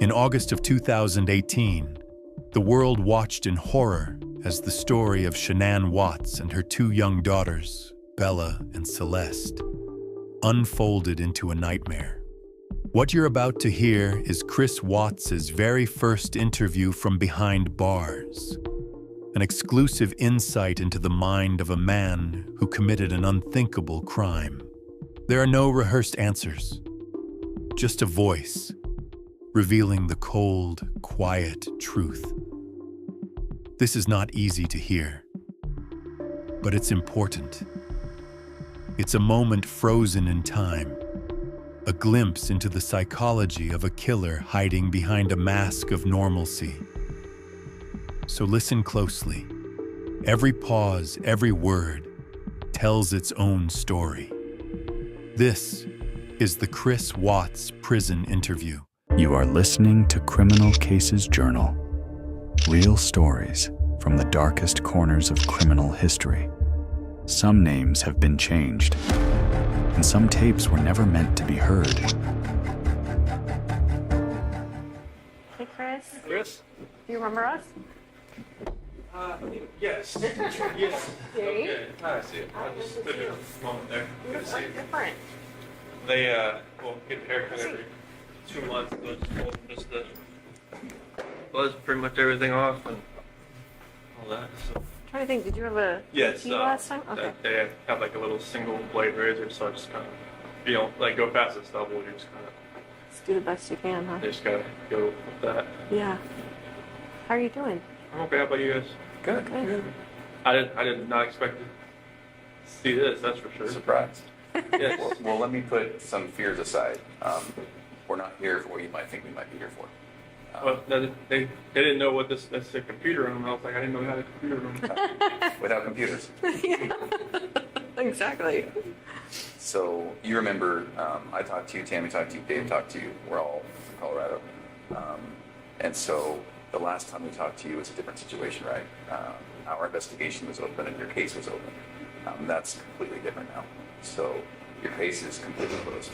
In August of 2018, the world watched in horror as the story of Shanann Watts and her two young daughters, Bella and Celeste, unfolded into a nightmare. What you're about to hear is Chris Watts's very first interview from behind bars, an exclusive insight into the mind of a man who committed an unthinkable crime. There are no rehearsed answers, just a voice revealing the cold, quiet truth. This is not easy to hear, but it's important. It's a moment frozen in time, a glimpse into the psychology of a killer hiding behind a mask of normalcy. So listen closely. Every pause, every word tells its own story. This is the Chris Watts prison interview. You are listening to Criminal Cases Journal. Real stories from the darkest corners of criminal history. Some names have been changed, and some tapes were never meant to be heard. Hey, Chris. Chris? Do you remember us? Yes. Yes. Okay. I see it. I just stood here a moment there. You Good look to see you. different. They, get a haircut every 2 months. So I just told them just to buzz pretty much everything off and all that. So. I'm trying to think, did you have a Yes. tea last time? Okay. They have like a little single blade razor, so I just kind of, you don't like go past the stubble. You just kind of, Just do the best you can, huh? you just gotta go with that. Yeah. How are you doing? I'm okay. How about you guys? Good. Good. I did not expect to see this. That's for sure. Surprised. Yes. Well, let me put some fears aside. We're not here for what you might think we might be here for. Well, they didn't know what that's a computer room. I was like, I didn't know we had a computer room. Without computers. Yeah. Exactly. So you remember, I talked to you, Tammy talked to you, Dave talked to you. We're all from Colorado. And so the last time we talked to you was a different situation, right? Our investigation was open and your case was open. That's completely different now. So your case is completely closed.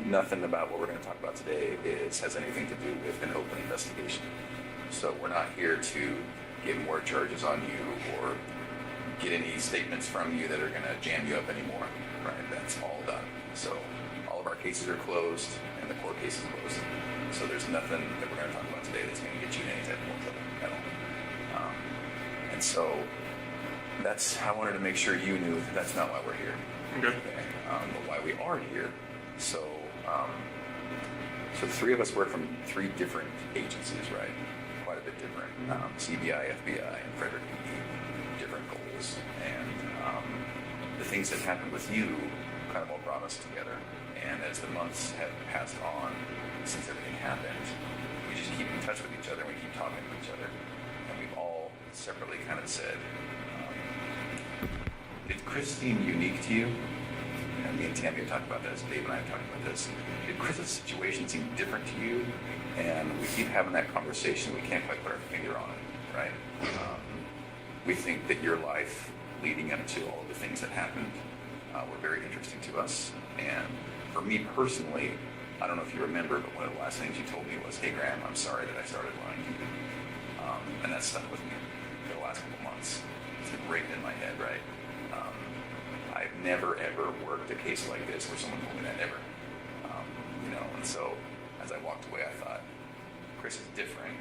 Nothing about what we're going to talk about today has anything to do with an open investigation. So we're not here to get more charges on you or get any statements from you that are going to jam you up anymore, right? That's all done. So all of our cases are closed and the court case is closed. So there's nothing that we're going to talk about today that's going to get you in any type of more trouble at all. And so I wanted to make sure you knew that's not why we're here. Okay. But why we are here. So the three of us work from three different agencies, right? Quite a bit different. CBI, FBI, and Frederick PD. Different goals. And the things that happened with you kind of all brought us together. And as the months have passed on since everything happened, we just keep in touch with each other and we keep talking to each other. And we've all separately kind of said, did Chris seem unique to you? And me and Tammy have talked about this, Dave and I have talked about this. Did Chris's situation seem different to you? And we keep having that conversation. We can't quite put our finger on it, right? We think that your life leading up to all of the things that happened were very interesting to us. And for me personally, I don't know if you remember, but one of the last things you told me was, hey Graham, I'm sorry that I started lying to you. And that stuck with me for the last couple months. It's ingrained in my head, right? I've never ever worked a case like this where someone told me that ever. And so as I walked away, I thought, Chris is different.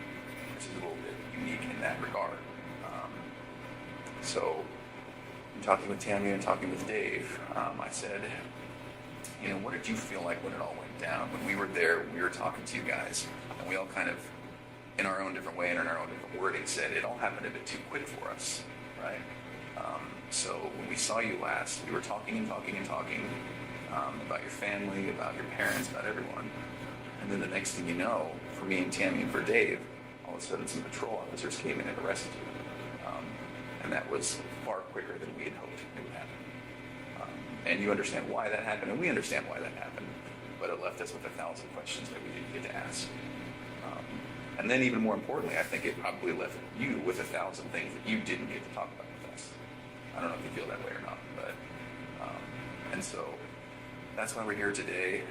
Chris is a little bit unique in that regard. So in talking with Tammy and talking with Dave, I said, what did you feel like when it all went down? When we were there, we were talking to you guys, and we all kind of, in our own different way and in our own different wording, said it all happened a bit too quick for us, right? So when we saw you last, we were talking about your family, about your parents, about everyone. And then the next thing you know, for me and Tammy and for Dave, all of a sudden some patrol officers came in and arrested you. And that was far quicker than we had hoped it would happen. And you understand why that happened, and we understand why that happened. But it left us with 1,000 questions that we didn't get to ask. And then even more importantly, I think it probably left you with 1,000 things that you didn't get to talk about with us. I don't know if you feel that way or not, but, and so that's why we're here today.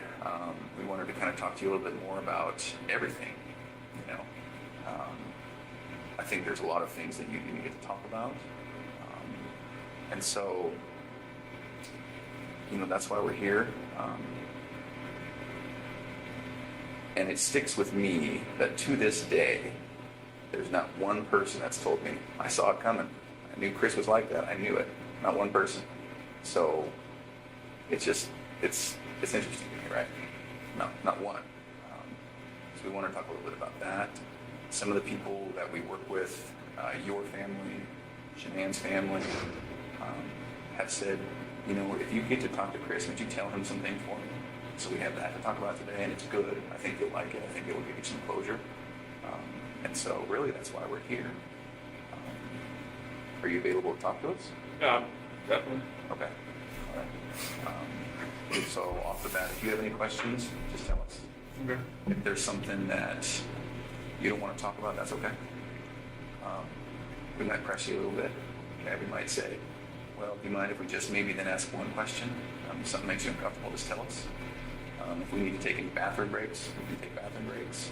We wanted to kind of talk to you a little bit more about everything. You know, I think there's a lot of things that you didn't get to talk about, and so, you know, that's why we're here. And it sticks with me that to this day, there's not one person that's told me, I saw it coming. I knew Chris was like that. I knew it. Not one person. So it's just, it's interesting to me, right? Not one. So we want to talk a little bit about that. Some of the people that we work with, your family, Shanann's family, have said, you know, if you get to talk to Chris, would you tell him some things for me? So we have that to talk about today, and it's good. I think you'll like it. I think it will give you some closure. And so really that's why we're here. Are you available to talk to us? Definitely. Okay. All right. So off the bat, if you have any questions, just tell us. Okay. If there's something that you don't want to talk about, that's okay. We might press you a little bit. Okay, we might say, well, do you mind if we just maybe then ask one question? If something makes you uncomfortable, just tell us. If we need to take any bathroom breaks, we can take bathroom breaks.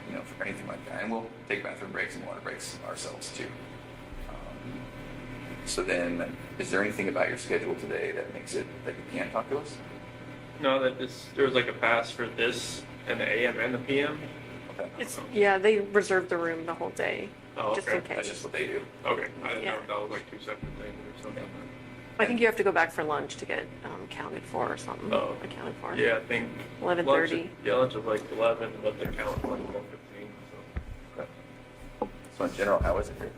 You know, for anything like that. And we'll take bathroom breaks and water breaks ourselves too. So then, is there anything about your schedule today that makes it that you can't talk to us? No, there was like a pass for this and the AM and the PM. Okay. Yeah, they reserved the room the whole day, Oh, just okay. in That's case. just what they do. Okay, I didn't Yeah. know if that was like two separate things or something. I think you have to go back for lunch to get counted for or something. Oh. Accounted for. Yeah, I think 11:30. Yeah, lunch was like 11, but the count was like 12:15. So Okay. So in general, how is it here?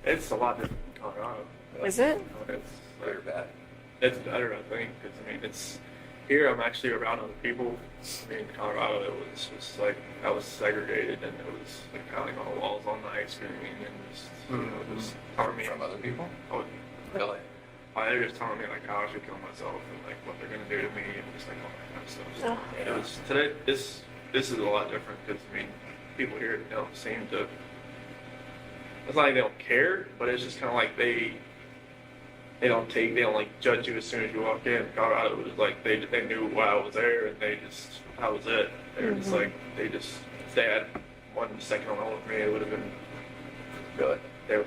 it's a lot different in Colorado. Is it? It's Good or bad? it's better, I think, because I mean, it's here. I'm actually around other people. I mean, in Colorado, it was just like I was segregated, and it was like pounding on the walls all night, screaming, and just you know, just telling me From other people? Oh, Really? they're just telling me like how I should kill myself and like what they're gonna do to me and just like all that kind of stuff. So, Oh. it was today. This is a lot different because I mean, people here don't seem to. It's not like they don't care, but it's just kind of like they don't like judge you as soon as you walk in. Colorado was like they knew why I was there and that was it. They were just like if they had 1 second on hold with me, it would have been Really? they would.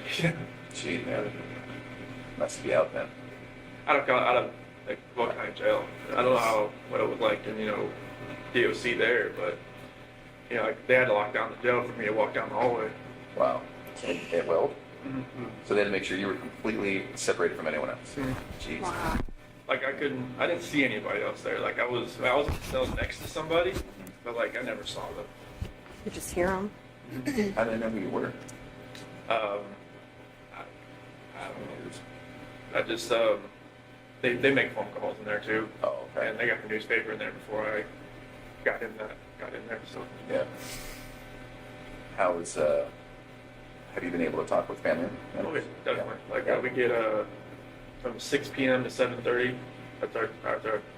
Gee, man. Must be out then. out of like what kind of jail. I don't know what it was like in DOC there, but like, they had to lock down the jail for me to walk down the hallway. Wow. It welled? Mm-hmm. So they had to make sure you were completely separated from anyone else. Mhm. Jeez. Wow. Like I didn't see anybody else there. Like I was in the cell next to somebody, but like I never saw them. You just hear them. How did they know who you were? I don't know. I just they make phone calls in there too, Oh, okay. and they got the newspaper in there before I got in there. So Yeah. How was, have you been able to talk with family members? oh, yeah, definitely. Yeah. Like Yeah. we get from 6 p.m. to 7:30. That's our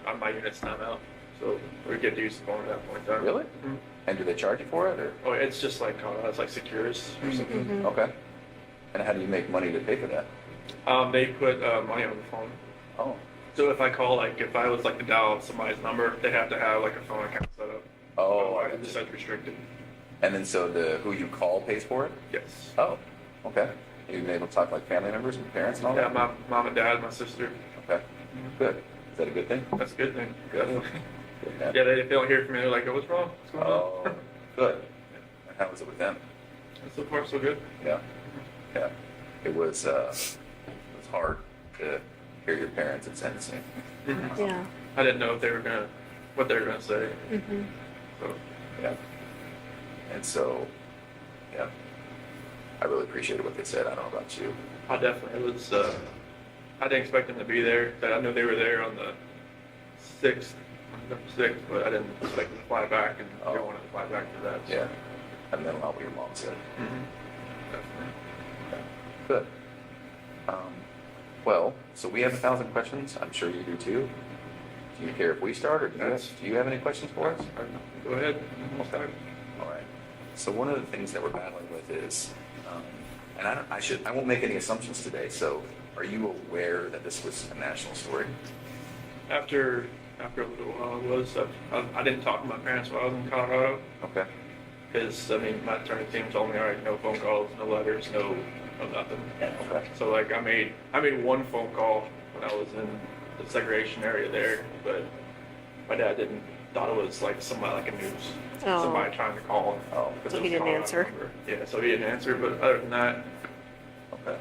on my unit's timeout. So we get to use the phone at that point in time. Really? Mhm. And do they charge you for it, or? Oh, it's just like it's like Securus or something. Mhm. Okay. And how do you make money to pay for that? They put money on the phone. Oh. So if I call, like, if I was like to dial somebody's number, they have to have like a phone account set up. Oh, I Otherwise, gotcha. it's restricted. And then so who you call pays for it? Yes. Oh, okay. You've been able to talk to like family members and parents and all Yeah, that? my mom and dad, my sister. Okay. Good. Is that a good thing? That's a good thing. Good. Definitely. Good, man. Yeah, they don't hear from me. They're like, oh, what's wrong? What's going Oh, on? good. And how was it with them? So far, so good. Yeah. Yeah. It was hard to hear your parents in sentencing. Yeah. I didn't know what they were gonna say. Mm-hmm. So Yeah. And so, yeah. I really appreciated what they said. I don't know about you. I definitely it was. I didn't expect them to be there. I knew they were there on the 6th, but I didn't expect them to fly back, and they Oh. wanted to fly back for that. So. Yeah. And then what your mom said. Mhm. Definitely. Okay. Good. Well, so we have 1,000 questions. I'm sure you do too. Do you care if we start, or do you have any questions for us? Go ahead. We'll start. All right. So one of the things that we're battling with is, and I won't make any assumptions today. So, are you aware that this was a national story? after a little while, it was I didn't talk to my parents while I was in Colorado Okay. because I mean my attorney team told me, all right, no phone calls, no letters, no nothing. Okay. So like I made one phone call when I was in the segregation area there, but my dad thought it was like somebody like a news, Oh. somebody trying to call. Oh, because So it he was didn't Colorado answer? number. Yeah, so he didn't answer. But other than that, okay.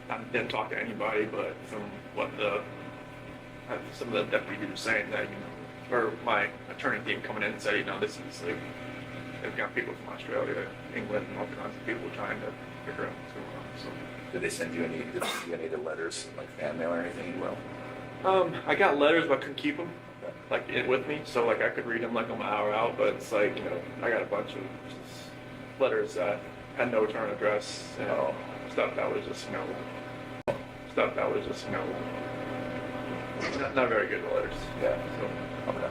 I didn't talk to anybody. But from what some of the deputies were saying, that or my attorney team coming in and said, this is like they've got people from Australia, England, and all kinds of people trying to figure out what's going on. So. Did they send you any of the letters, like fan mail or anything? Well, I got letters, but I couldn't keep them like with me, so like I could read them like on my hour out. But it's like I got a bunch of just letters that had no return address and stuff that was just not very good letters. yeah. So Okay.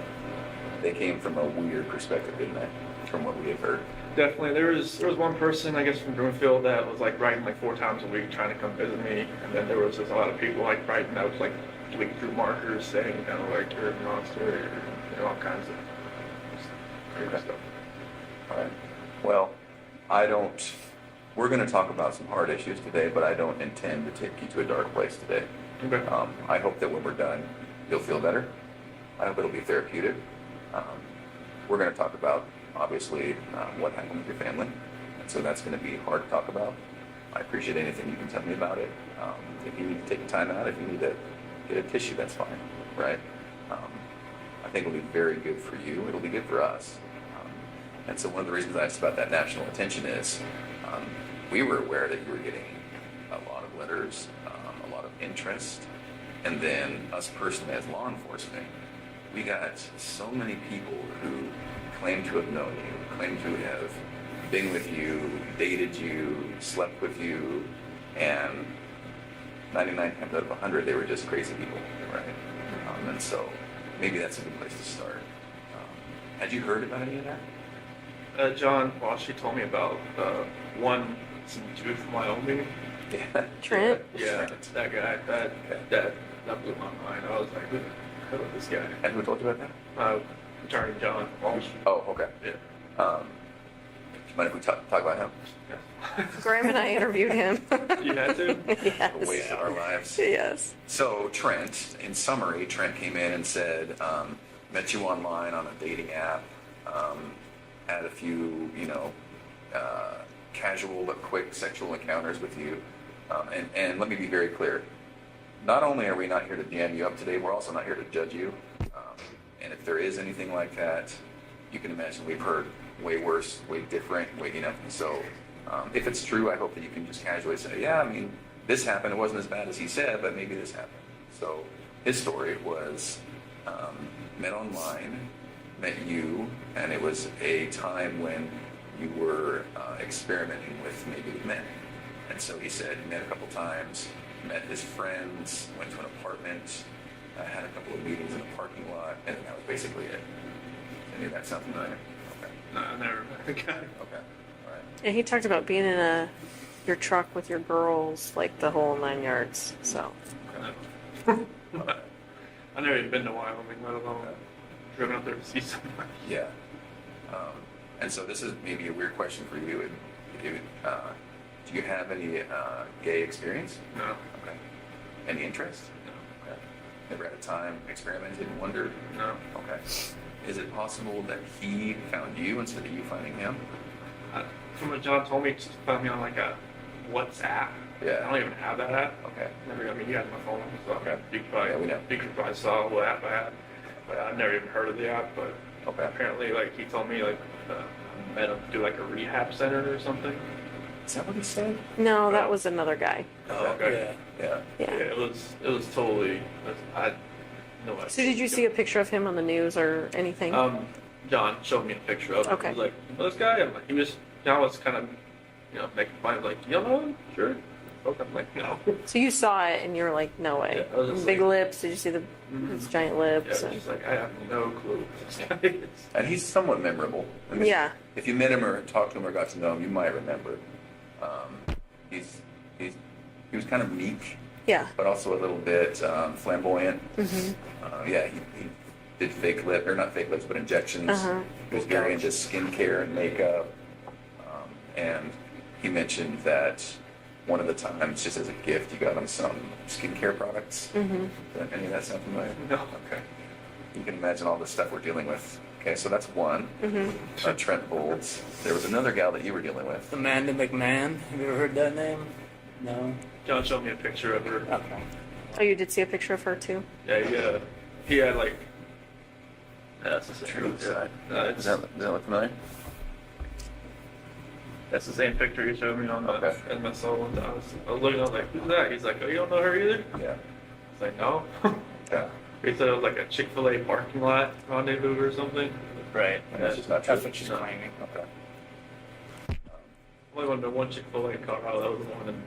They came from a weird perspective, didn't they? From what we have heard. definitely, there was one person I guess from Broomfield that was like writing like 4 times a week trying to come visit me, and then there was just a lot of people like writing out like tweeting through markers saying like you're a monster, or all kinds of crazy Okay. stuff. All right. Well, we're going to talk about some hard issues today, but I don't intend to take you to a dark place today. Okay. I hope that when we're done, you'll feel better. I hope it'll be therapeutic. We're going to talk about, obviously, what happened with your family. And so that's going to be hard to talk about. I appreciate anything you can tell me about it. If you need to take time out, if you need to get a tissue, that's fine, right? I think it'll be very good for you. It'll be good for us. And so one of the reasons I asked about that national attention is we were aware that you were getting a lot of letters, a lot of interest, and then us personally as law enforcement, we got so many people who claim to have known you, claim to have been with you, dated you, slept with you, and 99 times out of 100, they were just crazy people, right? And so maybe that's a good place to start. Had you heard about any of that? John, well, she told me about some dude from Wyoming. Yeah. Trent? Yeah, that guy. That blew my mind. I was like, who the hell is this guy? And who told you about that? Attorney John Walsh. Oh, okay. Yeah. Mind if we talk about him? Graham and I interviewed him. You had to? Yes. The waste of our lives. Yes. So Trent, in summary, Trent came in and said, met you online on a dating app, had a few, casual but quick sexual encounters with you. And let me be very clear. Not only are we not here to jam you up today, we're also not here to judge you. And if there is anything like that, you can imagine we've heard way worse, way different, So if it's true, I hope that you can just casually say, yeah, I mean, this happened. It wasn't as bad as he said, but maybe this happened. So his story was met online, met you, and it was a time when you were experimenting with maybe men. And so he said he met a couple times, met his friends, went to an apartment, had a couple of meetings in a parking lot, and that was basically it. Any of that sound familiar? Okay. No, I never. Okay. Okay. All right. And he talked about being in your truck with your girls, like the whole 9 yards. So. I've never even been to Wyoming, let alone driven up there to see somebody. Yeah. And so this is maybe a weird question for you. Do you have any gay experience? No. Okay. Any interest? No. Okay. Never had a time experimented and wondered? No. Okay. Is it possible that he found you instead of you finding him? From what John told me, just found me on like a WhatsApp. Yeah. I don't even have that app. Okay. He has my phone, so Okay. you could probably, Yeah, we know. you could probably saw what app I had. But I've never even heard of the app, but Okay. apparently, like, he told me, like, I met him through, like, a rehab center or something. Is that what he said? No, that was another guy. Oh, okay. Yeah. Yeah. It was totally, I had no idea. So did you see a picture of him on the news or anything? John showed me a picture of him. Okay. He was like, well, this guy, I'm like, John was kind of, making fun of, like, you know him? Sure. Okay. I'm like, no. So you saw it and you were like, no way. Yeah, I was just Big like- lips. Did you see his giant Yeah, lips? it's just like, I have no clue who this guy is. And he's somewhat memorable. I mean, Yeah. If you met him or talked to him or got to know him, you might remember. He was kind of meek, Yeah. but also a little bit flamboyant. Yeah, he did fake lip, or not fake lips, but injections. He was very into skincare and makeup. And he mentioned that one of the times, just as a gift, you got him some skincare products. Does any of that sound familiar? No. Okay. You can imagine all the stuff we're dealing with. Okay, so that's one. Trent Bolds. There was another gal that you were dealing with. Amanda McMahon. Have you ever heard that name? No. John showed me a picture of her. Okay. Oh, you did see a picture of her too? Yeah, he had like. That's the same. True. Yeah, Does that look familiar? that's the same picture he showed me on the Okay. MSO one time. I was looking, I was like, who's that? He's like, oh, you don't know her either? I Yeah. was like, no. Yeah. He said it was like a Chick-fil-A parking lot rendezvous or something. Right. And that's just not true. That's what she's No. claiming. Okay. Only went to one Chick-fil-A in Colorado. That was the one in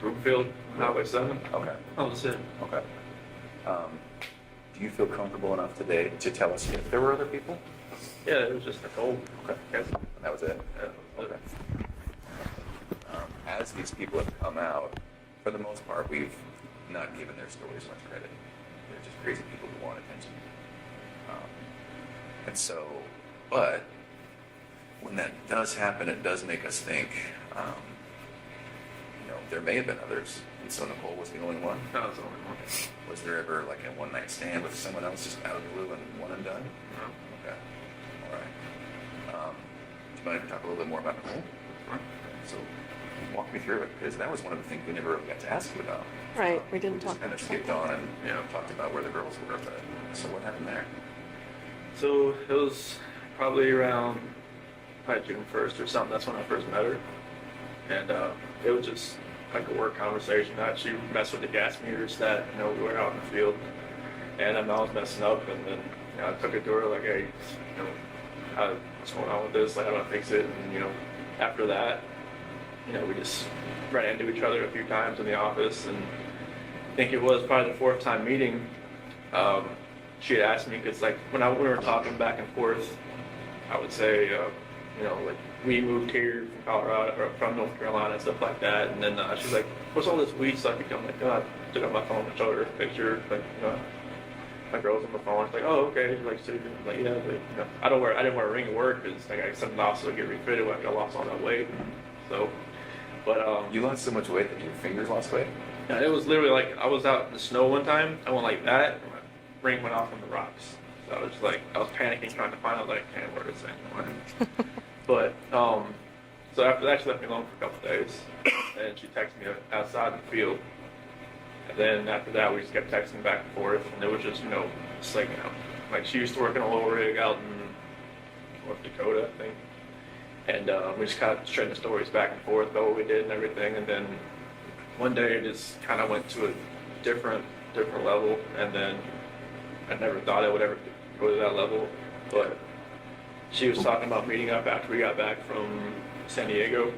Broomfield, Highway 7. Okay. That was it. Okay. Do you feel comfortable enough today to tell us if there were other people? Yeah, it was just Nicole. Okay. Yes. And that was it? Yeah, that was Okay. it. As these people have come out, for the most part, we've not given their stories much credit. They're just crazy people who want attention. And so, but when that does happen, it does make us think, there may have been others. And so Nicole was the only one. That was the only one. Was there ever like a one-night stand with someone else just out of the blue and one and done? No. Okay. All right. Do you mind if we talk a little bit more about Nicole? So walk me through it, because that was one of the things we never really got to ask you about. Right, we didn't just talk kind of about skipped that. on and talked about where the girls were. But so what happened there? So it was probably around June 1st or something. That's when I first met her. And it was just like a work conversation. She messed with the gas meters that, we were out in the field. And I was messing up, and then I took it to her like, hey, what's going on with this? Like, how do I fix it? And after that, we just ran into each other a few times in the office, and I think it was probably the fourth time meeting. She had asked me, because like when we were talking back and forth, I would say, like we moved here from Colorado or from North Carolina and stuff like that, and then she's like, "What's all this weed stuff?" I'm like, "God," I took out my phone and showed her a picture, like my girl's on the phone. She's like, "Oh, okay." She's like, "So you're like, yeah," but, I didn't wear a ring at work because like I sent off to get refitted when I lost all that weight. So, but You lost so much weight that your fingers lost weight? yeah, it was literally like I was out in the snow one time. I went like that, and my ring went off on the rocks. So I was like, I was panicking trying to find out, like, I can't wear this anymore. But so after that, she left me alone for a couple days, and she texted me outside in the field. And then after that, we just kept texting back and forth, and it was just, just like she used to work in a low rig out in North Dakota, I think. And we just kind of trading stories back and forth about what we did and everything. And then one day it just kind of went to a different level, and then I never thought it would ever go to that level. But she was talking about meeting up after we got back from San Diego.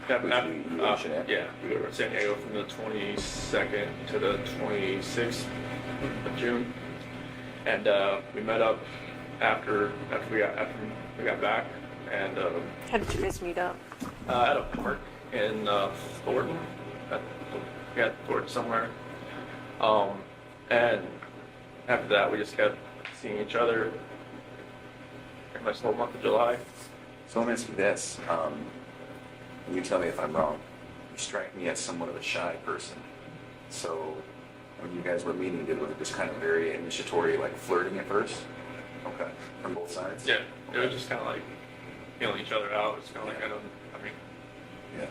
You were in Shanann? Yeah, we were in San Diego from the 22nd to the 26th of June, and we met up after we got back, and How did you guys meet up? at a park in Thornton. Thornton somewhere. And after that, we just kept seeing each other pretty much the whole month of July. So let me ask you this. You tell me if I'm wrong. You strike me as somewhat of a shy person. So when you guys were meeting, was it just kind of very initiatory, like flirting at first? Okay. From both sides? Yeah, it was just kind of like feeling each other out. It's kind of like, Yeah.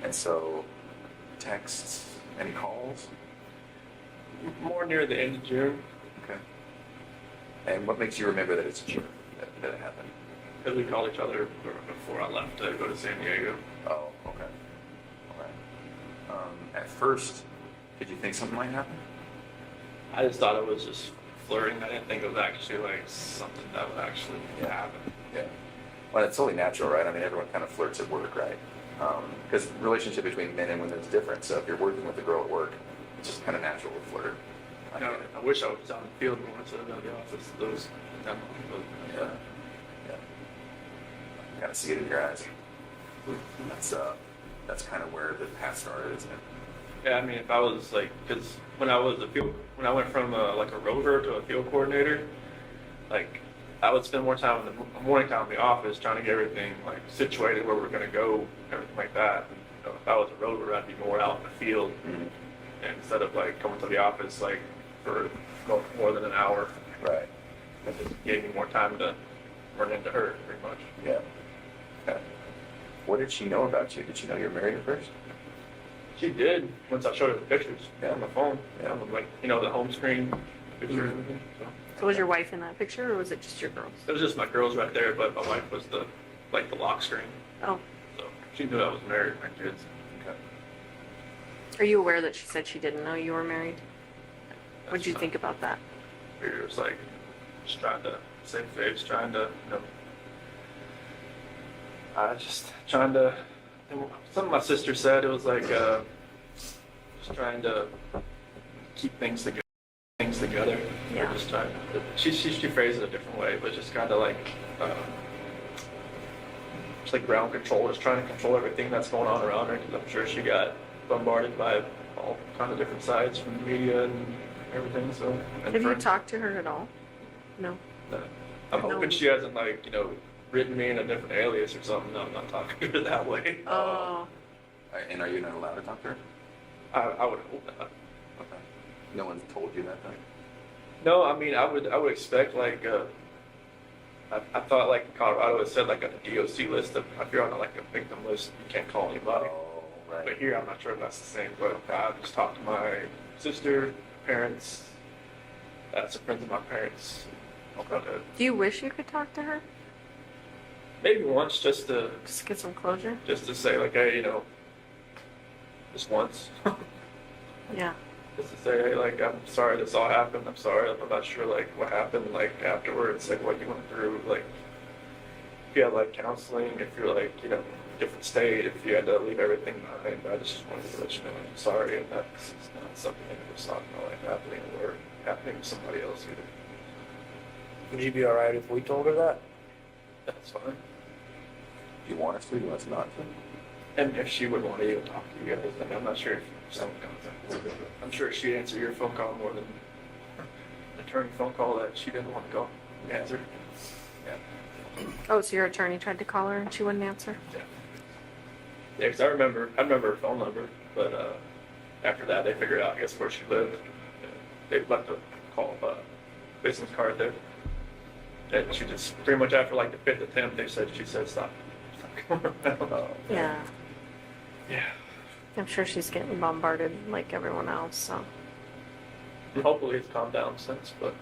And so, texts, any calls? more near the end of June, Okay. And what makes you remember that it's June that it happened? because we called each other before I left to go to San Diego. Oh, okay. All right. At first, did you think something might happen? I just thought it was just flirting. I didn't think it was actually like something that would actually happen. Yeah. Well, it's totally natural, right? I mean, everyone kind of flirts at work, right? Because the relationship between men and women is different. So if you're working with a girl at work, it's just kind of natural to flirt. I wish I was out in the field more instead of in the office. Those demos, Yeah. Yeah. Kind of see it in your eyes. That's that's kind of where the path started, isn't it? Yeah, I mean, if I was like, because when I went from like a rover to a field coordinator, like I would spend more time in the morning time in the office trying to get everything like situated where we're going to go, everything like that. And, you know, if I was a rover, I'd be more out in the field and instead of like coming to the office like for more than an hour. Right. It just gave me more time to run into her, pretty much. Yeah. Okay. What did she know about you? Did she know you were married at first? She did once I showed her the pictures Yeah. on the phone. Yeah. On the, like, you know, the home screen pictures and everything. So was your wife in that picture, or was it just your girls? It was just my girls right there, but my wife was the lock screen. Oh, So she knew I was married with my kids. Okay. are you aware that she said she didn't know you were married? What did you That's think about that? It was like just trying to save face, trying to, you know, just trying to. Something my sister said, it was like just trying to keep things together. Yeah. Or just trying. She phrased it a different way, but just kind of like just like ground control, just trying to control everything that's going on around her. Because I'm sure she got bombarded by all kind of different sides from the media and everything. So. And Have you friends. talked to her at all? No. I'm No. hoping she hasn't like, you know, written me in a different alias or something. No, I'm not talking to her that way. Oh, And are you not allowed to talk to her? I would hope not. Okay. No one's told you that then? No, I mean, I would expect like, I thought like in Colorado it said like on the DOC list of if you're on like a victim list, you can't call anybody. Oh, But right. here I'm not sure if that's the same. But I just talked to my sister, parents, some friends of my parents. do you wish you could talk to her? Maybe once just to Get some closure? say like, hey, you know, just once. Yeah. Just to say, hey, like, I'm sorry this all happened. I'm sorry. I'm not sure, like, what happened, like, afterwards, like, what you went through, like, if you had, like, counseling, if you're, like, you know, different state, if you had to leave everything behind. I just wanted to let you know I'm sorry, and that's not something I ever saw in my life happening or happening to somebody else either. Would you be alright if we told her that? That's fine. Do you want us to? Do you want us not to? And if she would want to even talk to you guys, then I'm not sure if someone contacted. I'm sure she'd answer your phone call more than an attorney phone call that she didn't want to go answer. Yeah. Oh, so your attorney tried to call her and she wouldn't answer? Yeah. Yeah, because I remember her phone number, but after that they figured out, I guess, where she lived. They left a business card there. And she just, pretty much after like the 5th attempt, she said, stop going around. Yeah. Yeah. I'm sure she's getting bombarded like everyone else, so. And hopefully it's calmed down since, but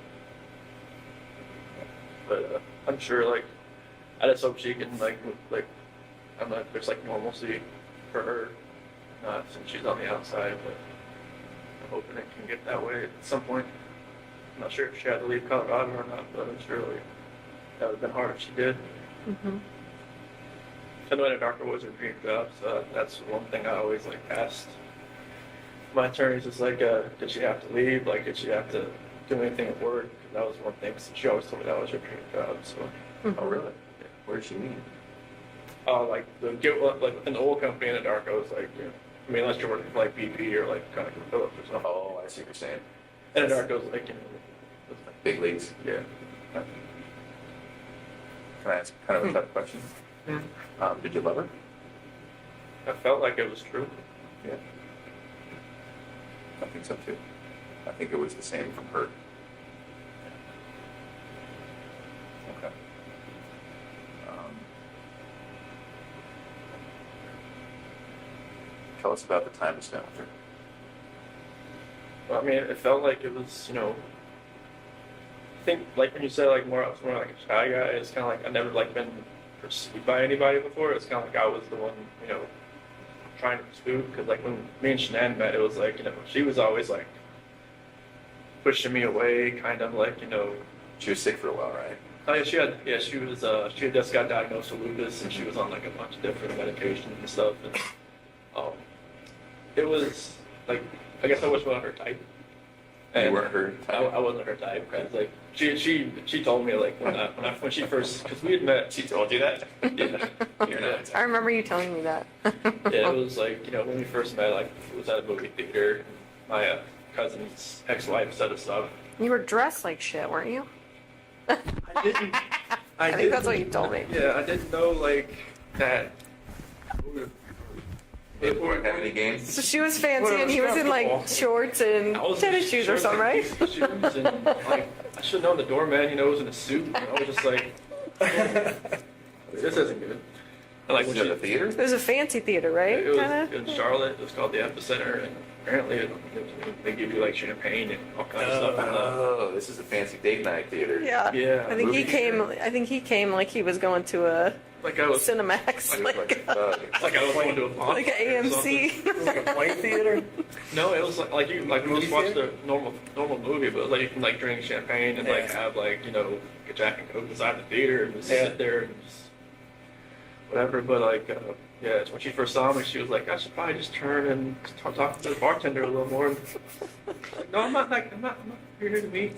I'm sure, like, I just hope she can, I'm not, there's like normalcy for her, not since she's on the outside, but I'm hoping it can get that way at some point. I'm not sure if she had to leave Colorado or not, but I'm sure like, that would have been hard if she did. Mm-hmm. I know Anadarko was her dream job, so that's one thing I always like asked my attorneys is like, did she have to leave? Like, did she have to do anything at work? 'Cause that was one thing. So she always told me that was her dream job. So, Oh, really? What does she mean? like in the oil company in Anadarko, it's like, you know, I mean, unless you're working for like BP or like kind of Phillips or something. Oh, I see what you're saying. Anadarko's like, you know, it's like, Big leagues. yeah. Can I ask kind of a tough question? Did you love her? I felt like it was true. Yeah. I think so too. I think it was the same from her. Okay. Tell us about the time you spent with her. Well, I mean, it felt like it was, you know, I think like when you said like more, I was more like a shy guy. It's kind of like I never like been pursued by anybody before. It's kind of like I was the one, you know, trying to pursue. Because like when me and Shanann met, it was like, you know, she was always like pushing me away, kind of like, you know. She was sick for a while, right? Oh yeah, she had just got diagnosed with lupus, and she was on like a bunch of different medications and stuff. And it was like, I guess I was one of her type. You weren't her type? I wasn't her type. Cause like she told me like when she first, because we had met. She told you that? Yeah. You're not. I remember you telling me that. Yeah, it was like, when we first met, like, it was at a movie theater. My cousin's ex-wife set us up. You were dressed like shit, weren't you? I didn't. I think that's what you told me. Yeah, I didn't know, like, that. They weren't having any games? So she was fancy and he was in like shorts and tennis shoes or something, right? Shoes and, like, I should have known the doorman, was in a suit. And I was just like, this isn't good. And like, Was it at the theater? It was a fancy theater, right? It was Kinda? in Charlotte. It was called the Epicenter, and apparently they give you like champagne and all kinds of stuff. Oh, this is a fancy date night theater. Yeah. Yeah. I think Movie he came. I think he came like he was going to a Like I was, Cinemax, Like I was going to a concert like an or something. AMC. Like a play theater? No, it was like you like we just Movie watched a normal movie, but like you can like drink champagne and like Yeah. have like a Jack and Coke inside the theater and just sit there and just whatever. But like yeah, it's when she first saw me, she was like, I should probably just turn and talk to the bartender a little more. And, like, no, I'm not here to meet.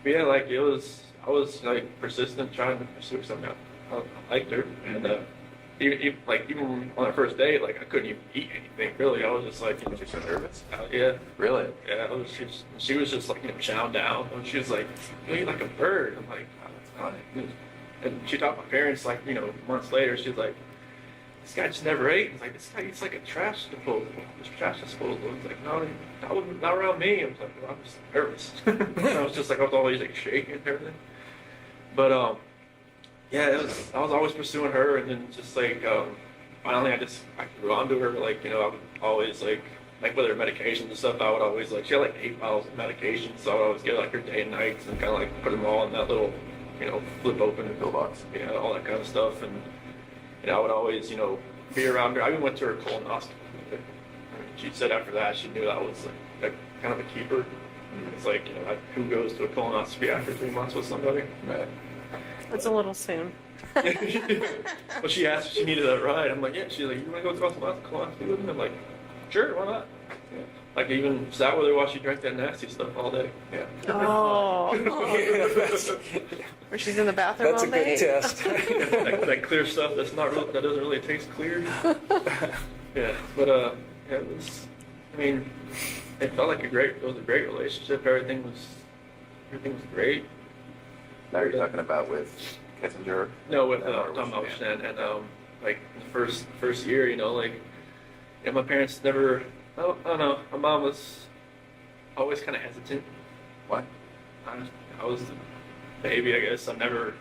But yeah, like I was like persistent trying to pursue something. I liked her, and even on our first date, like I couldn't even eat anything really. I was just like, You're so nervous? yeah. Really? Yeah, she was just like, chowing down. And she was like, you eat like a bird. I'm like, oh, that's not it. And she taught my parents, like, months later, she was like, this guy just never ate. He's like, this guy eats like a trash disposal. This trash disposal. He's like, no, not around me. I was like, well, I'm just nervous. And I was just like, I was always like shaking and everything. But, yeah, I was always pursuing her, and then just like, finally I grew onto her. Like, I would always like with her medications and stuff, I would always like, she had like 8 bottles of medications, so I would always get like her day and nights and kind of like put them all in that little, flip open Pill box. Yeah, all that kind of stuff. And I would always, be around her. I even went to her colonoscopy. She said after that she knew I was like kind of a keeper. It's like, who goes to a colonoscopy after 3 months with somebody? Right. It's a little soon. Well, she asked if she needed a ride. I'm like, yeah. She's like, you want to go to colonoscopy with me? I'm like, sure, why not? Yeah. Like, even sat with her while she drank that nasty stuff all day. Yeah. Oh. Where she's in the bathroom That's all a day. good test. that clear stuff that doesn't really taste clear. Yeah, but yeah, it was. I mean, it felt like it was a great relationship. Everything was great. Now you're talking about with Kettinger? No, with Or Tom with Shanann, and like the first year, my parents never. I don't know. My mom was always kind of hesitant. What? I was the baby, I guess. I never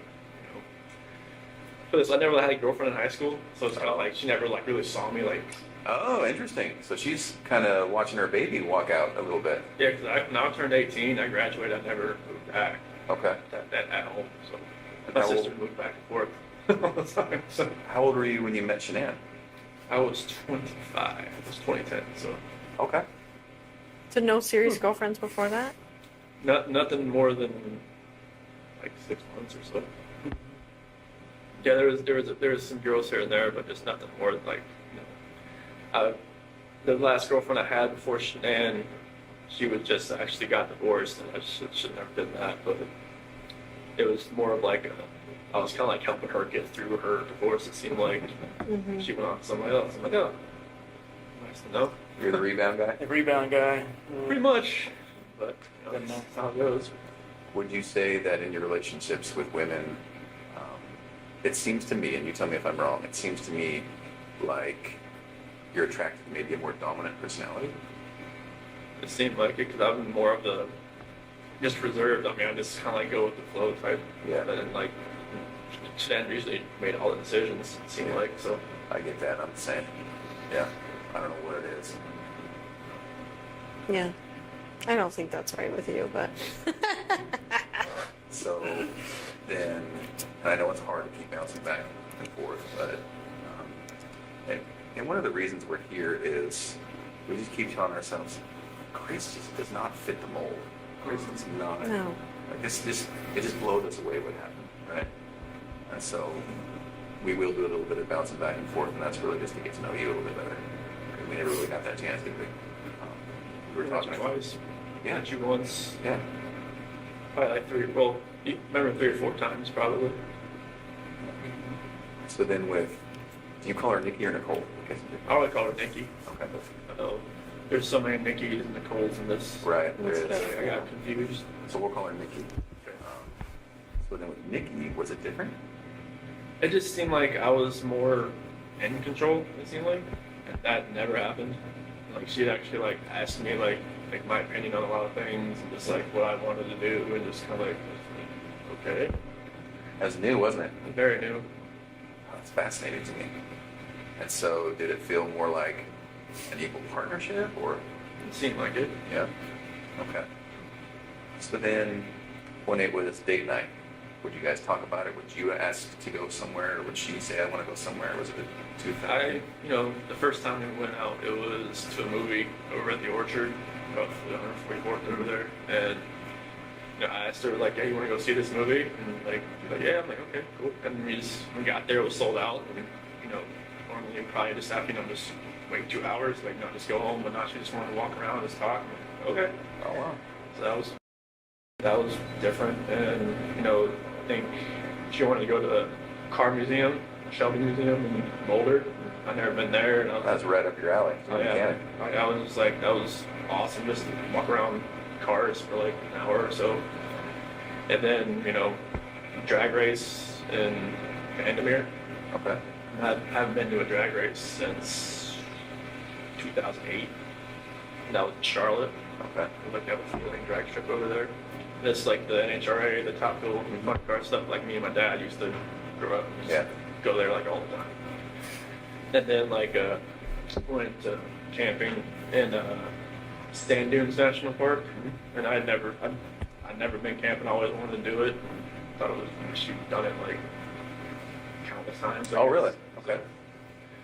had a girlfriend in high school, so it's kind of like she never like really saw me like. Oh, interesting. So she's kind of watching her baby walk out a little bit. Yeah, because when I turned 18, I graduated. I never moved back Okay. at home. So And my how sister old- moved back and forth all the time. So How old were you when you met Shanann? I was 25. It was 2010. So Okay. So no serious girlfriends before that? nothing more than like 6 months or so. Yeah, there was some girls here and there, but just nothing more than like. The last girlfriend I had before Shanann, she was just actually got divorced, and I should never did that. But it was more of like I was kind of like helping her get through her divorce. It seemed like she went on to somebody else. I'm like, oh, nice to know. You're the rebound guy? The rebound guy. Pretty much, but that's how it goes. Would you say that in your relationships with women, it seems to me, and you tell me if I'm wrong, it seems to me like you're attracted to maybe a more dominant personality? It seemed like it because I'm more of the just reserved. I mean, I just kind of like go with the flow type. Yeah. And then like Shanann usually made all the decisions. It seemed like so. I get that. I'm the same. Yeah. I don't know what it is. Yeah. I don't think that's right with you, but. So then, and I know it's hard to keep bouncing back and forth, but and one of the reasons we're here is we just keep telling ourselves, Grace just does not fit the mold. Grace is not. No. Like it just blows us away what happened, right? And so we will do a little bit of bouncing back and forth, and that's really just to get to know you a little bit better. We never really got that chance, did we? We were talking Twice. Yeah. Met you once. Yeah. Probably like you remember 3 or 4 times probably. So then do you call her Nikki or Nicole? I guess you do. I would call her Nikki. Okay. I know there's so many Nikki's and Nicoles in this. Right, in this there is. family. I got confused. So we'll call her Nikki. So then with Nikki, was it different? It just seemed like I was more in control, it seemed like. And that never happened. Like she'd actually like ask me like my opinion on a lot of things and just like what I wanted to do and just kind of like, okay. That was new, wasn't it? Very new. That's fascinating to me. And so did it feel more like an equal partnership or? It seemed like it. Yeah. Okay. So then when it was date night, would you guys talk about it? Would you ask to go somewhere or would she say, I want to go somewhere? Was it a two-family? The first time we went out, it was to a movie over at the Orchard, off the 144th over there. And, I asked her, like, hey, you want to go see this movie? And, like, yeah. I'm like, okay, cool. And we got there, it was sold out. And, normally you probably just have, just wait 2 hours, like, just go home. But not, she just wanted to walk around and just talk. I'm like, okay. Oh, wow. So that was different. And, I think she wanted to go to the car museum, Shelby Museum in Boulder. I'd never been there. And That's right up your alley. Oh, yeah. I was just like, that was awesome just to walk around cars for like an hour or so. And then, drag race in Vandermeer. Okay. I haven't been to a drag race since 2008. And that was in Charlotte. Okay. Like that was the like drag strip over there. This like the NHRA, the Top Fuel, fun car stuff. Like me and my dad used to grow up. And just go there like all the time. And then like went to camping in Sand Dunes National Park, and I'd never been camping. I always wanted to do it. Thought it was she'd done it like countless times. Oh, really? Okay.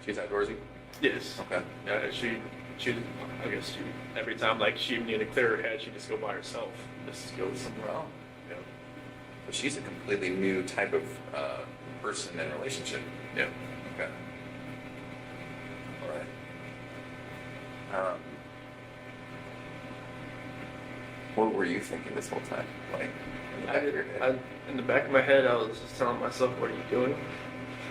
She's outdoorsy? Yes. Okay. Yeah, she I guess every time like she needed to clear her head, she'd just go by herself, just go somewhere else. Yeah. So she's a completely new type of person and relationship. Yeah. Okay. All right. What were you thinking this whole time? Like in the back of your head? In the back of my head, I was just telling myself, "What are you doing?"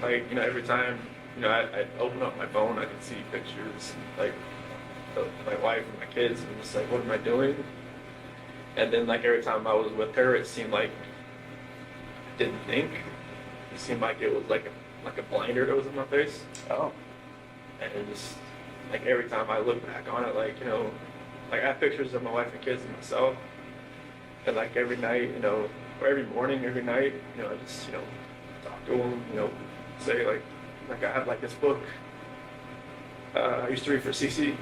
Like every time I'd open up my phone, I could see pictures like of my wife and my kids, and I'm just like, "What am I doing?" And then like every time I was with her, it seemed like I didn't think. It seemed like it was like a blinder that was in my face. Oh. And it just like every time I look back on it, like like I have pictures of my wife and kids and myself, and like every night, or every morning, every night, I just talk to them, say like I have like this book I used to read for CC,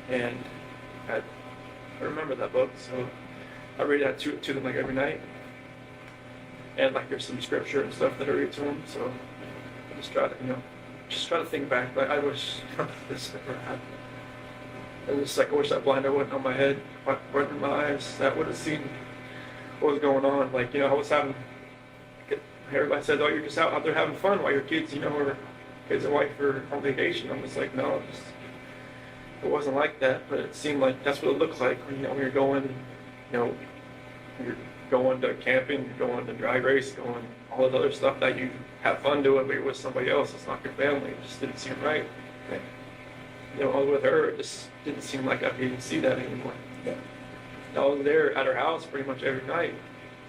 and I remember that book, so I read that to them like every night, and like there's some scripture and stuff that I read to them, so I just try to think back, like I wish this never happened. And just like I wish that blinder wasn't on my head, wasn't in my eyes. That would have seen what was going on. Like I was having. Everybody said, "Oh, you're just out there having fun while your kids, or kids and wife are on vacation." I'm just like, no, it wasn't like that. But it seemed like that's what it looks like when when you're going, you're going to camping, you're going to drag race, going all that other stuff that you have fun doing, but you're with somebody else. It's not your family. It just didn't seem right. Okay. I was with her. It just didn't seem like I could even see that anymore. Yeah. I was there at her house pretty much every night.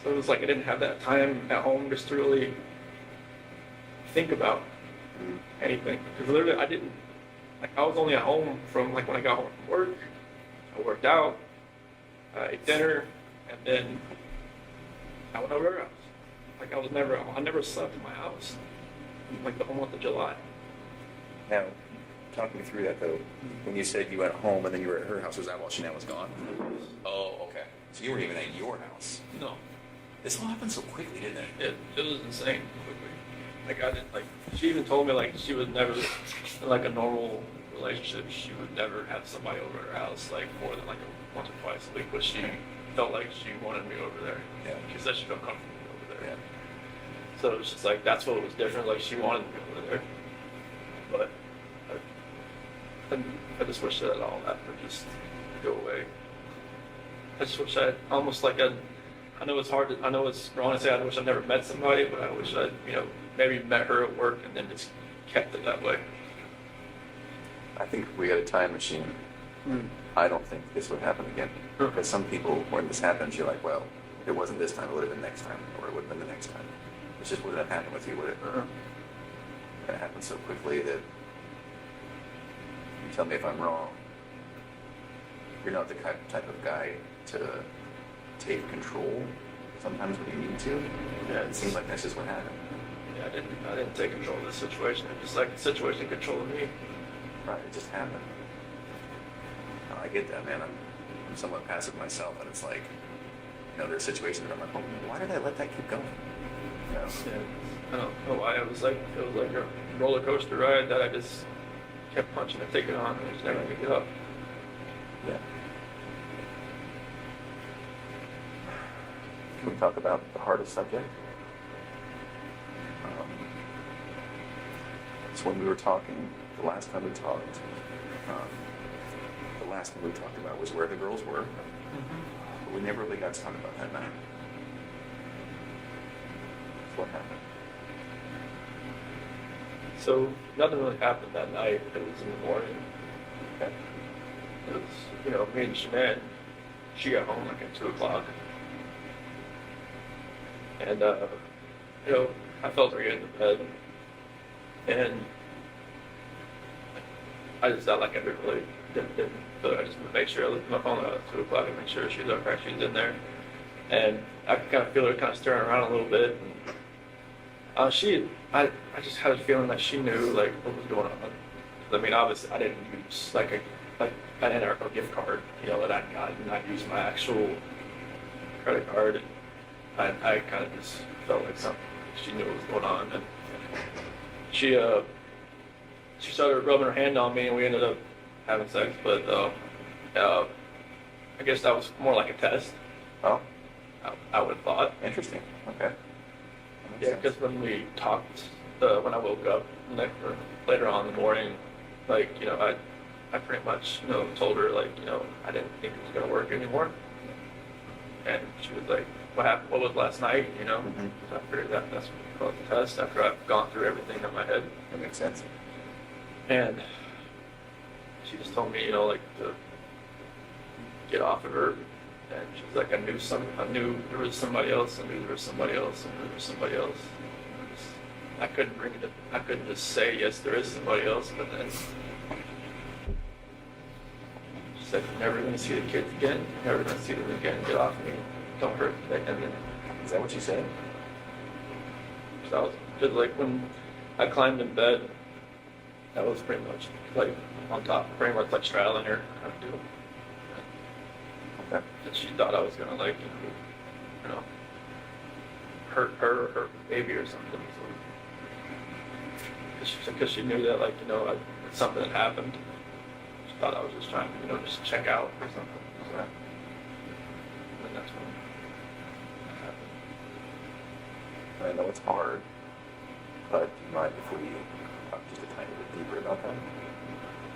So it was like I didn't have that time at home just to really think about anything. Because literally I didn't, I was only at home from like when I got home from work. I worked out, I ate dinner, and then I went over to her house. Like I never slept in my house like the whole month of July. Now, talk me through that though. When you said you went home and then you were at her house, was that while Shanann was gone? Oh, okay. So you weren't even at your house. No. This all happened so quickly, didn't it? It was insane quickly. Like I didn't she even told me like she would never in like a normal relationship she would never have somebody over at her house like more than like once or twice a week, but she felt like she wanted me over there. Yeah. She said she felt comfortable over there. Yeah. So it was just like that's what was different, like she wanted me over there. But I just wish that all that would just go away. I just wish I almost like I know it's hard to, I know it's wrong to say I wish I'd never met somebody, but I wish I'd, maybe met her at work and then just kept it that way. I think if we had a time machine, I don't think this would happen again. Because some people, when this happens, you're like, well, if it wasn't this time, it would have been next time, or it would have been the next time. It just wouldn't have happened with you, would it? It happened so quickly that, you tell me if I'm wrong, you're not the type of guy to take control sometimes when you need to. Yeah, It seems like that's just what happened. Yeah, I didn't take control of the situation. It was like the situation controlled me. Right, it just happened. No, I get that, man. I'm somewhat passive myself, and it's like, there's situations where I'm like, oh, why did I let that keep going? Yeah, I don't know why. It was like a roller coaster ride that I just kept punching and taking on, and just never could get up. Yeah. Can we talk about the hardest subject? So when we were talking, the last time we talked, the last thing we talked about was where the girls were. But we never really got to talk about that night. So what happened? So nothing really happened that night. It was in the morning. Okay. It was, me and Shanann, she got home like at 2 o'clock. And, I felt her get into bed. And I just felt like I really didn't so I just made sure I looked at my phone at 2 o'clock and made sure she was okay, she was in there. And I could kind of feel her kind of stirring around a little bit. And, I just had a feeling that she knew like what was going on. I mean, obviously I didn't use like an NRCO gift card, that I got, and I used my actual credit card. And I kind of just felt like she knew what was going on, and she started rubbing her hand on me, and we ended up having sex. But I guess that was more like a test. Oh, I would have thought. interesting. Okay. Yeah, because when we talked, when I woke up later on in the morning, like, I pretty much, told her, like, I didn't think it was going to work anymore. And she was like, what happened? What was last night? So I figured that's what we call it, the test, after I've gone through everything in my head. That makes sense. And she just told me, like, to get off of her. And she was like, I knew there was somebody else, I knew there was somebody else, I knew there was somebody else. I couldn't bring it up. I couldn't just say, yes, there is somebody else, but then she said, you're never going to see the kids again, you're never going to see them again, get off me, don't hurt me. And then, Is that what you said? so I was just like, when I climbed in bed, that was pretty much like on top, pretty much like straddling her kind of deal. Okay. And she thought I was gonna like, hurt her or her baby or something. So, because she knew that like, something had happened. She thought I was just trying to, just check out or something. So, and that's when that happened. I know it's hard, but do you mind if we talk just a tiny bit deeper about that?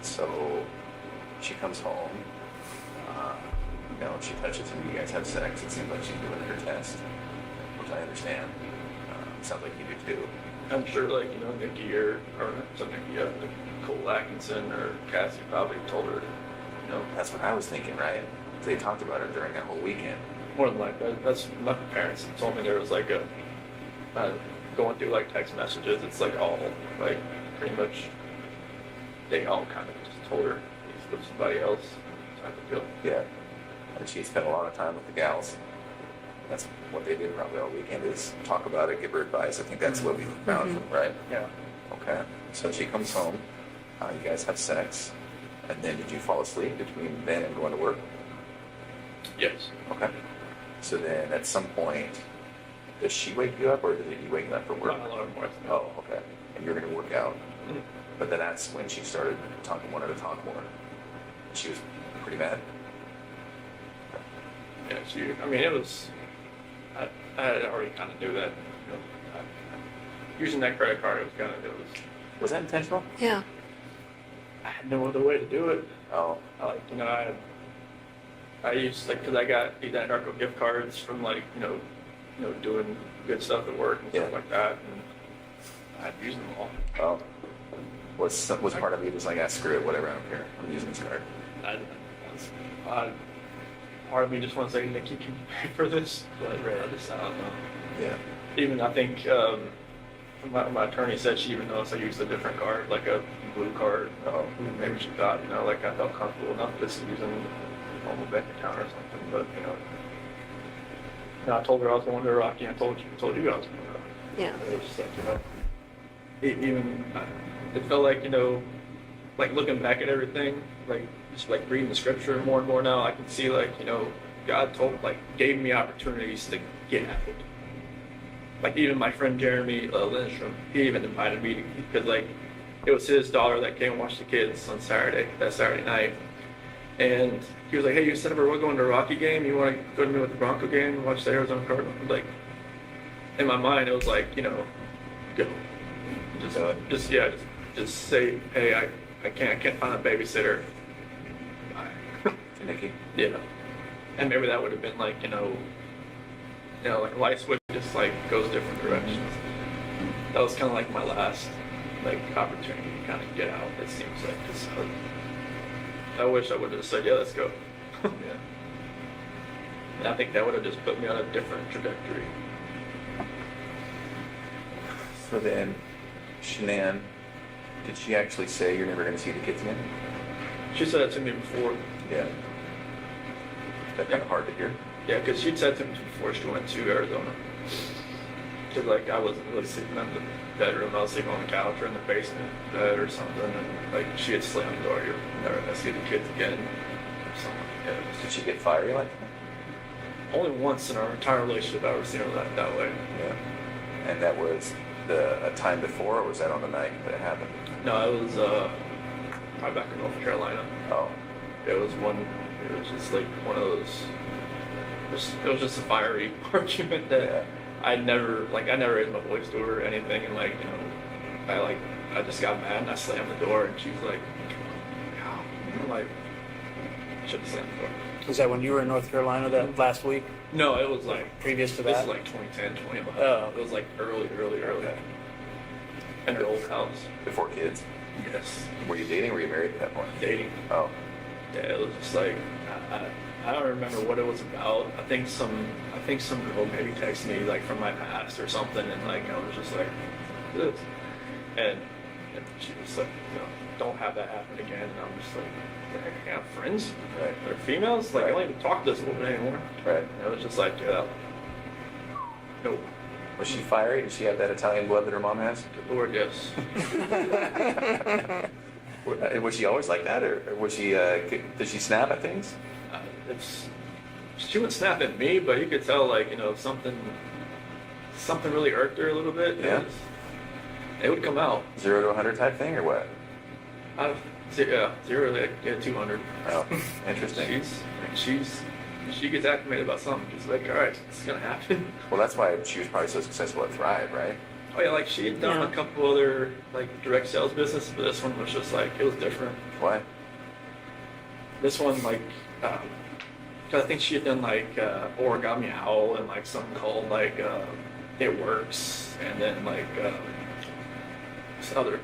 So she comes home, she touches you, you guys have sex, it seems like she's doing her test, which I understand. Sounds like you do too. I'm sure like, Nikki or something, Cole Atkinson or Cassie probably told her, That's what I was thinking, right? They talked about it during that whole weekend. more than likely. That's my parents told me there was like going through like text messages. It's like all like pretty much they all kind of just told her he's with somebody else type of deal. Yeah. And she spent a lot of time with the gals. That's what they did probably all weekend is talk about it, give her advice. I think that's what we found, right? Yeah. Okay. So she comes home, you guys have sex, and then did you fall asleep between then and going to work? Yes. Okay. So then at some point, does she wake you up or did you wake up for work? Not a lot more. Oh, okay. And you're going to work out. Mhm. But then that's when she started wanted to talk more. She was pretty mad. Yeah. It was. I had already kind of knew that. Using that credit card, it was. Was that intentional? Yeah. I had no other way to do it. Oh, I I used like because I got the Narco gift cards from like doing good stuff at work and stuff Yeah. like that, and I'd use them all. Oh. Was part of you just like, screw it, whatever, I don't care. I'm using this card. Part of me just wants to say, Nick, you can pay for this, but I just, I don't know. Yeah. Even I think my attorney said she even noticed I used a different card, like a blue card. Oh. Maybe she thought, like I felt comfortable enough just using a normal bank account or something. But I told her I was going to Iraq. I told you I was going to Iraq. Yeah. It was just like, even it felt like like looking back at everything, like just like reading the scripture more and more now, I can see like God gave me opportunities to get at it. Like even my friend Jeremy Lindstrom, he even invited me because like it was his daughter that came and watched the kids on that Saturday night, and he was like, "Hey, you said we're going to a Rocky game. You want to go to me with the Bronco game and watch the Arizona Cardinals?" Like in my mind, it was like go, just say, "Hey, I can't find a babysitter." Bye. Nikki. Yeah, and maybe that would have been like like a light switch just like goes different directions. That was kind of like my last like opportunity to kind of get out. It seems like just I wish I would have said, "Yeah, let's go." Yeah. And I think that would have just put me on a different trajectory. So then, Shanann, did she actually say you're never going to see the kids again? She said it to me before. Yeah. That's kind of hard to hear. Yeah, because she'd said to me before she went to Arizona. Because like I wasn't really sleeping in the bedroom, I was sleeping on the couch or in the basement bed or something, and like she had slammed the door, "You're never gonna see the kids again," or something like that. Did she get fiery like that? Only once in our entire relationship I've ever seen her that way. Yeah. And that was a time before, or was that on the night that it happened? No, it was right back in North Carolina. Oh. It was just like one of those. It was just a fiery argument that Yeah. I never raised my voice to her or anything, and I just got mad and I slammed the door, and she's like, "How?" I'm like, I should have slammed the door. Was that when you were in North Carolina that last week? No, it was like Previous to this that? is like 2010, 2011. Oh. It was like early. In her old house. Before kids? Yes. Were you dating or were you married at that point? Dating. Oh. Yeah, it was just like I don't remember what it was about. I think some girl maybe texted me like from my past or something, and like I was just like, this, and she was like, don't have that happen again. And I'm just like, I can't have friends. Right. They're females. Like I Right. don't even talk to this woman anymore. Right. And it was just like, nope. Was she fiery? Did she have that Italian blood that her mom has? Good Lord, yes. Was she always like that, or was she? Did she snap at things? She would snap at me, but you could tell like something really irked her a little bit. Yeah. It would come out. 0 to 100 type thing, or what? Yeah, 0 to 200. Oh, interesting. She gets acclimated about something. She's like, all right, it's gonna happen. Well, that's why she was probably so successful at Thrive, right? Oh yeah, like she had done a couple other like direct sales business, but this one was just like it was different. Why? This one like, because I think she had done like Origami Owl and like something called like It Works, and then like other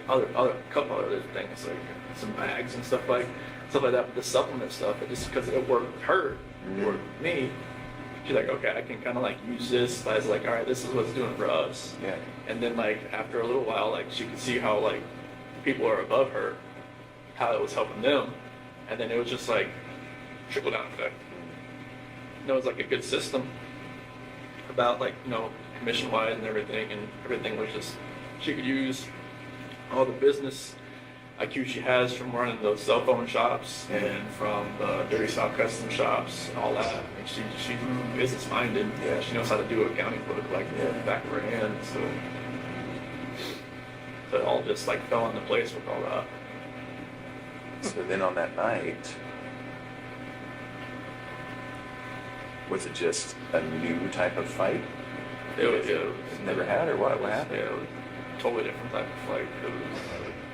couple other things like some bags and stuff like that. But the supplement stuff, it just because it worked with her, it worked with me. She's like, okay, I can kind of like use this as like, all right, this is what it's doing for us. Yeah. And then like after a little while, like she could see how like people are above her, how it was helping them, and then it was just like trickle down effect. And it was like a good system about like commission wise and everything was just she could use all the business IQ she has from running those cell phone shops and from the Dirty South custom shops and all that. I mean, she's business minded. Yeah. She knows how to do accounting book like the back of her hand. So it all just like fell into place with all that. So then on that night, was it just a new type of fight? It was Never had, or what? What happened? Yeah, it was a totally different type of fight.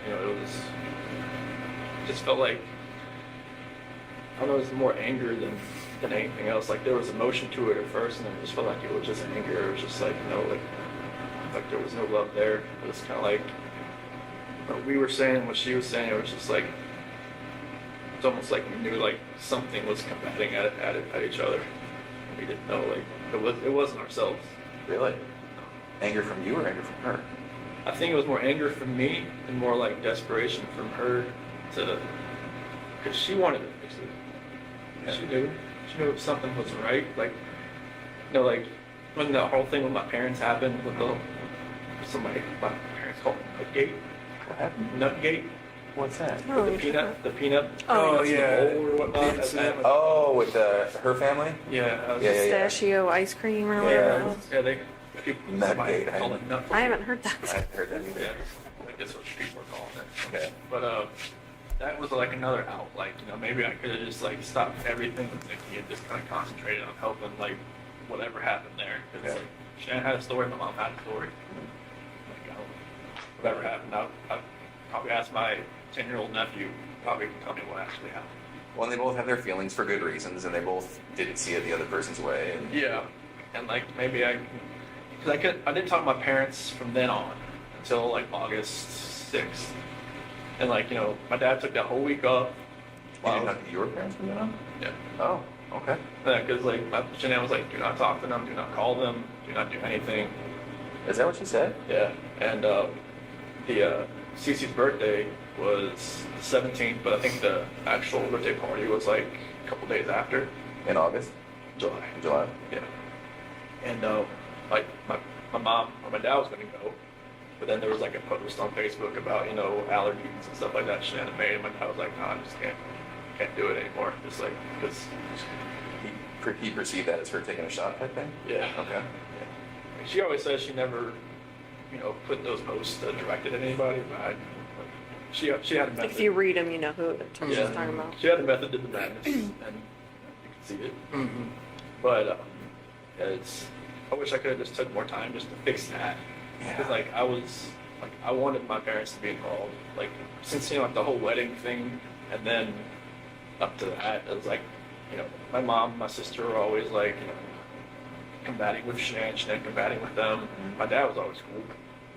It was just felt like I don't know, it was more anger than than anything else. Like there was emotion to it at first, and then it just felt like it was just anger. It was just like, you know, like there was no love there. It was kind of like what we were saying, what she was saying. It was just like it's almost like we knew like something was combating at each other. We didn't know, like it wasn't ourselves. Really? Anger from you or anger from her? I think it was more anger from me and more like desperation from her because she wanted to fix it. Yeah. She knew something wasn't right. Like, you know, like when the whole thing with my parents happened with my parents called it Nutgate. What happened? Nutgate. What's that? Oh, With the peanut. Oh, nuts, yeah. the bowl or whatnot. Oh, with her family? Yeah. Yeah. Pistachio ice cream or whatever it was. Yeah, people somebody Nutgate. call it nut. I haven't heard that. I haven't heard that either. Yeah, I think that's what people are calling it. Okay. But that was like another out. Like, you know, maybe I could have just like stopped everything with Nikki and just kind of concentrated on helping like whatever happened there. Because Yeah. like, Shanann had a story, my mom had a story. Like, whatever happened, I'll probably ask my 10-year-old nephew. Probably can tell me what actually happened. Well, and they both have their feelings for good reasons, and they both didn't see it the other person's way. And Yeah, and like maybe because I didn't talk to my parents from then on until like August 6th. And like, you know, my dad took that whole week off. you didn't talk to your parents from then on? Yeah. Oh, okay. Because like Shanann was like, do not talk to them, do not call them, do not do anything. Is that what she said? Yeah. And Cece's birthday was the 17th, but I think the actual birthday party was like a couple days after. In August? July. In July? Yeah. And like my mom or my dad was gonna go, but then there was like a post on Facebook about, you know, allergies and stuff like that Shanann made, and my dad was like, no, I just can't do it anymore. Just like because He perceived that as her taking a shot type thing? yeah. Okay. Yeah. She always says she never, you know, put those posts directed at anybody, but she had a method. If you read them, you know who she's Yeah. talking about. She had a method to the madness, and you can see it. Mm-hmm. But I wish I could have just took more time just to fix that. Because like I wanted my parents to be involved. Like since, you know, like the whole wedding thing, and then up to that, it was like, you know, my mom, my sister were always like, you know, combating with Shanann combating with them. My dad was always cool.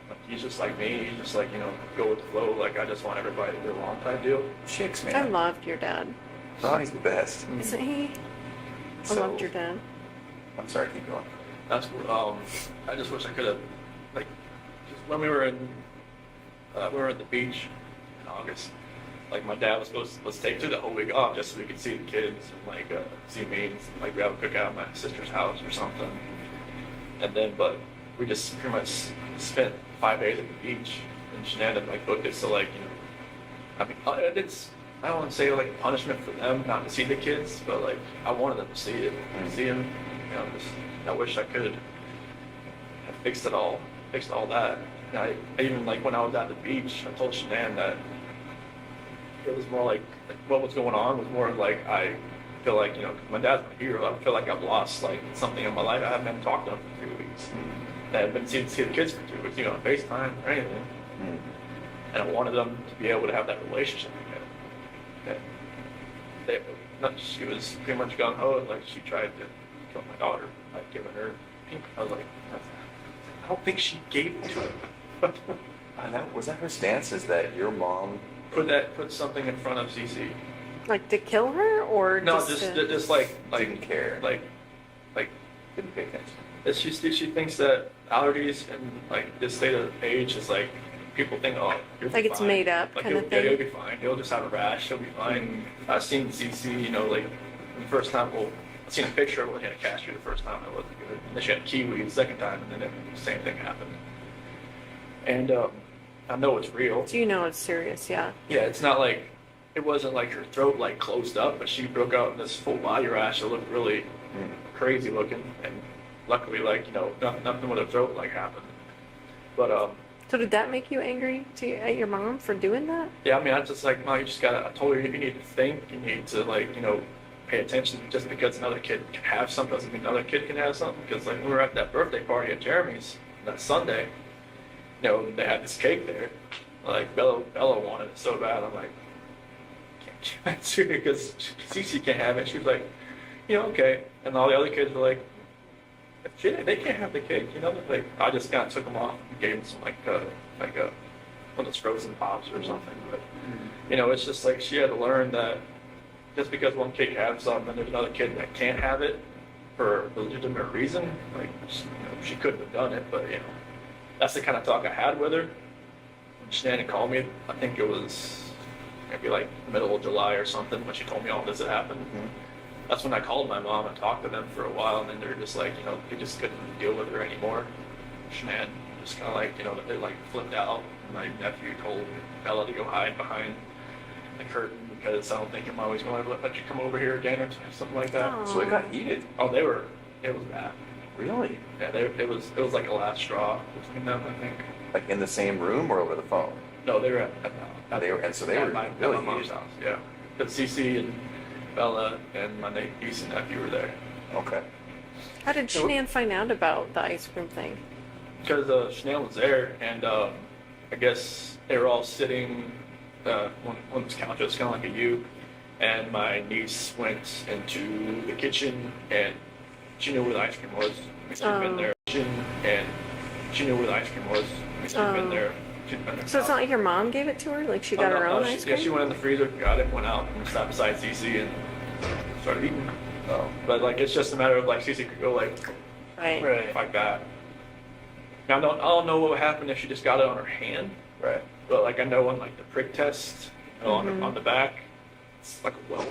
Like, he's just like me. He's just like, you know, go with the flow. Like I just want everybody to get along type deal. Chicks, I man. loved your dad. Ronnie's the best. Isn't he? I So- loved your dad. I'm sorry, keep going. That's cool. I just wish I could have, like, just when we were at the beach in August. Like my dad was supposed to let's take the whole week off just so we could see the kids and like see me and like we have a cookout at my sister's house or something. And then, but we just pretty much spent 5 days at the beach, and Shanann had like booked it so like, you know, I mean, I don't want to say like punishment for them not to see the kids, but like I wanted them to see it, see them. You know, just I wish I could have fixed all that. And I even like when I was at the beach, I told Shanann that it was more like what was going on was more like I feel like, you know, 'cause my dad's my hero. I feel like I've lost like something in my life. I haven't been talked to him for 3 weeks. I haven't been see the kids for 2 weeks, you know, on FaceTime or anything. And I wanted them to be able to have that relationship again. She was pretty much gung ho, and like she tried to kill my daughter by giving her pink. I was like, I don't think she gave it to her. And was that her stance? Is that your mom? Put something in front of Cece. Like to kill her or No, just just to... just like Didn't care. like Didn't pay attention. she thinks that allergies and like this state of age is like people think, oh, you'll be Like it's fine. made up Like kind of yeah, thing? he'll be fine. He'll just have a rash. He'll be fine. I've seen CC, you know, like the first time. Well, I've seen a picture of when he had a cashew the first time. It wasn't good. And then she had kiwi the second time, and then the same thing happened. And I know it's real. Do you know it's serious? Yeah. Yeah, it's not like it wasn't like her throat like closed up, but she broke out in this full body rash. It looked really crazy looking, and luckily, like, you know, nothing with her throat like happened. But So did that make you angry at your mom for doing that? yeah, I mean, I just like, no, you just gotta. I told her you need to think. You need to like, you know, pay attention. Just because another kid can have something doesn't mean another kid can have something. Because like when we were at that birthday party at Jeremy's that Sunday, you know, they had this cake there. Like Bella wanted it so bad. I'm like, can't you answer it? Because Cece can't have it. She was like, Okay. And all the other kids were like, they can't have the cake, Like, I just kind of took them off and gave them some, one of those frozen pops or something. But, it's just like she had to learn that just because one kid has something and there's another kid that can't have it for a legitimate reason, like, she couldn't have done it, but, that's the kind of talk I had with her. When Shanann called me, I think it was maybe like middle of July or something when she told me all this had happened. Mm-hmm. That's when I called my mom and talked to them for a while, and then they're just like, they just couldn't deal with her anymore. Shanann just kind of like, they like flipped out. My nephew told Bella to go hide behind the curtain because I don't think your mom was going to let you come over here again or something like that. Aw. So it got heated. Oh, it was bad. Really? Yeah, it was like a last straw between them, I think. Like in the same room or over the phone? No, they were at They were, and so they at were my really mom's heated. house. Yeah, but Cece and Bella and my niece and nephew were there Okay. How did Shanann find out about the ice cream thing? because Chanel was there, and I guess they were all sitting on this couch. It was kind of like a U, and my niece went into the kitchen and she knew where the ice cream was. She'd been there. And she knew where the ice cream was. She'd been there. She'd been there. So it's not like your mom gave it to her? Like she got her own ice cream? Yeah, she went in the freezer, got it, went out, and sat beside Cece and started eating. Oh. But like, it's just a matter of like Cece could go like Right. like that. Now I don't know what would happen if she just got it on her hand, Right. but like I know on like the prick test, on the back, it's like a welt.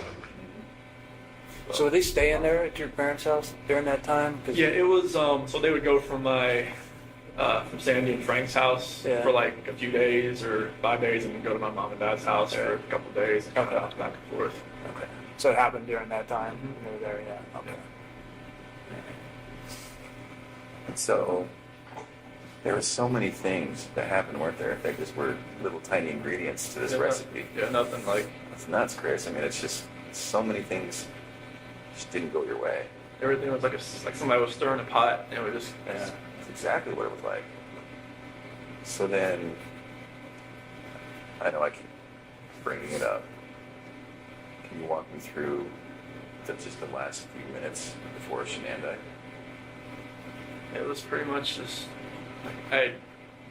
So were they staying there at your parents' house during that time? 'Cause- Yeah, it was. So they would go from from Sandy and Frank's house Yeah. for like a few days or 5 days, and then go to my mom and dad's house for a couple of days and kind of bounce back and forth. Okay. So it happened during that time. You were there, yeah. Okay. And so there were so many things that happened, weren't there? They just were little tiny ingredients to this recipe. Yeah, nothing like It's nuts, Chris. I mean, it's just so many things just didn't go your way. everything was like like somebody was stirring a pot, and it was just Yeah, that's exactly what it was like. So then, I know I keep bringing it up. Can you walk me through just the last few minutes before Shanann died? It was pretty much just like I had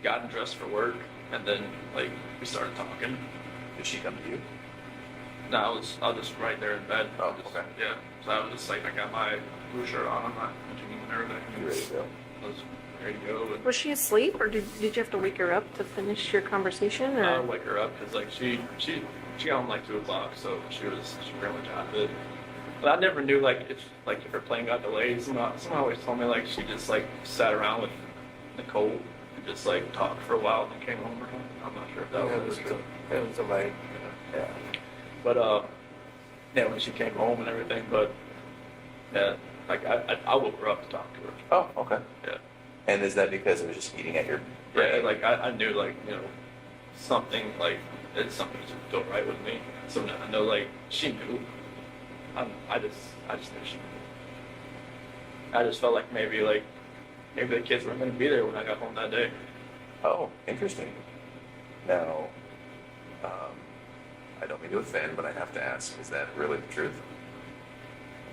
gotten dressed for work, and then like we started talking. Did she come to you? No, I was just right there in bed. Oh, Just- okay. Yeah, so I was just like I got my blue shirt on, my jeans and everything. You ready to go? I was ready to go. And Was she asleep, or did you have to wake her up to finish your conversation? I Or would wake her up because like she got home like 2 o'clock, so she pretty much out of it. But I never knew like if her plane got delayed. Someone always told me like she just like sat around with Nicole and just like talked for a while and then came home or something. I'm not sure if that Yeah, was true. it was delayed. Yeah. But yeah, when she came home and everything, but yeah, like I woke her up to talk to her. Oh, okay. Yeah. And is that because it was just eating at your Yeah, brain? like I knew like something like something just felt right with me. So I know like she knew. I just knew she knew. I just felt like maybe the kids weren't going to be there when I got home that day. Oh, interesting. Now, I don't mean to offend, but I have to ask, is that really the truth?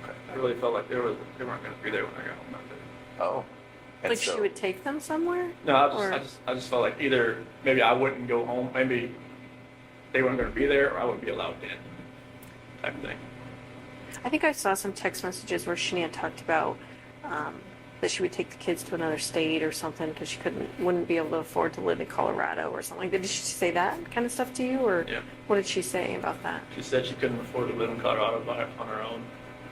Okay. I really felt like they weren't going to be there when I got home that day. Oh. And like so, she would take them somewhere? No, Or- I just felt like either maybe I wouldn't go home, maybe they weren't going to be there, or I wouldn't be allowed in, type of thing. I think I saw some text messages where Shanann talked about that she would take the kids to another state or something because she wouldn't be able to afford to live in Colorado or something. Did she say that kind of stuff to you, or Yeah. what did she say about that? She said she couldn't afford to live in Colorado on her own,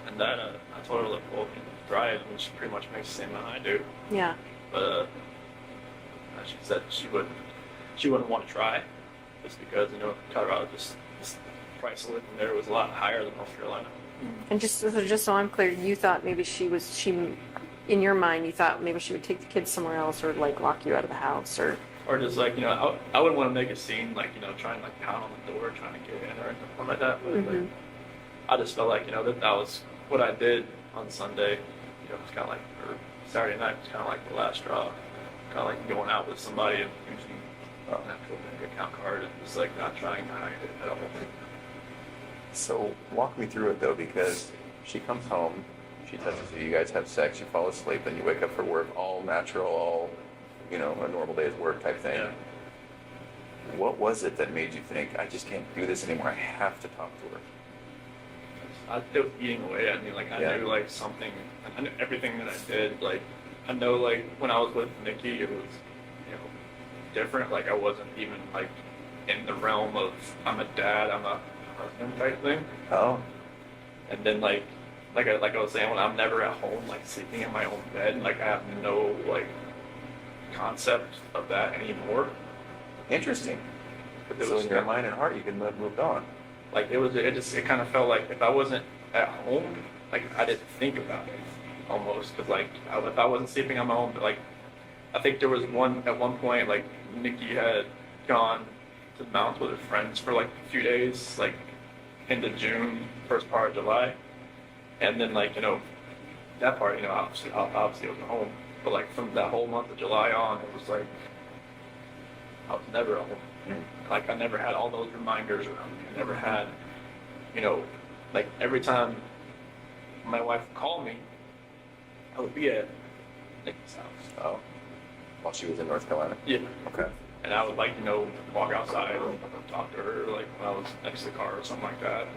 and that I told her, look, well, drive, and she pretty much makes the same amount I do. Yeah. But she said she wouldn't want to try, just because Colorado just the price of living there was a lot higher than North Carolina. And just so I'm clear, you thought maybe in your mind, you thought maybe she would take the kids somewhere else or like lock you out of the house or. Or just like I wouldn't want to make a scene like trying like pound on the door trying to get in or anything like that. But like, I just felt like that was what I did on Sunday. It was kind of like or Saturday night was kind of like the last straw. Kind of like going out with somebody and using an actual bank account card and just like not trying to hide it at all. So walk me through it though, because she comes home, she touches you, you guys have sex, you fall asleep, then you wake up for work, all natural, all, you know, a normal day's work type thing. Yeah. What was it that made you think, I just can't do this anymore, I have to talk to her? It was eating away at me. Like, I Yeah. knew, like, something, I knew everything that I did. Like, I know, like, when I was with Nikki, it was, you know, different. Like, I wasn't even, like, in the realm of, I'm a dad, I'm a husband type thing. Oh, And then, like I was saying, when I'm never at home, like, sleeping in my own bed, like, I have no, like, concept of that anymore. interesting. But it So was in your mind and heart, you can moved on. like it kind of felt like if I wasn't at home, like I didn't think about it almost, because like if I wasn't sleeping on my own, but like I think there was at one point like Nikki had gone to the mountains with her friends for like a few days, like into June, first part of July, and then like, you know, that part, you know, obviously I was at home, but like from that whole month of July on, it was like I was never at home. Like I never had all those reminders around me. I never had, you know, like every time my wife would call me, I would be at Nikki's house. Oh, while she was in North Carolina? Yeah. Okay. And I would like, you know, walk outside and talk to her, like when I was next to the car or something like that.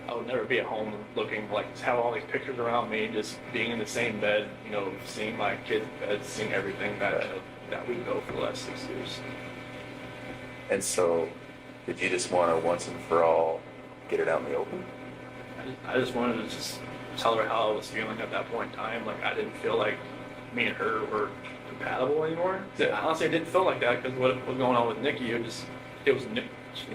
I would never be at home looking like have all these pictures around me, just being in the same bed, you know, seeing my kids' bed, seeing everything that that we go for the last 6 years. And so, did you just want to once and for all get it out in the open? I just wanted to just tell her how I was feeling at that point in time. Like I didn't feel like me and her were compatible anymore. Yeah. Honestly, I didn't feel like that because what was going on with Nikki, it was new.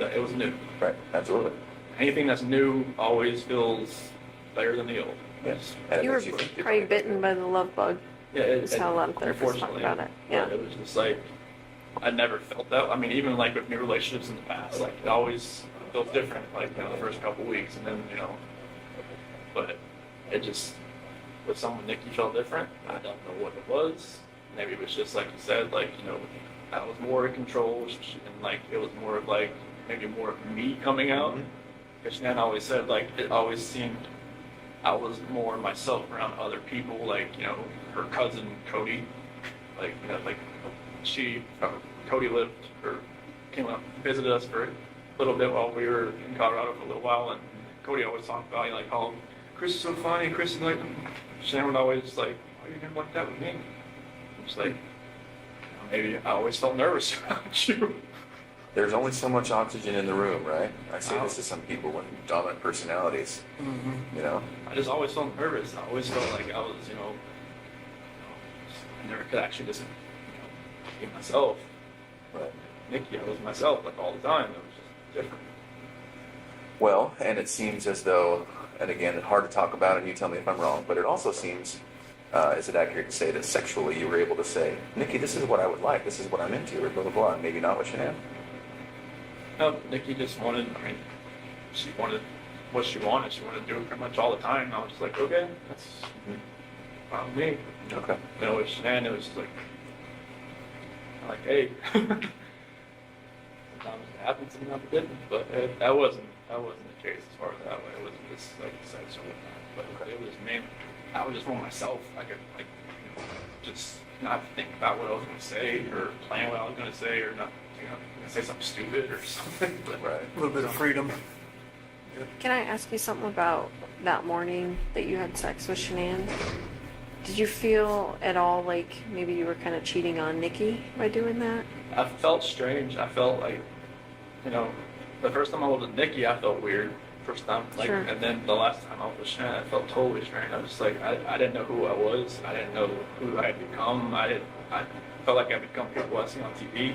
It was new. Right, absolutely. Anything that's new always feels better than the old. Yes. And it You were makes think probably differently. bitten by the love bug. Yeah, Is how a lot of therapists talk unfortunately, about it. but Yeah. it was just like I never felt that. I mean, even like with new relationships in the past, like it always feels different. Like, you know, the first couple weeks, and then, you know, but it just with someone Nikki felt different. I don't know what it was. Maybe it was just like you said, like, you know, I was more in control, and like it was more of like maybe more of me coming out. Because Shanann always said like it always seemed I was more myself around other people, like, you know, her cousin Cody, like, you know, like Cody lived or came up, visited us for a little bit while we were in Colorado for a little while, and Cody always talked about, you know, like, oh, Chris is so funny, Chris is like, Shanann would always like, oh, you're never like that with me. I'm just like, you know, maybe I always felt nervous around you. There's only so much oxygen in the room, right? I say this to some people with dominant personalities, you know? I just always felt nervous. I always felt like I was, you know, I never could actually just, you know, be myself. But Nikki, I was myself like all the time. It was just different. Well, and it seems as though, and again, it's hard to talk about, and you tell me if I'm wrong, but it also seems, is it accurate to say that sexually you were able to say, Nikki, this is what I would like, this is what I'm into, or blah, blah, blah, and maybe not with Shanann? No, Nikki just wanted, I mean, she wanted what she wanted. She wanted to do it pretty much all the time. And I was just like, okay, that's fine with me. Okay. You know, with Shanann, it was just like, hey, sometimes it happens, sometimes it didn't. But that wasn't the case as far as that way. It wasn't just like sex or whatnot. But it was me. I was just for myself. I could, like, you know, just not think about what I was going to say or plan what I was going to say or not, you know, say something stupid or something. But, Right. A little bit of freedom. Can I ask you something about that morning that you had sex with Shanann? Did you feel at all like maybe you were kind of cheating on Nikki by doing that? I felt strange. I felt like, you know, the first time I was with Nikki, I felt weird. First time, like, Sure. and then the last time I was with Shanann, I felt totally strange. I was just like, I didn't know who I was. I didn't know who I had become. I felt like I had become people I see on TV,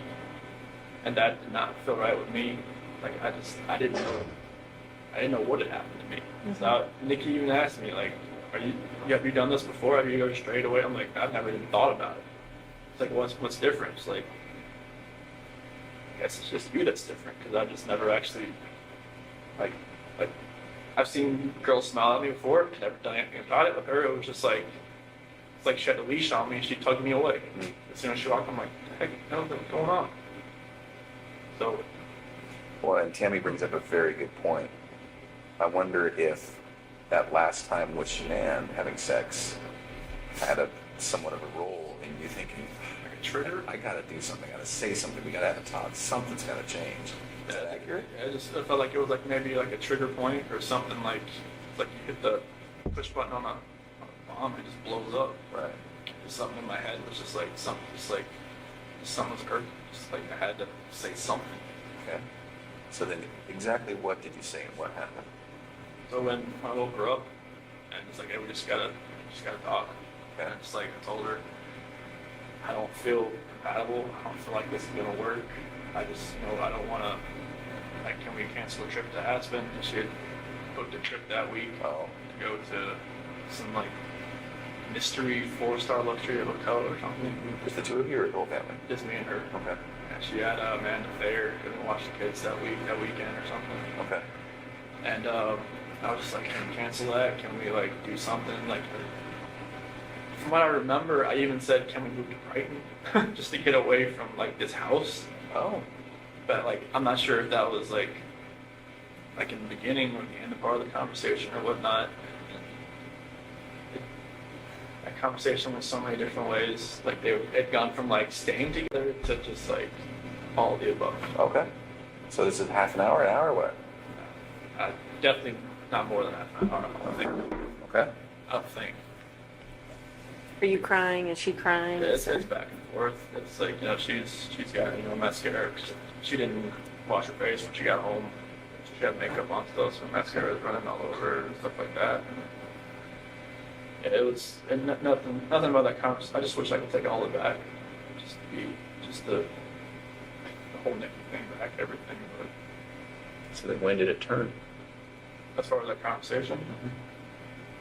and that did not feel right with me. Like I didn't know what had happened to me. So Nikki even asked me, like, have you done this before? Have you go straight away? I'm like, I've never even thought about it. It's like, what's different? It's like, I guess it's just you that's different, because I just never actually, like, I've seen girls smile at me before, never done anything about it. With her, it was just like, it's like she had a leash on me and she tugged me away. As soon as she walked, I'm like, what the heck is going on? So, Well, and Tammy brings up a very good point. I wonder if that last time with Shanann having sex had a somewhat of a role in you thinking, Like a trigger? I gotta do something, I gotta say something, we gotta have a talk, something's gotta change. Is that accurate? I just felt like it was like maybe like a trigger point or something like you hit the push button on a bomb and it just blows up. Right. Just something in my head was just like something was irking. Just like I had to say something. Okay. So then exactly what did you say and what happened? So when I woke her up and it's like, hey, we just gotta talk. Okay. And it's like I told her I don't feel compatible. I don't feel like this is gonna work. I just I don't wanna can we cancel a trip to Aspen? And she had booked a trip that week Oh. to go to some like mystery 4-star luxury hotel or something. Just the two of you or the whole family? Just me and her. Okay. And she had Amanda Thayer couldn't watch the kids that weekend or something. Okay. And I was just like, can we cancel that? Can we like do something? Like, from what I remember, I even said, can we move to Brighton just to get away from like this house? Oh. But like, I'm not sure if that was like in the beginning or the end of part of the conversation or whatnot. That conversation went so many different ways. Like they had gone from like staying together to just like all of the above. Okay. So this is half an hour, what? Definitely not more than half an hour. I think. Okay. I think. Are you crying? Is she crying? It's back and forth. It's like she's got mascara. She didn't wash her face when she got home. She had makeup on still, so mascara was running all over her and stuff like that. And it was nothing about that conversation. I just wish I could take all of it back. Just the whole Nikki thing back, everything. But So then when did it turn? as far as that conversation,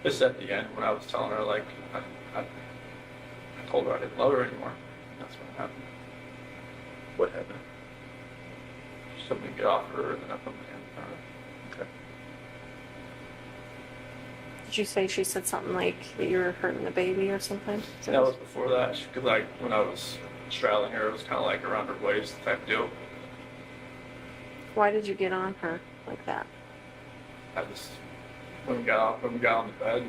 just at the end when I was telling her like I told her I didn't love her anymore. That's what happened. What happened? She told me to get off her, and then I put my hand on her. Okay. Did you say she said something like that you were hurting the baby or something? That was before that, because like when I was straddling her, it was kind of like around her waist type deal. Why did you get on her like that? I just when we got on the bed,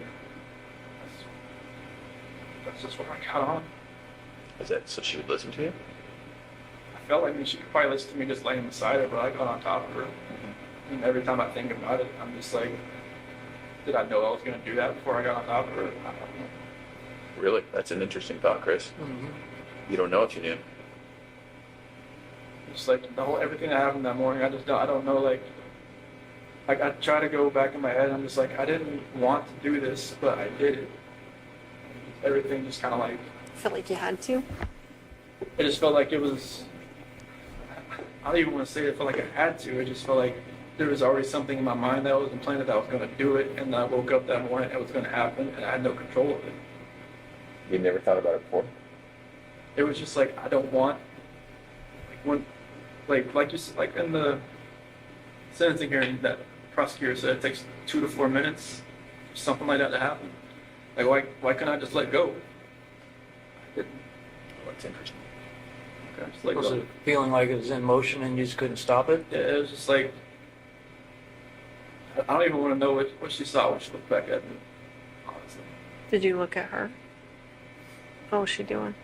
that's just what I got on. Is that so she would listen to you? I felt like she could probably listen to me just laying beside her, but I got on top of her. And every time I think about it, I'm just like, did I know I was going to do that before I got on top of her? I don't know. Really? That's an interesting thought, Chris. Mm-hmm. You don't know if you knew. Just like everything that happened that morning, I don't know, like I try to go back in my head, I'm just like, I didn't want to do this, but I did it. Everything just kind of like, I felt like you had to. it just felt like it was, I don't even want to say it felt like I had to, it just felt like there was already something in my mind that was implanted that I was going to do it, and I woke up that morning and it was going to happen, and I had no control of it. You never thought about it before? It was just like, I don't want, like when, like you said, like in the sentencing hearing that prosecutor said it takes 2 to 4 minutes, something like that to happen. Like why couldn't I just let go? I didn't. Oh, that's interesting. Okay, just let Was go. it feeling like it was in motion and you just couldn't stop it? Yeah, it was just like, I don't even want to know what she saw when she looked back at me, honestly. Did you look at her? What was she doing?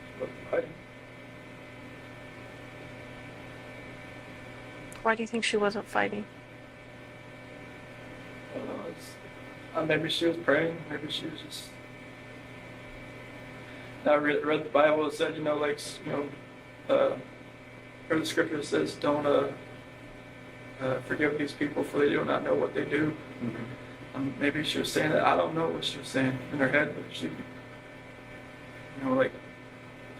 She wasn't fighting. Why do you think she wasn't fighting? I don't know, maybe she was praying, maybe she was just. I read the Bible. It said, or the scripture says, don't forgive these people for they do not know what they do. Mm-hmm. Maybe she was saying that. I don't know what she was saying in her head, but she, like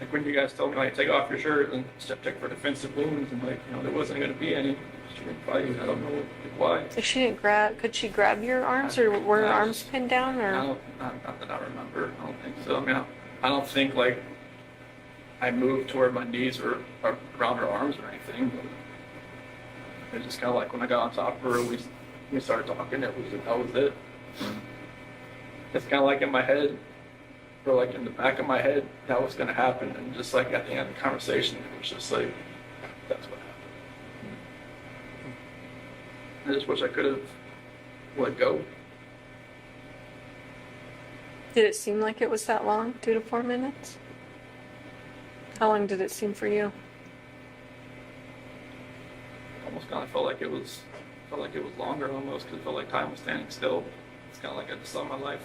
when you guys told me, like, take off your shirt and check for defensive wounds, and there wasn't going to be any. She didn't fight. I don't know why. If she didn't grab, could she grab your arms, or were her arms pinned down, or? Not that I remember. I don't think so. I mean, I don't think like I moved to where my knees were around her arms or anything. But it's just kind of like when I got on top of her, we started talking. That was it. It's kind of like in my head, or like in the back of my head, that was going to happen. And just like at the end of the conversation, it was just like, that's what happened. I just wish I could have let go. Did it seem like it was that long, 2 to 4 minutes? How long did it seem for you? Almost kind of felt like it was longer almost because it felt like time was standing still. It's kind of like I just saw my life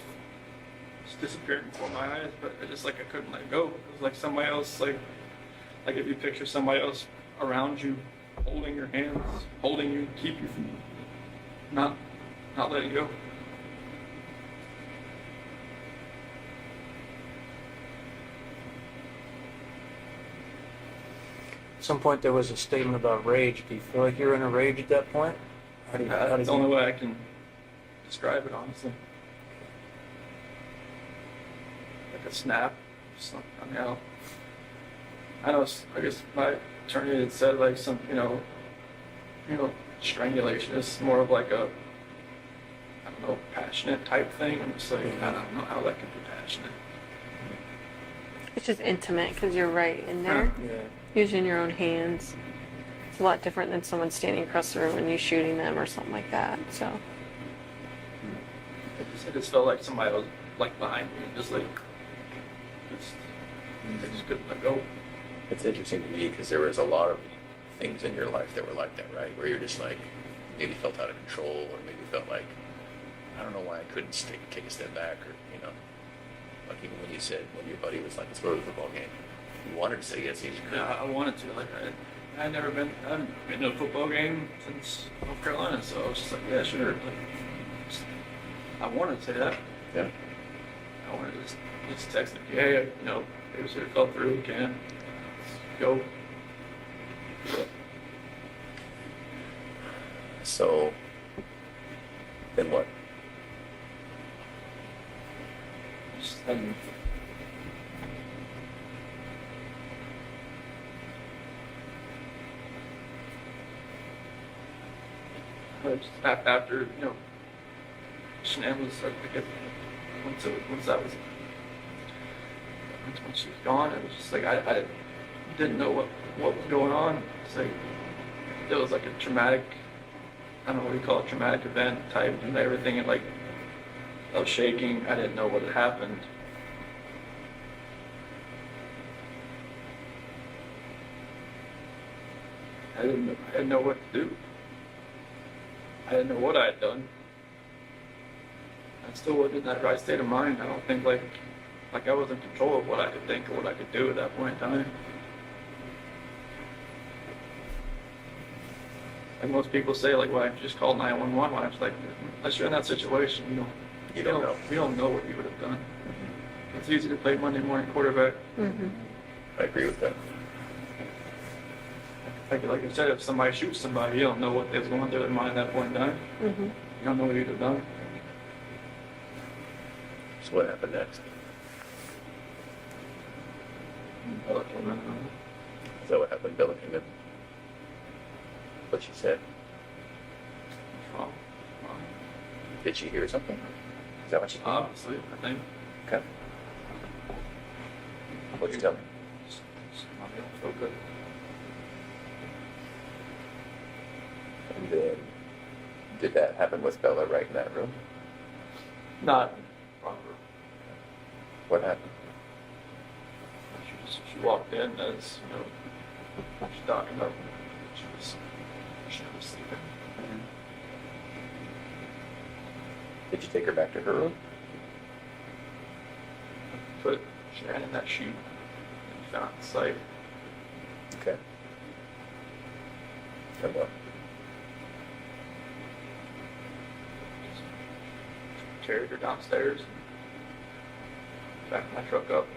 just disappearing before my eyes, but I just like I couldn't let go. It was like somebody else, like if you picture somebody else around you, holding your hands, holding you, keep you from not letting go. At some point there was a statement about rage. Do you feel like you're in a rage at that point? How do That's the you- only way I can describe it, honestly. Like a snap. I mean, I know. I guess my attorney had said like some, strangulation is more of like a, I don't know, passionate type thing. I'm just like, I don't know how that can be passionate. It's just intimate because you're right in there, Yeah. using your own hands. It's a lot different than someone standing across the room and you shooting them or something like that. So, I just felt like somebody was like behind me, just like, I just couldn't let go. It's interesting to me because there was a lot of things in your life that were like that, right? Where you're just like, maybe felt out of control, or maybe felt like, I don't know why I couldn't take a step back, or, like even when you said, when your buddy was like, let's go to the football game, you wanted to say yes, you just couldn't. Yeah, I wanted to. Like, I haven't been to a football game since North Carolina, so I was just like, yeah, sure. Like, I wanted to say that. Yeah. I wanted to just text them, hey, maybe it fell through, we can. Go. So, then what? Just, after, Shanann was, I guess, once that was, when she was gone, it was just like, I didn't know what was going on. It's like, it was like a traumatic, I don't know what you call it, traumatic event type, and everything, and like, I was shaking, I didn't know what had happened. I didn't know what to do. I didn't know what I had done. I still wasn't in that right state of mind. I don't think like I was in control of what I could think or what I could do at that point in time. Like most people say, like, why don't you just call 911? Why? It's like, unless you're in that situation, You don't know. We don't know what you would have done. It's easy to play Monday morning quarterback. I agree with that. Like I said, if somebody shoots somebody, you don't know what was going through their mind at that point in time. You don't know what you'd have done. So what happened next? Bella came in. Is that what happened? Bella came in. What she said? Wrong. Did she hear something? Is that what she did? Obviously, I think. Okay. What'd you tell me? Just not feeling so good. And then, did that happen with Bella right in that room? Not proper. What happened? She walked in as, she's talking up. She was sleeping. Did you take her back to her room? Put Shanann in that chute and found the site. Okay. And what? Carried her downstairs. Backed my truck up.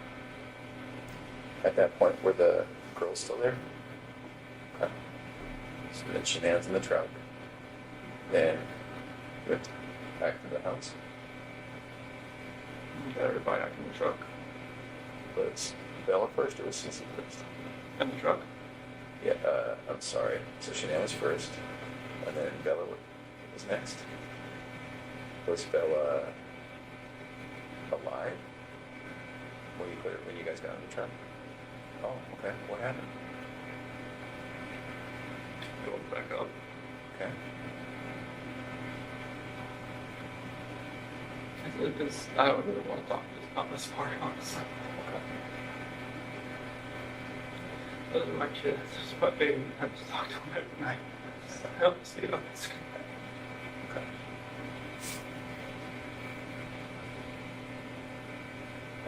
At that point, were the girls still there? Okay. So then Shanann's in the truck. Then you went back to the house. Got everybody back in the truck. Was Bella first or was Cece first? In the truck. Yeah, I'm sorry. So Shanann was first, and then Bella was next. Was Bella alive when you guys got in the truck? Oh, okay. What happened? Going back up. Okay. Because I don't really want to talk to this Not this part, honestly. Those are my kids. This is my baby. I just talk to them every night. Help me see how this can Okay.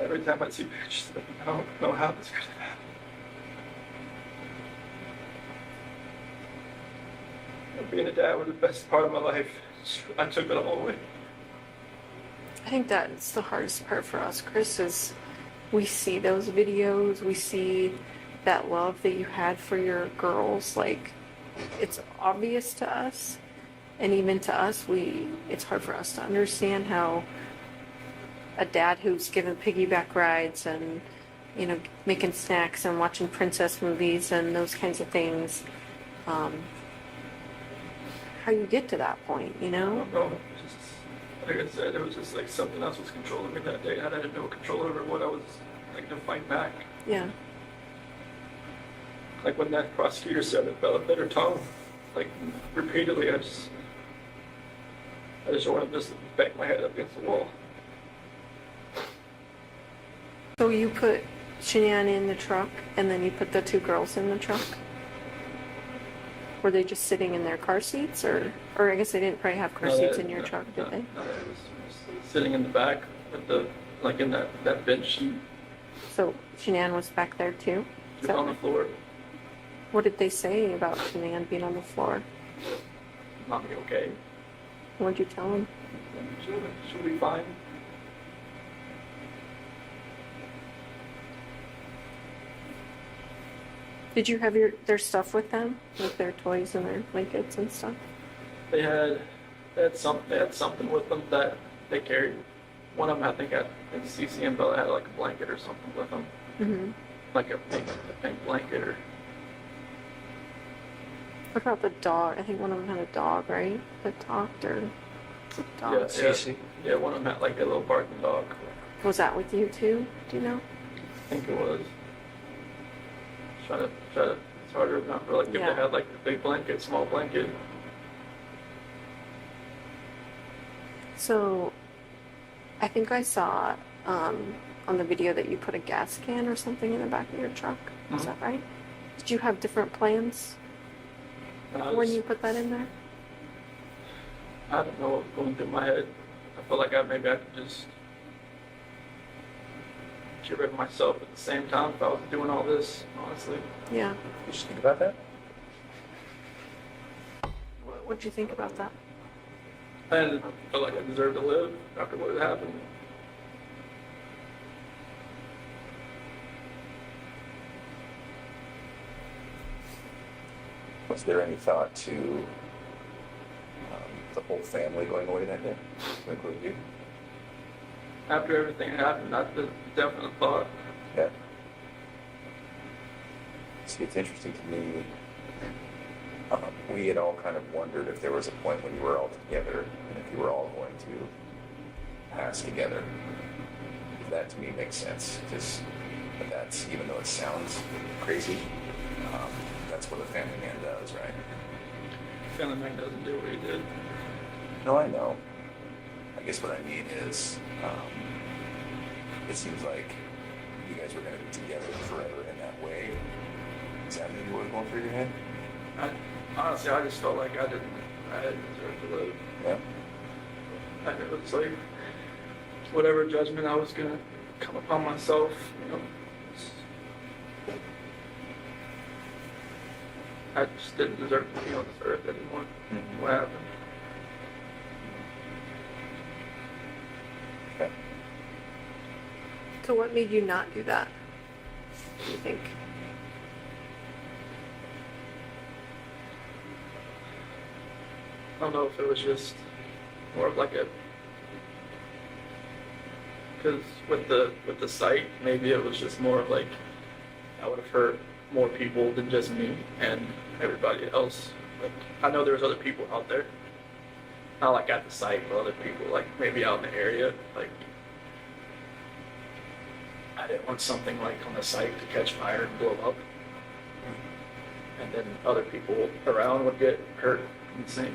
Every time I see pictures of them, I don't know how this could have happened. Being a dad was the best part of my life. I took it all away. I think that's the hardest part for us, Chris, is we see those videos, we see that love that you had for your girls, like, it's obvious to us, and even to us, it's hard for us to understand how a dad who's given piggyback rides and, you know, making snacks and watching princess movies and those kinds of things, how you get to that point, you I know? don't know. Just, like I said, it was just like something else was controlling me that day. I had no control over what I was like to fight back. Yeah. Like when that prosecutor said it felt a bitter tongue, like repeatedly, I just wanted to just bang my head up against the wall. So you put Shanann in the truck, and then you put the two girls in the truck? Were they just sitting in their car seats, or I guess they didn't probably have car seats in your truck, did they? No, it was sitting in the back with the, like in that bench sheet. So Shanann was back there too? She was on the floor. What did they say about Shanann being on the floor? Not be okay. What'd you tell them? She'll be fine. Did you have their stuff with them, like their toys and their blankets and stuff? They had something with them that they carried. One of them, I think CC and Bella had like a blanket or something with them, Mm-hmm. like a pink blanket or. What about the dog? I think one of them had a dog, right? That talked, or dog? Yeah, one of them had like a little barking dog. Was that with you too? Do you know? I think it was. Try to. It's hard to remember. Like if Yeah. they had like the big blanket, small blanket. So, I think I saw on the video that you put a gas can or something in the back of your truck. Is Mhm. that right? Did you have different plans when you put that in there? I don't know what was going through my head. I felt like maybe I could just get rid of myself at the same time if I was doing all this, honestly. Yeah. You just think about that? What'd you think about that? I felt like I deserved to live after what had happened. Was there any thought to the whole family going away that day, to include you? After everything happened, that's the definite thought. Yeah. See, it's interesting to me. We had all kind of wondered if there was a point when you were all together and if you were all going to pass together. That to me makes sense, because that's, even though it sounds crazy, that's what a family man does, right? Family man doesn't do what he did. No, I know. I guess what I mean is, it seems like you guys were going to be together forever in that way. Is that maybe what was going through your head? Honestly, I just felt like I didn't deserve to live. Yeah. And it was like whatever judgment I was gonna come upon myself, I just didn't deserve to be on this earth anymore. Mhm. What happened? Okay. So what made you not do that? Do you think? I don't know if it was just more of like a, because with the site, maybe it was just more of like I would have hurt more people than just me and everybody else. Like I know there was other people out there, not like at the site, but other people like maybe out in the area. Like I didn't want something like on the site to catch fire and blow up, and then other people around would get hurt in the same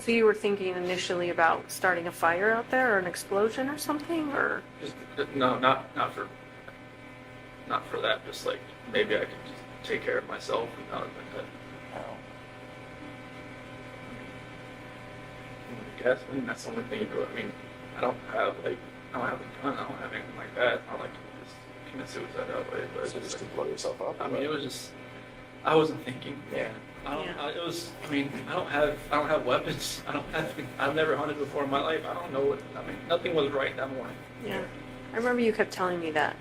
So you were thinking initially about starting a fire out there or an explosion or something, or? Just, no, not for that. Just like maybe I could just take care of myself and not like that. How? I guess. I mean, that's the only thing you do. I mean, I don't have a gun. I don't have anything like that. It's not like you just commit suicide that way. But So it's just just to blow yourself up? I mean, it was just. I wasn't thinking. Yeah. It was. I mean, I don't have weapons. I've never hunted before in my life. I don't know what. I mean, nothing was right that morning. Yeah. I remember you kept telling me that.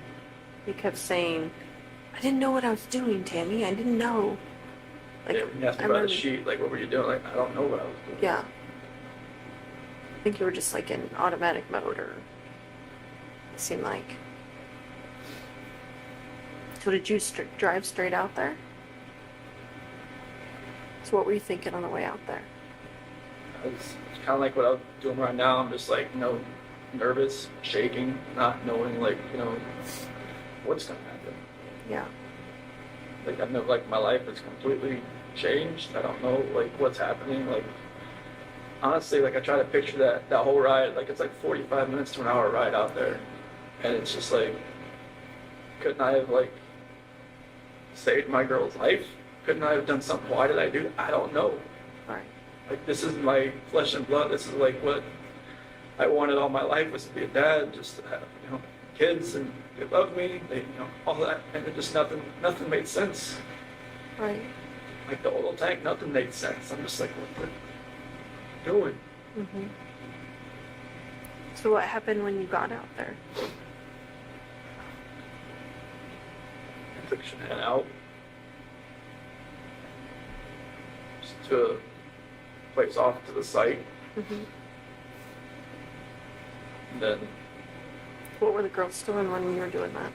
You kept saying, I didn't know what I was doing, Tammy. I didn't know. Like, Yeah, when you asked me I about the remember, sheet, like, what were you doing? Like, I don't know what I was doing. yeah. I think you were just like in automatic mode, or it seemed like. So did you drive straight out there? So what were you thinking on the way out there? It's kind of like what I'm doing right now. I'm just like, nervous, shaking, not knowing, like, what's gonna happen. Yeah. Like, I know, like, my life is completely changed. I don't know, like, what's happening. Like, honestly, like, I try to picture that whole ride. Like, it's like 45 minutes to an hour ride out there, and it's just like, couldn't I have, like, saved my girl's life? Couldn't I have done something? Why did I do that? I don't know. All right. Like, this is my flesh and blood. This is like what I wanted all my life, was to be a dad, just to have, kids, and they loved me, all that, and it just nothing made sense. Right. Like the oil tank, nothing made sense. I'm just like, what the doing? Mm-hmm. So what happened when you got out there? I took Shanann out just to a place off to the site, Mm-hmm. and then What were the girls doing when you were doing that?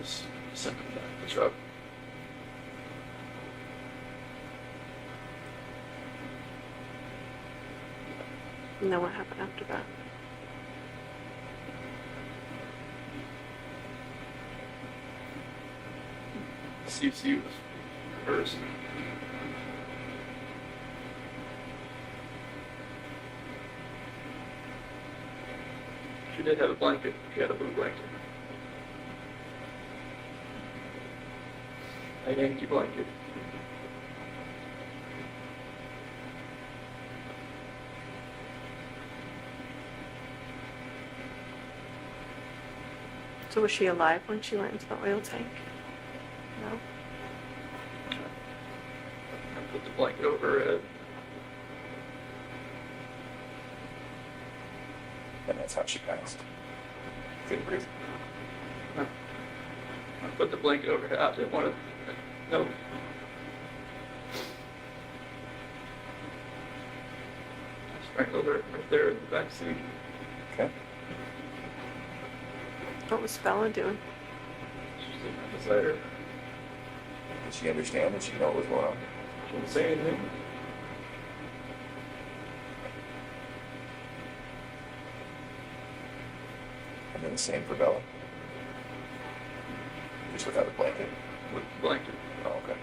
just sent them back to the truck. And then what happened after that? CC was first. She did have a blanket. She had a blue blanket. A Yankee blanket. So was she alive when she went into the oil tank? No? I put the blanket over her head. And that's how she passed. Couldn't breathe. I put the blanket over her head. I didn't want to. No. I strangled her right there in the back seat. Okay. What was Bella doing? She was sitting beside her. Did she understand? Did she know what was going on? She didn't say anything. And then the same for Bella. Just without a blanket. With the blanket. Oh, okay.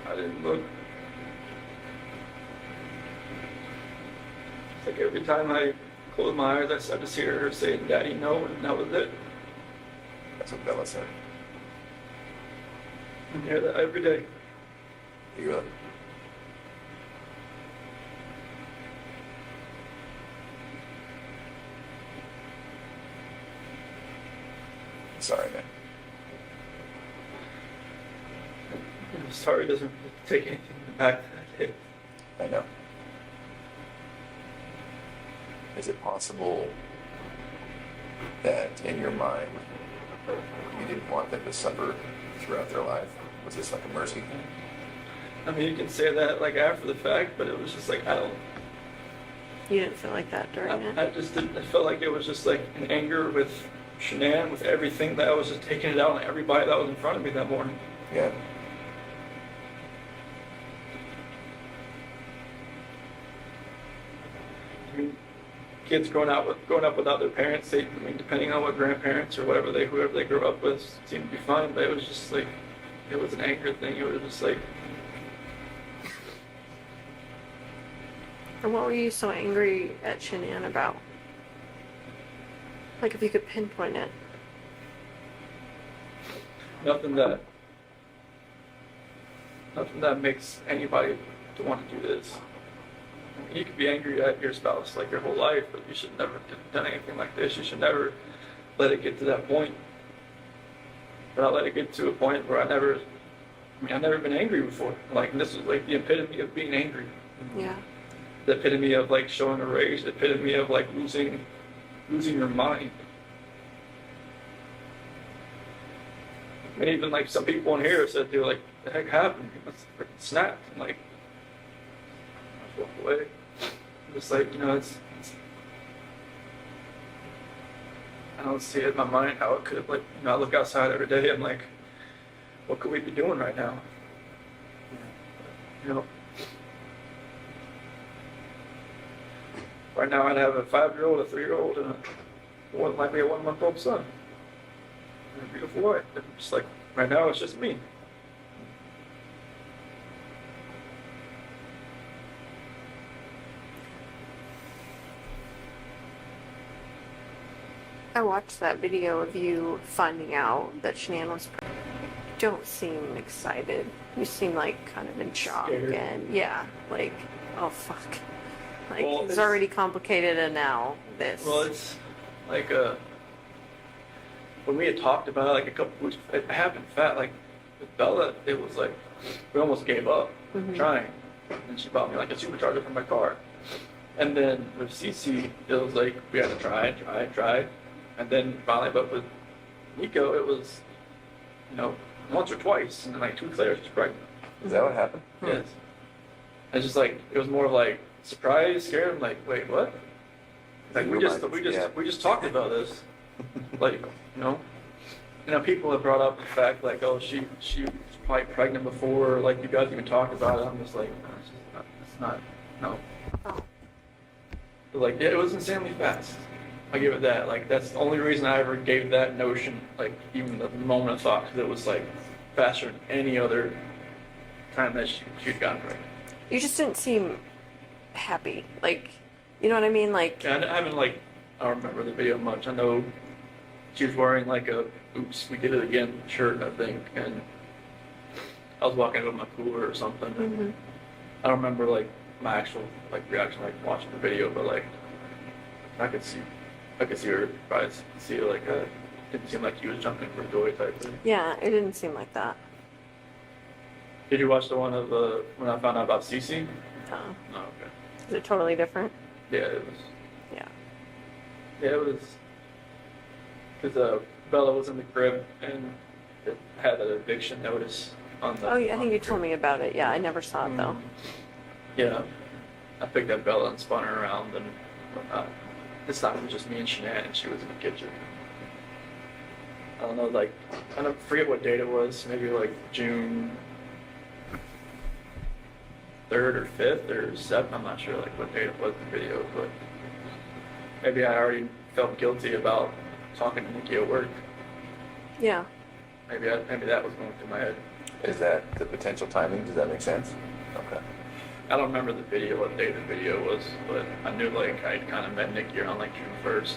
I didn't look. It's like every time I closed my eyes, I just hear her saying, "Daddy, no," and that was it. That's what Bella said. I hear that every day. You really? Sorry, man. I'm sorry, it doesn't take anything back that hit. I know. Is it possible that in your mind you didn't want them to suffer throughout their life? Was this like a mercy thing? I mean, you can say that like after the fact, but it was just like, You didn't feel like that during it? I just didn't, I felt like it was just like an anger with Shanann, with everything, that I was just taking it out on everybody that was in front of me that morning. Yeah. I mean, kids growing up without their parents, depending on what grandparents or whoever they grew up with, seemed to be fine. But it was just like, it was an anger thing. It was just like, And what were you so angry at Shanann about? Like, if you could pinpoint it. Nothing that makes anybody to want to do this. I mean, you could be angry at your spouse like your whole life, but you should never have done anything like this. You should never let it get to that point. But I let it get to a point where I've never been angry before. Like, this is like the epitome of being angry. Yeah. The epitome of like showing a rage. The epitome of like losing your mind. And even like some people in here said, "Dude, like, the heck happened? You must have freaking snapped." And like, I just walked away. I'm just like, it's I don't see it in my mind how it could, like, I look outside every day. I'm like, what could we be doing right now? Right now I'd have a 5-year-old, a 3-year-old, and more than likely a 1-month-old son. And a beautiful wife. And just like, right now it's just me. I watched that video of you finding out that Shanann was pregnant. You don't seem excited. You seem like kind of in shock. Scared. And yeah, like, oh fuck. Like, Well, it's it's already complicated and now this. Well, it's like when we had talked about it like a couple weeks, it happened fast. Like with Bella, it was like we almost gave up trying, and she bought me like a supercharger for my car. And then with Cece, it was like we had to try, and then finally, but with Nico, it was once or twice, and then like 2 weeks later, she's pregnant. Is that what happened? Yes. It's just like it was more of like surprise, scared. I'm like, wait, what? Like we just talked about this. Like, people have brought up the fact like, oh, she was probably pregnant before, like you guys even talked about it. I'm just like, it's not, no. Oh. But like, yeah, it was insanely fast. I give it that. Like, that's the only reason I ever gave that notion, like, even the moment of thought, because it was like faster than any other time that she'd gotten pregnant. You just didn't seem happy. Like, you know what I mean? Like, Yeah, I haven't like, I don't remember the video much. I know she was wearing like a "Oops, we did it again" shirt, I think, and I was walking out with my cooler or something. And I don't remember like my actual like reaction, like watching the video, but like I could see her eyes, see her like didn't seem like he was jumping for joy type thing. yeah, it didn't seem like that. Did you watch the one of when I found out about Cece? No. Oh, okay. Is it totally different? Yeah, it was. Yeah. Yeah, it was. Because Bella was in the crib and it had an eviction notice on the. Oh, yeah, I on think the you told me about it. Yeah, I never saw it though. Yeah, I picked up Bella and spun her around, and this time it was just me and Shanann, and she was in the kitchen. I don't know, like, I don't forget what date it was, maybe like June 3rd or 5th or 7th, I'm not sure like what date it was in the video, but maybe I already felt guilty about talking to Nikki at work. Yeah. Maybe that was going through my head. Is that the potential timing? Does that make sense? Okay. I don't remember the video, what day the video was, but I knew like I'd kind of met Nikki around like June 1st.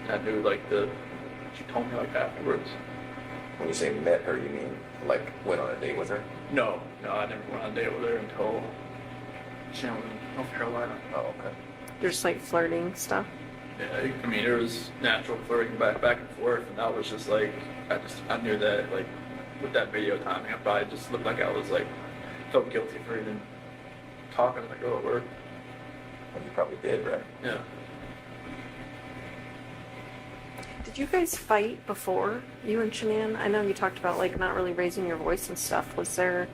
And I knew like she told me like afterwards. When you say met her, you mean like went on a date with her? No, I never went on a date with her until she was in North Carolina. Oh, okay. Just like flirting stuff. Yeah, I mean, there was natural flirting back and forth, and that was just like, I knew that like with that video timing, I probably just looked like I was like, felt guilty for even talking to the girl at work. Well, you probably did, right? Yeah. Did you guys fight before, you and Shanann? I know you talked about like not really raising your voice and stuff. Was there?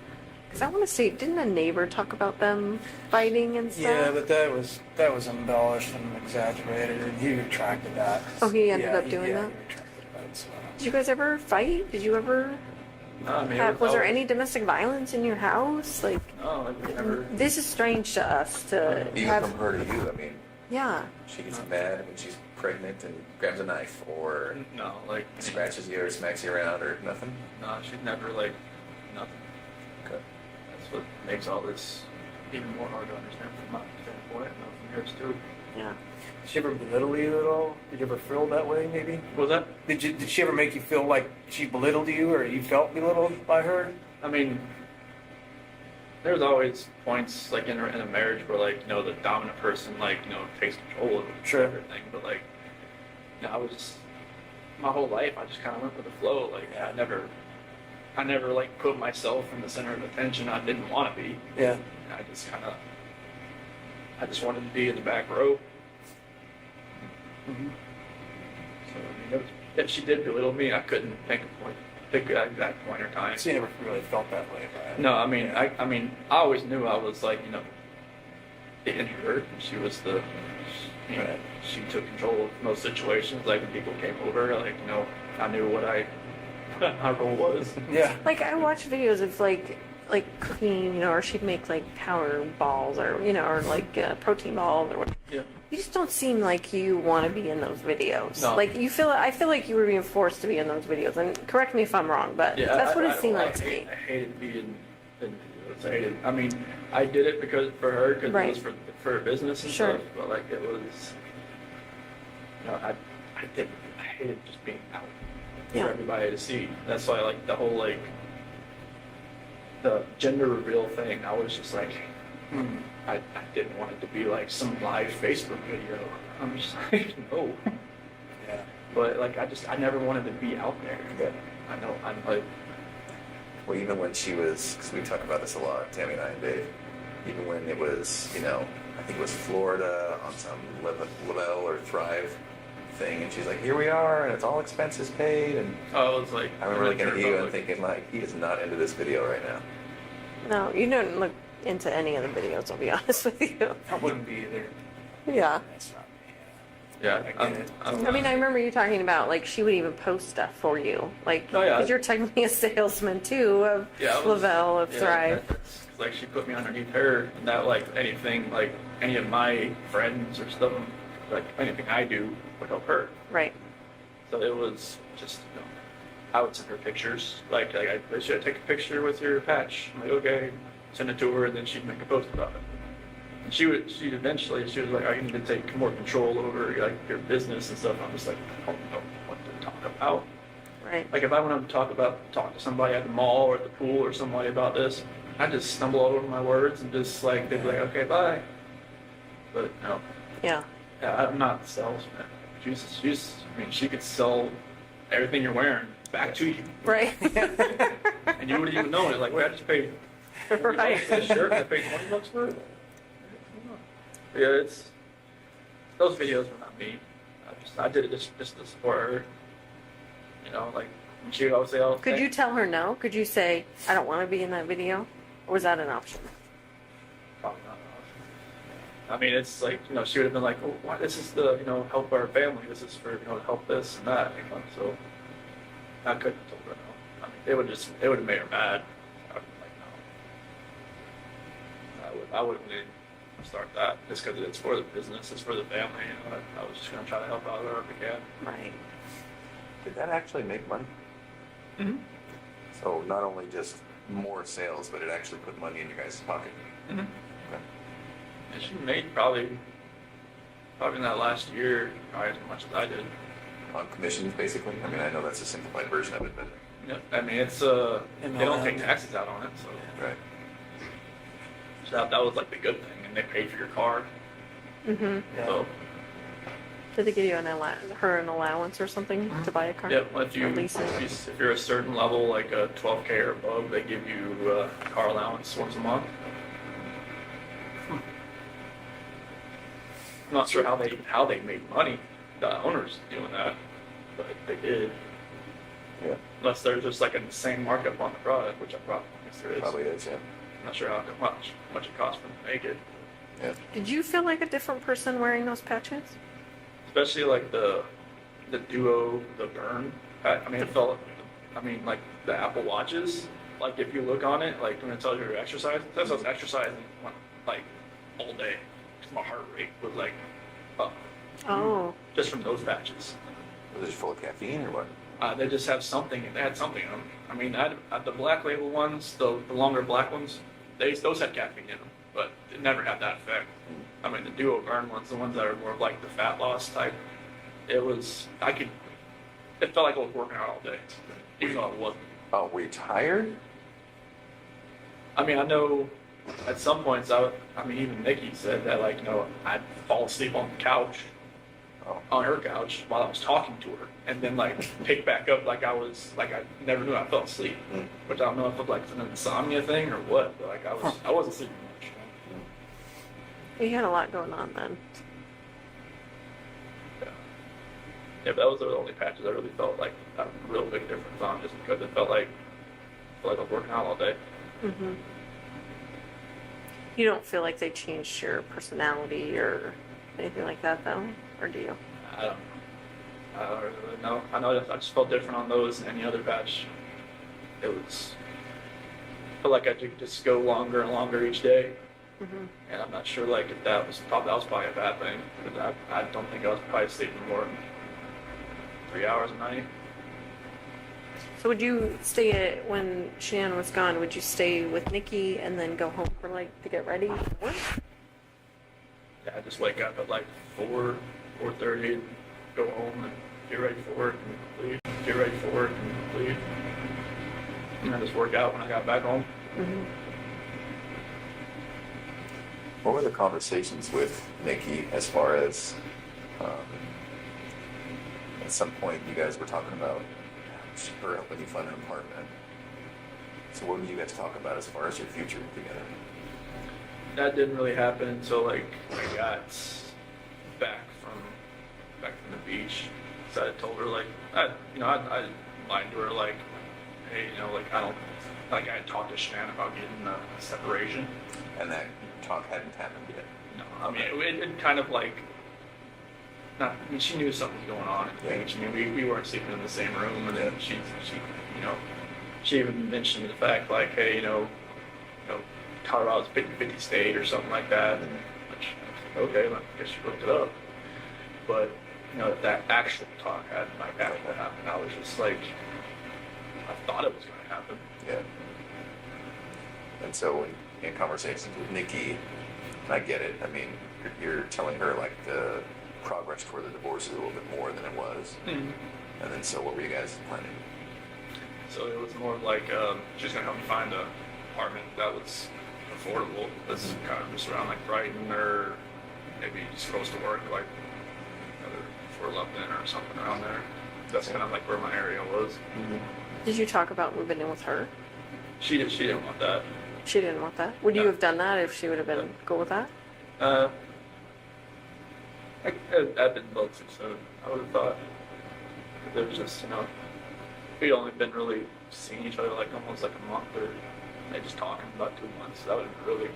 Because I want to say, didn't a neighbor talk about them fighting and stuff? Yeah, but that was embellished and exaggerated, and he retracted that. Oh, he ended up He doing that? retracted that. So. Did you guys ever fight? Did you ever? No, I mean, Was there any domestic violence in your house? Like, No, like we never. this is strange to us to Even have. from her to you, I mean, Yeah. she gets mad when she's pregnant and grabs a knife or No, like scratches you or smacks you around or nothing. No, she'd never like nothing. Okay. That's what makes all this even more hard to understand from my standpoint, and from yours too. Yeah. Did she ever belittle you at all? Did you ever feel that way, maybe? What was that? Did she ever make you feel like she belittled you, or you felt belittled by her? I mean, there's always points like in a marriage where like, you know, the dominant person like, you know, takes control of Sure. everything. But like, you know, my whole life I just kind of went with the flow. Like I never like put myself in the center of attention. I didn't want to be. Yeah. I just wanted to be in the back row. Mm-hmm. So I mean, if she did belittle me, I couldn't pick an exact point or time. So you never really felt that way, right? No, I mean, I always knew I was like, you know, the introvert. She was Right. she took control of most situations. Like when people came over, like, you know, I knew what my role was. Yeah. Like I watch videos of like cooking, you know, or she'd make like powder balls or, you know, or like protein balls or whatever. Yeah. You just don't seem like you want to be in those videos. No. Like I feel like you were being forced to be in those videos. And correct me if I'm wrong, but Yeah, that's what it seemed like to me. I hated being in videos. I mean, I did it for her, because Right. it was for business and Sure. stuff. But like it was, you know, I hated just being out for Yeah. everybody to see. That's why like the whole like the gender reveal thing. I was just like, I didn't want it to be like some live Facebook video. I'm just like, no. Yeah. But like I never wanted to be out there. But I know I'm like. Well, even when she was, because we talk about this a lot, Tammy and I and Dave, even when it was, you know, I think it was Florida on some Lavelle or Thrive thing, and she's like, here we are, and it's all expenses paid, and I was like, I remember looking at you and thinking, like, he is not into this video right now. No, you don't look into any of the videos, I'll be honest with you. I wouldn't be either. Yeah. That's not me. yeah, I get it. I mean, I remember you talking about like she would even post stuff for you, like Oh, yeah. because you're technically a salesman too of Yeah, I was- Lavelle of Thrive. that's- like she put me underneath her, and that like anything, like any of my friends or stuff, like anything I do would help her. Right. So it was just, you know, I would send her pictures. Like I should take a picture with your patch. I'm like, okay, send it to her, and then she'd make a post about it. And she eventually was like, oh, you need to take more control over like your business and stuff. I'm just like, I don't know what to talk about. Right. Like if I wanted to talk to somebody at the mall or at the pool or somebody about this, I just stumble all over my words and just like they'd be like, okay, bye. But no, Yeah. yeah, I'm not a salesman. I mean, she could sell everything you're wearing back to you, Right. and you wouldn't even know it. Like, wait, I just paid $40 Right. for this shirt. I paid $20 for it. Yeah, those videos were not me. I did it just to support her. You know, like she would always say, "Oh, Could you tell her no? Could you say I don't want to be in that video, or was that an option? Probably not. I mean, it's like, you know, she would have been like, "Oh, why? This is to, you know, help our family. This is for, you know, help this and that." You know, so I couldn't have told her no. I mean, it would have made her mad. I would have been like, no. I wouldn't even start that just because it's for the business, it's for the family. You know, I was just gonna try to help out wherever we can. Right. Did that actually make money? Mm-hmm. So not only just more sales, but it actually put money in your guys' pocket. Mm-hmm. Okay. And she made probably in that last year probably as much as I did. On commissions, basically. I mean, I know that's a simplified version of it, but Yeah, I mean, it's they don't take taxes out on it, so. right. So that was like the good thing, and they paid for your car. Mm-hmm. Yeah. So Did they give you an allowance or something to buy a car? yeah, if Or lease it? you're a certain level, like a 12K or above, they give you a car allowance once a month. I'm not sure how they made money, the owners doing that, but they did. Yeah. Unless there's just like an insane markup on the product, which I probably guess there is. Probably is, yeah. I'm not sure how much it costs for them to make it. Yeah. Did you feel like a different person wearing those patches? Especially like the Duo, the Burn. I mean, it felt. I mean, like the Apple Watches. Like if you look on it, like when it tells you your exercise, it says I was exercising like all day. 'Cause my heart rate was like up Oh. just from those patches. Was it full of caffeine or what? They just have something. They had something in them. I mean, the black label ones, the longer black ones, those had caffeine in them. but it never had that effect. I mean, the duo burn ones, the ones that are more of like the fat loss type, it felt like I was working out all day, even though I wasn't. Oh, were you tired? I mean, I know at some points, even Nikki said that, like, I'd fall asleep on the couch, on her couch, while I was talking to her, and then, like, pick back up like I never knew I fell asleep. Which I don't know if it was, like, an insomnia thing or what, but, like, I wasn't sleeping much. You had a lot going on then. Yeah, but that was the only patches I really felt like a real big difference on, just because it felt like I was working out all day. Mm-hmm. You don't feel like they changed your personality or anything like that, though, or do you? I don't really know. I know I just felt different on those than any other patch. I felt like I could just go longer and longer each day. Mm-hmm. And I'm not sure, like, if that was probably a bad thing. Because I don't think I was probably sleeping more than 3 hours a night. So would you when Shanann was gone, would you stay with Nikki and then go home for, like, to get ready for work? Yeah, I just wake up at, like, 4:30 and go home and get ready for work and leave. Get ready for work and leave. And I just work out when I got back home. Mm-hmm. What were the conversations with Nikki as far as at some point you guys were talking about her helping you find an apartment? So what did you guys talk about as far as your future together? That didn't really happen until, like, I got back from the beach. So I told her, like, I lied to her, like, hey, I had talked to Shanann about getting a separation. And that talk hadn't happened yet? No, I mean, it kind of, like, she knew something was going on. Yeah. I mean, we weren't sleeping in the same room, and then she even mentioned the fact, like, hey, Colorado's 50-50 state or something like that. And okay, I guess she looked it up. But that actual talk hadn't happened. I was just like, I thought it was going to happen. Yeah. And so in conversations with Nikki, and I get it. I mean, you're telling her, like, the progress toward the divorce is a little bit more than it was. Mm-hmm. And then so what were you guys planning? So it was more of like she's gonna help me find an apartment that was affordable. That's kind of just around, like, Brighton, or maybe just close to work, like Fort Lupton or something around there. That's kind of like where my area was. Mm-hmm. Did you talk about moving in with her? She didn't want that. She didn't want that? Would you No. have done that if she would have been cool with that? I've been both too soon, I would have thought. It was just, we'd only been really seeing each other, like, almost like a month, or maybe just talking about 2 months. That would have really.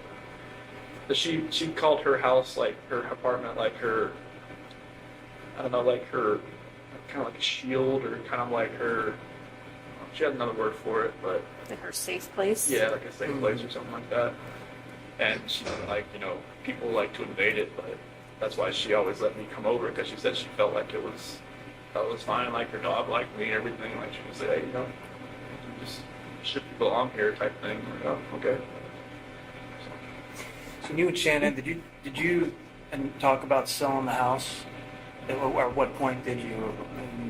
But she called her house, like, her apartment, like her, I don't know, like her, kind of like a shield, or kind of like her, she had another word for it, but. Like her safe place? Yeah, like a safe place or something like that. And she didn't like, people like to invade it, but that's why she always let me come over, because she said she felt like it was fine, like her dog liked me and everything. Like, she would say, hey, just ship you belong here type thing. Okay. So you and Shanann, did you talk about selling the house? At what point did you?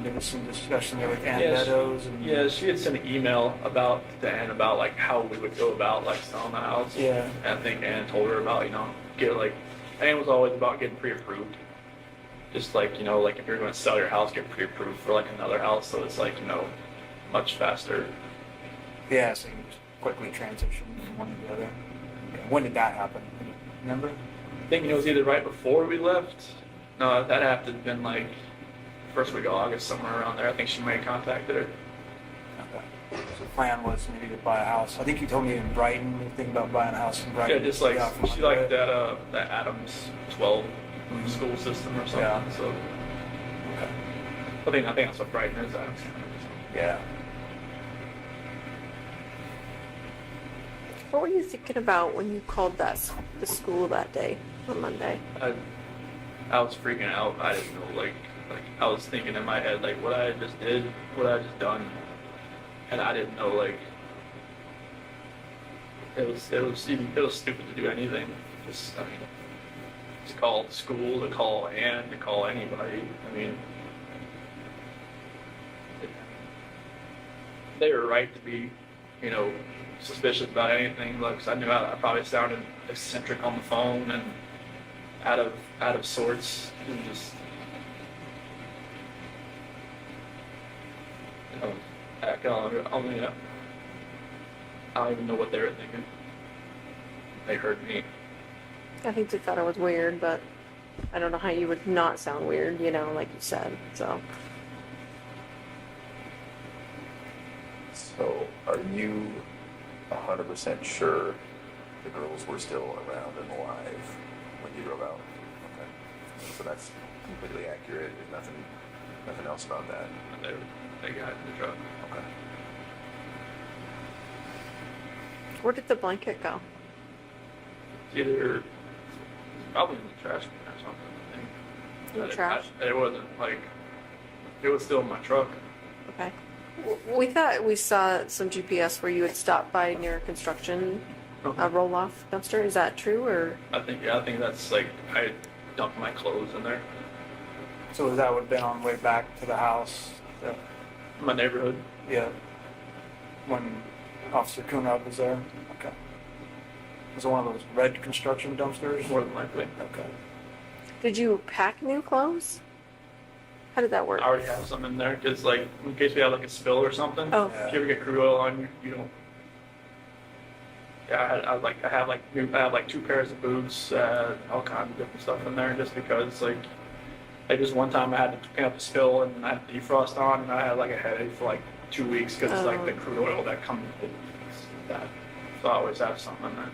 There was some discussion there with Ann Meadows. Yeah, she had sent an email about to Ann about, like, how we would go about, like, selling the house. Yeah. And I think Ann told her about, Ann was always about getting pre-approved. Just like, like, if you're going to sell your house, get pre-approved for, like, another house, so it's, like, much faster. Yeah, so you just quickly transition from one to the other. Okay. When did that happen? Remember? I think it was either right before we left. No, that had to have been, like, first week of August, somewhere around there. I think she may have contacted her. Okay. So the plan was maybe to buy a house. I think you told me in Brighton, you think about buying a house in Brighton. Yeah, just like, from she under liked it. that Adams 12 school system or something. Yeah. So Okay. I think that's what Brighton is. Adams. Yeah. What were you thinking about when you called the school that day, on Monday? I was freaking out. I didn't know, like I was thinking in my head, like, what I just did, what I just done, and I didn't know, like, it was stupid to do anything. Just, I mean, to call school, to call Ann, to call anybody. I mean, they were right to be, you know, suspicious about anything. Like, 'cause I knew I probably sounded eccentric on the phone and out of sorts, and just, you know, I don't even know what they were thinking. They heard me. I think they thought it was weird, but I don't know how you would not sound weird, you know, like you said. So So, are you 100% sure the girls were still around and alive when you drove out? Okay. So that's completely accurate. There's nothing else about that. And they got in the truck. Okay. where did the blanket go? Either probably in the trash can or something. I think. In the But trash? It wasn't like it was still in my truck. Okay. We thought we saw some GPS where you had stopped by near a construction roll-off dumpster. Is that true, or? I think that's like I dumped my clothes in there. So that would have been on the way back to the house. My neighborhood. Yeah. When Officer Kunab was there. Okay. Was it one of those red construction dumpsters? More than likely. Okay. Did you pack new clothes? How did that work? I already have some in there because, like, in case we have like a spill or something. Oh. If you ever get crude oil on you, you don't. Yeah, I have like 2 pairs of boots, all kinds of different stuff in there, just because like just one time I had to clean up a spill and I had defrost on and I had like a headache for like 2 weeks because it's like the crude oil that comes with that. So I always have something in there.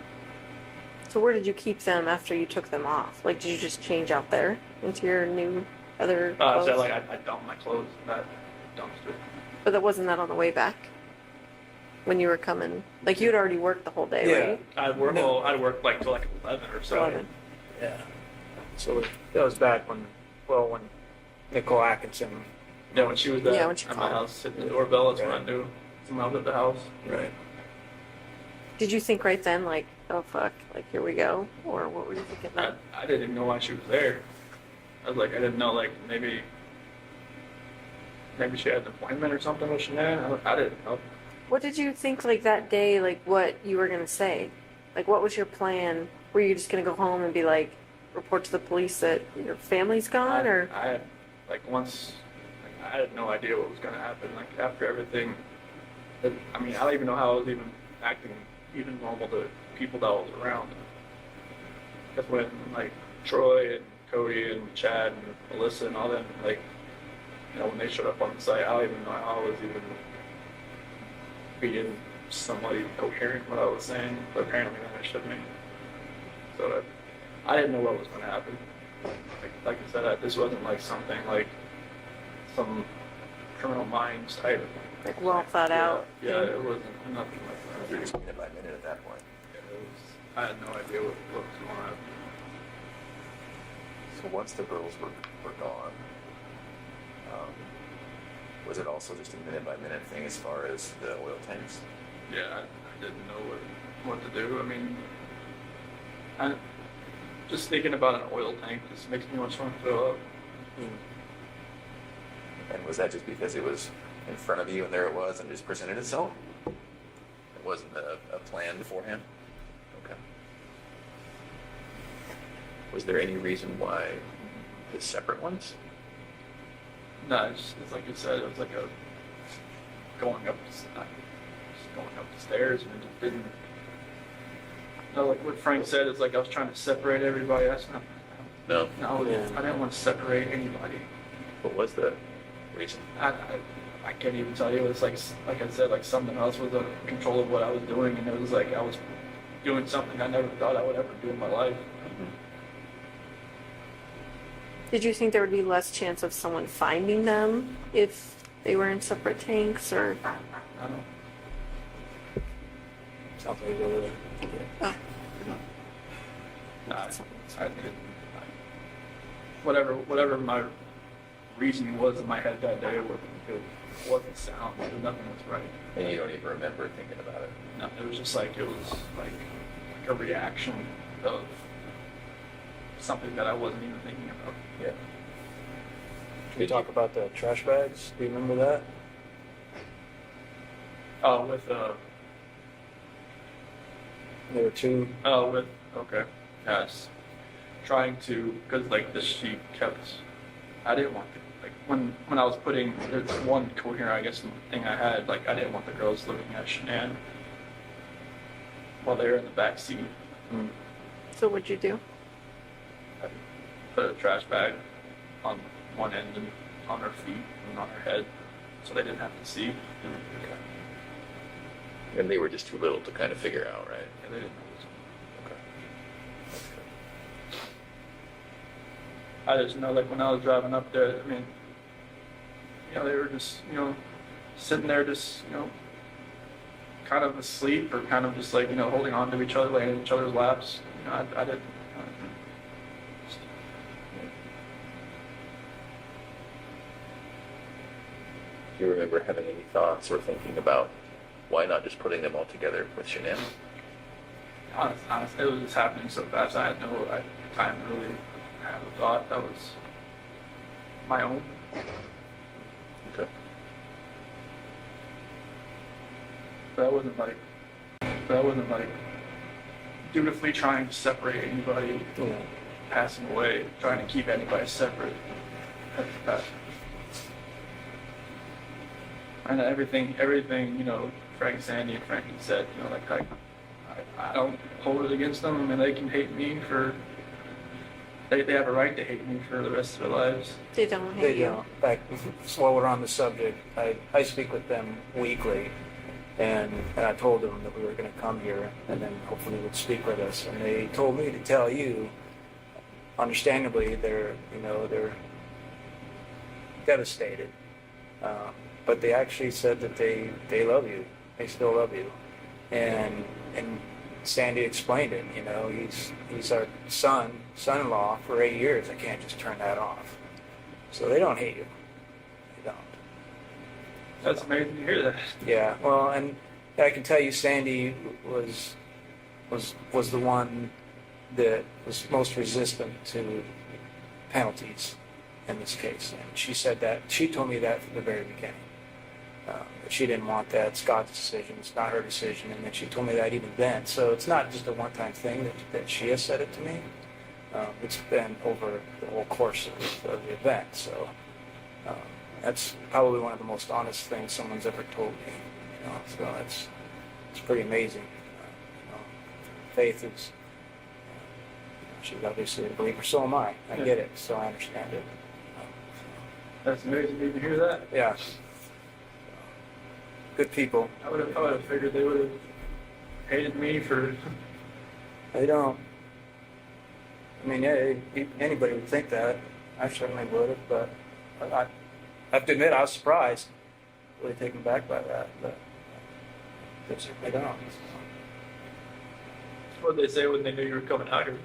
So where did you keep them after you took them off? Like, did you just change out there into your new other clothes? So like I dumped my clothes in that dumpster. But that wasn't that on the way back? When you were coming? Like, you'd already worked the whole day, Yeah. right? I'd work like till like 11 or so. 11. Yeah. So that was back when Nicole Atkinson. Yeah, when she was at, Yeah, when she at my called. house sitting in the doorbell, that's when I Right. knew someone was at the house. Right. Did you think right then, like, oh fuck, like here we go? Or what were you thinking then? I didn't even know why she was there. I was like, I didn't know, like, maybe she had an appointment or something with Shanann. I didn't know. What did you think, like, that day, like, what you were gonna say? Like, what was your plan? Were you just gonna go home and be like, report to the police that your family's gone, or? I had, like, once, like, I had no idea what was going to happen. Like, after everything, I mean, I don't even know how I was even acting even normal to people that was around. Because when, like, Troy and Cody and Chad and Melissa and all them, like, you know, when they showed up on the site, I don't even know how I was even being somewhat even coherent what I was saying, but apparently I understood me. So I didn't know what was going to happen. Like I said, this wasn't like something like some Criminal Minds type. Like, well thought out? Yeah, it wasn't nothing like You're that. just minute by minute at that point. I had no idea what was going on. So once the girls were gone, was it also just a minute by minute thing as far as the oil tanks? Yeah, I didn't know what to do. I mean, just thinking about an oil tank just makes me want to throw up. And was that just because it was in front of you and there it was and just presented itself? It wasn't a plan beforehand? Okay. Was there any reason why the separate ones? No, it's like you said, it was like going up the stairs, and it just didn't. No, like what Frank said, it's like I was trying to separate everybody. That's not. No. No, Yeah. I didn't want to separate anybody. What was the reason? I can't even tell you. It was like I said, like something else was in control of what I was doing, and it was like I was doing something I never thought I would ever do in my life. Did you think there would be less chance of someone finding them if they were in separate tanks, or? I don't know. Sounds like a little. Oh. I did. Whatever my reasoning was in my head that day, it wasn't sound. Nothing was right. And you don't even remember thinking about it. No, it was just like, it was like a reaction of something that I wasn't even thinking about. Yeah. Can we talk about the trash bags? Do you remember that? Oh, with There were two. okay, yes, trying to, because like this sheet kept, I didn't want like when I was putting, there's one coherent, I guess, thing I had, like I didn't want the girls looking at Shanann while they were in the back seat. So what'd you do? Mm. I put a trash bag on one end and on her feet and on her head, so they didn't have to see. Okay. And they were just too little to kind of figure out, right? Yeah, they didn't know. Okay. That's good. I just know, like, when I was driving up there, I mean, they were just, sitting there just, kind of asleep or kind of just like, holding on to each other, laying in each other's laps. I didn't. Do you remember having any thoughts or thinking about why not just putting them all together with Shanann? Honestly, it was just happening so fast. I had no time to really have a thought that was my own. Okay. But I wasn't like dutifully trying to separate anybody passing away, trying to keep anybody separate. And everything, Frank, Sandy, and Frankie said, like I don't hold it against them. I mean, they can hate me for. They have a right to hate me for the rest of their lives. They don't hate They you. don't. In fact, while we're on the subject, I speak with them weekly, and I told them that we were going to come here and then hopefully would speak with us. And they told me to tell you, understandably, they're devastated. But they actually said that they love you. They still love you. And Sandy explained it. He's our son-in-law for 8 years. I can't just turn that off. So they don't hate you. They don't. That's amazing to hear that. Yeah. Well, and I can tell you, Sandy was the one that was most resistant to penalties in this case. And she told me that from the very beginning. That she didn't want that. Scott's decision. It's not her decision. And then she told me that even then. So it's not just a one-time thing that she has said it to me. It's been over the whole course of the event. So that's probably one of the most honest things someone's ever told me. So it's pretty amazing. Faith is. She's obviously a believer. So am I. I get it. So I understand it. That's amazing to even hear that. Yeah. Good people. I would have figured they would have hated me for. They don't. I mean, yeah, anybody would think that. I certainly would have, but I have to admit I was surprised, really taken back by that. But they certainly don't. What did they say when they knew you were coming out here?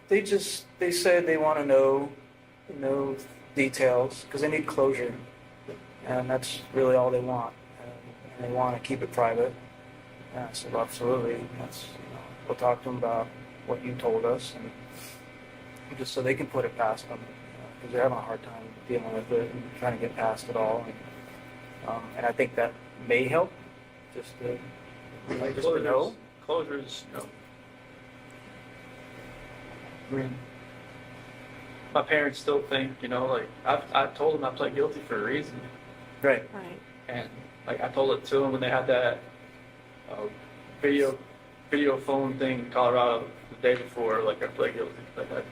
They said they want to know details because they need closure, and that's really all they want. And they want to keep it private. Yeah, I said, absolutely. We'll talk to them about what you told us, and just so they can put it past them, because they're having a hard time dealing with it and trying to get past it all. And I think that may help, just to know. Closures, I mean, my parents still think, like I told them I pled guilty for a reason, Right. Right. and like I told it to them when they had that video phone thing in Colorado the day before. Like I pled guilty, like I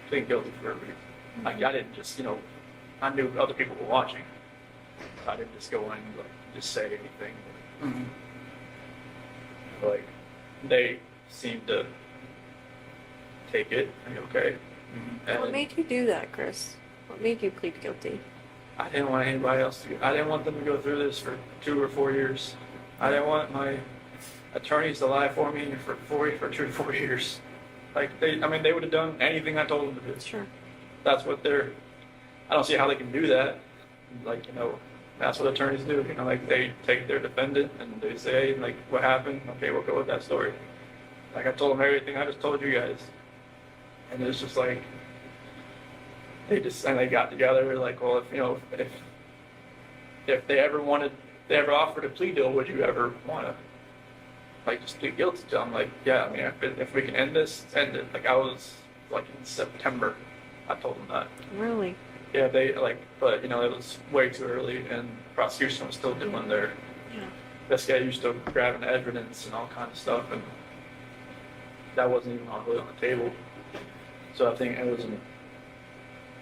plead guilty for a reason. Like I didn't just, I knew other people were watching. I didn't just go in and just say anything. Mm-hmm. Like they seemed to take it and be okay. And What made you do that, Chris? What made you plead guilty? I didn't want anybody else to. I didn't want them to go through this for 2 or 4 years. I didn't want my attorneys to lie for me for 2 to 4 years. Like they would have done anything I told them to do. Sure. That's what they're. I don't see how they can do that. Like That's what attorneys do. You know, like they take their defendant and they say, like, what happened? Okay, we'll go with that story. Like I told them everything I just told you guys, and it's just like they got together. Like, well, if you know, if they ever offered a plea deal, would you ever want to like just plead guilty to them? Like, yeah, I mean, if we can end this, end it. Like I was like in September, I told them that. Really? Yeah, they like, but you know, it was way too early, and prosecution was still doing their investigating, still grabbing evidence and all kinds of stuff, and that wasn't even really on the table. So I think it was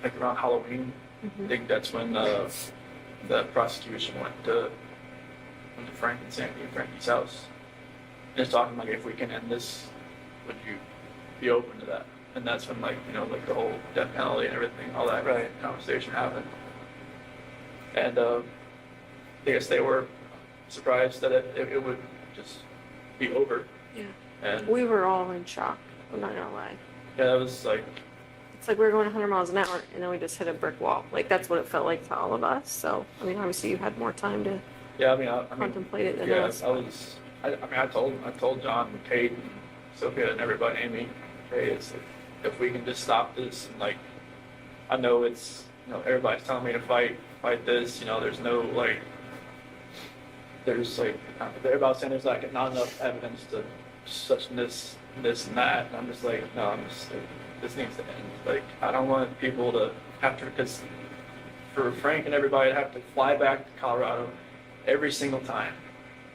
like around Halloween. I think that's when the prosecution went to Frank and Sandy and Frankie's house, and it's talking like, if we can end this, would you be open to that? And that's when, like, you know, like the whole death penalty and everything, all that conversation happened. And I guess they were surprised that it would just be over. Yeah. And We were all in shock. I'm not gonna lie. yeah, that was like, It's like we were going 100 miles an hour, and then we just hit a brick wall. Like that's what it felt like to all of us. So I mean, obviously you had more time to yeah, I mean, I mean, contemplate it than yeah, us. I told John and Kate and Sophia and everybody, Amy, hey, it's like, if we can just stop this, and like, I know it's, you know, everybody's telling me to fight this, you know, there's no like, there's like, everybody's saying there's like not enough evidence to such this and that, and I'm just like, no, this needs to end. Like, I don't want people to have to, because for Frank and everybody to have to fly back to Colorado every single time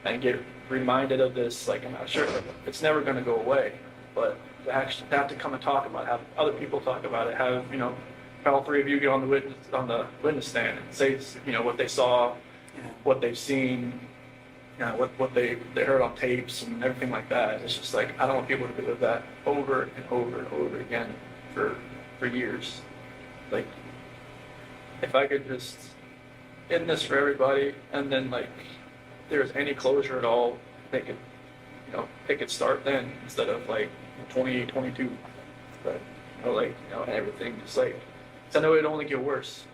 and get reminded of this, like, I'm not sure, it's never going to go away, but to actually have to come and talk about it, have other people talk about it, have, you know, all three of you get on the witness stand and say, you know, what they saw, what they've seen, you know, what they heard on tapes and everything like that. It's just like, I don't want people to live that over and over and over again for years. Like, if I could just end this for everybody, and then like, if there's any closure at all, they could start then instead of like 2022. But you know, like, you know, and everything just like, 'cause I know it'd only get worse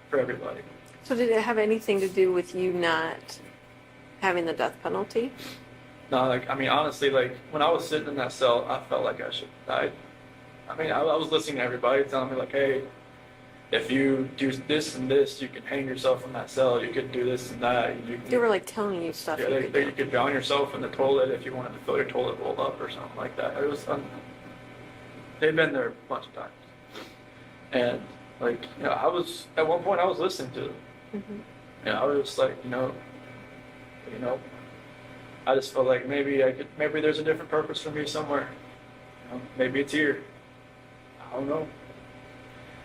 for everybody. So did it have anything to do with you not having the death penalty? No, like, I mean, honestly, like, when I was sitting in that cell, I felt like I should have died. I mean, I was listening to everybody telling me, like, hey, if you do this and this, you can hang yourself in that cell. You could do this and that. They were like telling you stuff. Yeah, you could drown yourself in the toilet if you wanted to fill your toilet bowl up or something like that. It was they'd been there a bunch of times. And, like, you know, at one point, I was listening to them. Mm-hmm. And I was like, you know, I just felt like maybe there's a different purpose for me somewhere. You know, maybe it's here. I don't know.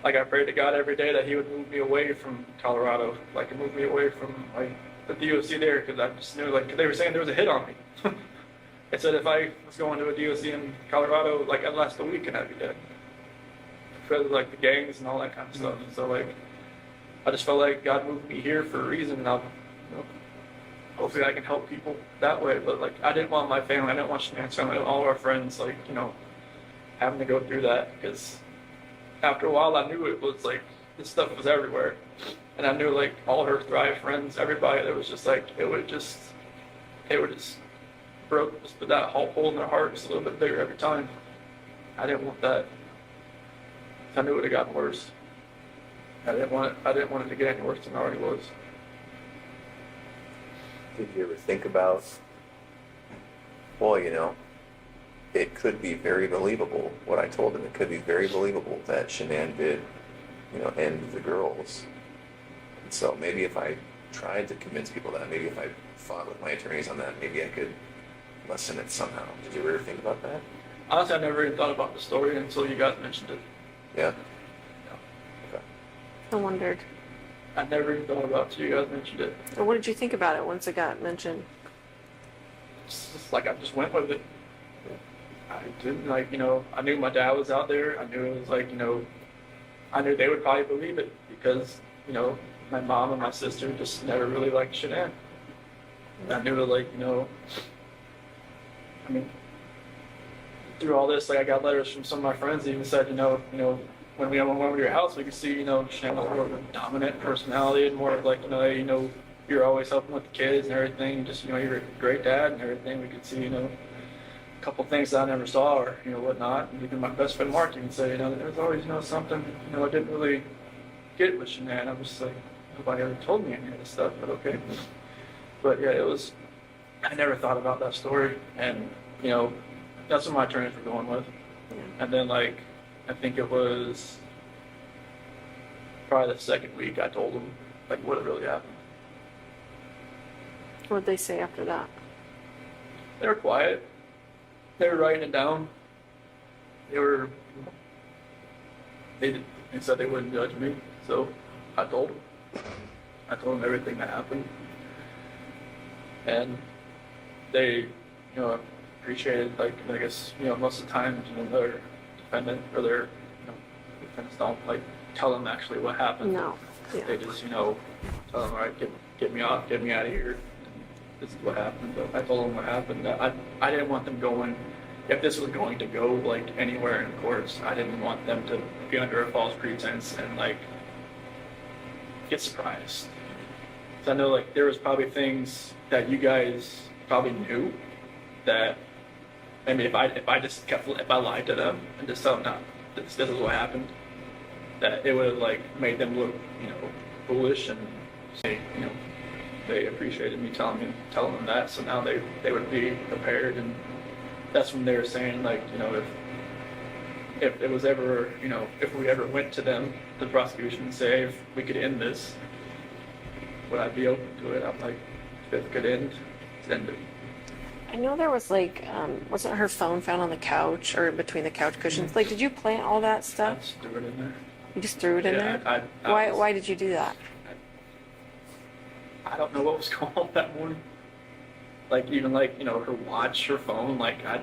Like, I prayed to God every day that He would move me away from Colorado, like, move me away from like the DOC there, because I just knew, like, 'cause they were saying there was a hit on me. They said if I was going to a DOC in Colorado, like, I'd last a week and I'd be dead. Because of, like, the gangs and all that kind of stuff. And so, like, I just felt like God moved me here for a reason, and I'll, you know, hopefully I can help people that way. But, like, I didn't want my family, I didn't want Shanann's family, all of our friends, like, you know, having to go through that, because after a while I knew it was like, this stuff was everywhere. And I knew, like, all her Thrive friends, everybody, that was just like, it would just broke, just put that hole in their heart just a little bit bigger every time. I didn't want that. I knew it would have gotten worse. I didn't want it to get any worse than it already was. Did you ever think about, well, you know, it could be very believable, what I told him, it could be very believable that Shanann did, you know, end the girls. And so maybe if I tried to convince people that, maybe if I fought with my attorneys on that, maybe I could lessen it somehow. Did you ever think about that? Honestly, I never even thought about the story until you guys mentioned it. Yeah? I wondered. I never even thought about it until you guys mentioned it. Or what did you think about it once it got mentioned? It's just like, I just went with it. I didn't, like, you know, I knew my dad was out there. I knew it was like, you know, I knew they would probably believe it because, you know, my mom and my sister just never really liked Shanann. And I knew that, like, you know, I mean, through all this, like, I got letters from some of my friends that even said, you know, when we went over to your house, we could see, Shannon was more of a dominant personality and more of like, you're always helping with the kids and everything. Just, you're a great dad and everything. We could see, a couple things that I never saw or, whatnot. And even my best friend Mark even said, there was always, something, I didn't really get with Shanann. I was just like, nobody ever told me any of this stuff, but okay. But yeah, I never thought about that story. And, that's what my attorneys were going with. And then, like, I think it was probably the second week I told them, like, what had really happened. What'd they say after that? They were quiet. They were writing it down. They said they wouldn't judge me, so I told them. I told them everything that happened. And they, appreciated, like, I guess, most of the time, their defendant or their, defendants don't, like, tell them actually what happened. No. Yeah. They just, tell them, all right, get me out of here. This is what happened. But I told them what happened. I didn't want them going, if this was going to go, like, anywhere in courts, I didn't want them to be under a false pretense and, like, get surprised. So I know, like, there was probably things that you guys probably knew that, I mean, if I lied to them and just tell them, no, this is what happened, that it would have, like, made them look, foolish and say, they appreciated me telling them that, so now they would be prepared. And that's when they were saying, like, if it was ever, if we ever went to them, the prosecution, and say, if we could end this, would I be open to it? I'm like, if it could end, end it. I know there was like, wasn't her phone found on the couch or between the couch cushions? Like, did you plant all that I stuff? just threw it in there. You just threw it in there? Why did you do that? I don't know what was going on that morning. Like, even like, her watch, her phone, like, if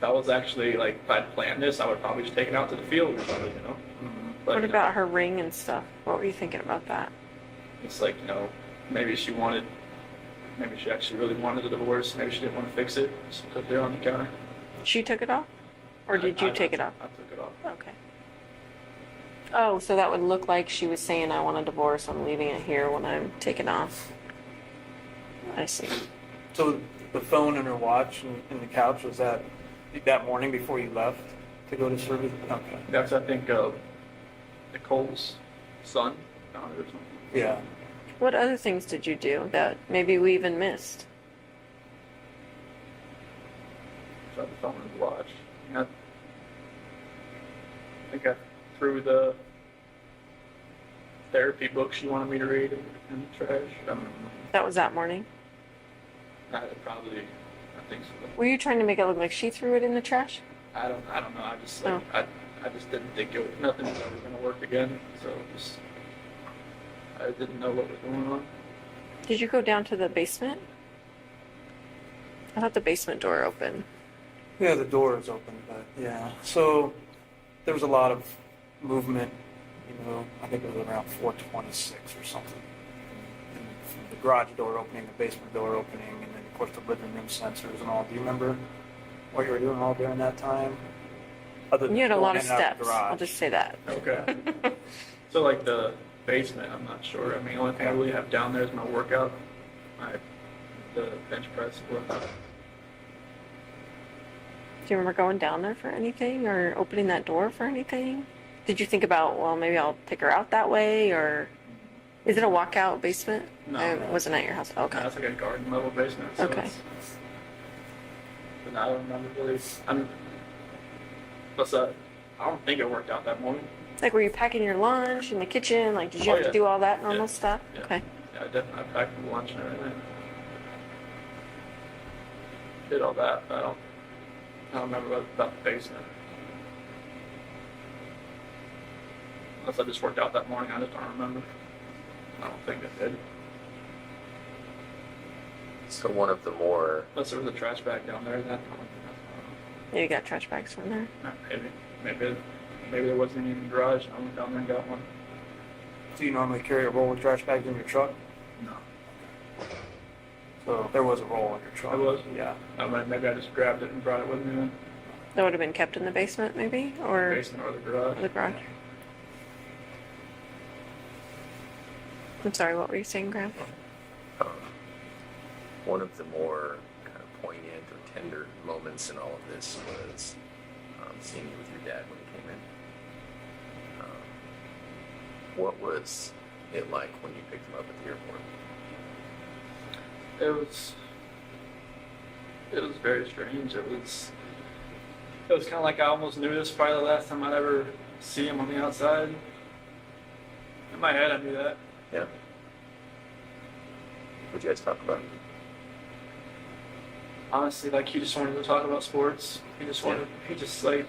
that was actually, like, if I'd planned this, I would probably just take it out to the field or something, But, What about her ring and stuff? What were you thinking about that? It's like, maybe she actually really wanted a divorce. Maybe she didn't want to fix it. Just put it there on the counter. She took it off? Or did you take it off? I took it off. Okay. Oh, so that would look like she was saying, I want a divorce, I'm leaving it here when I'm taken off. I see. So the phone and her watch and the couch, was that morning before you left to go to service? Okay. That's, I think, Nicole's son found it or something. Yeah. What other things did you do that maybe we even missed? Tried the phone and the watch. I think I threw the therapy book she wanted me to read in the trash. That was that morning? I think so. Were you trying to make it look like she threw it in the trash? I don't know. I just Oh. I just didn't think nothing was ever gonna work again. So I didn't know what was going on. Did you go down to the basement? I thought the basement door opened. Yeah, the door is open, but yeah. So there was a lot of movement, I think it was around 4:26 or something. And the garage door opening, the basement door opening, and then of course the living room sensors and all. Do you remember what you were doing all during that time? Other than You had a going lot of in and out steps. the garage. I'll just say that. Okay. So like the basement, I'm not sure. I mean, the only thing I really have down there is my workout, the bench press workout. Do you remember going down there for anything or opening that door for anything? Did you think about, well, maybe I'll take her out that way, or is it a walkout basement? No. I wasn't at your house. Okay. That's like a garden level basement. So Okay. But I don't remember really. I don't think it worked out that morning. Like, were you packing your lunch in the kitchen? Like, did you have to Yeah. do all that normal Yeah. stuff? Yeah. Okay. Yeah, I packed the lunch and everything. Did all that. But I don't remember about the basement. Unless I just worked out that morning, I just don't remember. I don't think it did. So one of the more, Unless there was a trash bag down there, that Yeah, you got trash bags from there. maybe there wasn't any in the garage. I went down there and got one. Do you normally carry a roll of trash bags in your truck? No, So there was a roll in your truck. I was. Yeah. Maybe I just grabbed it and brought it with me in That would have been kept in the basement, maybe, the or basement or the garage. the garage. I'm sorry, what were you saying, Graham? Um, one of the more kind of poignant or tender moments in all of this was seeing you with your dad when he came in. What was it like when you picked him up at the airport? It was very strange. It was kind of like I almost knew this was probably the last time I'd ever see him on the outside. In my head, I knew that. Yeah. What'd you guys talk about? Honestly, like he just wanted to talk about sports. He just like,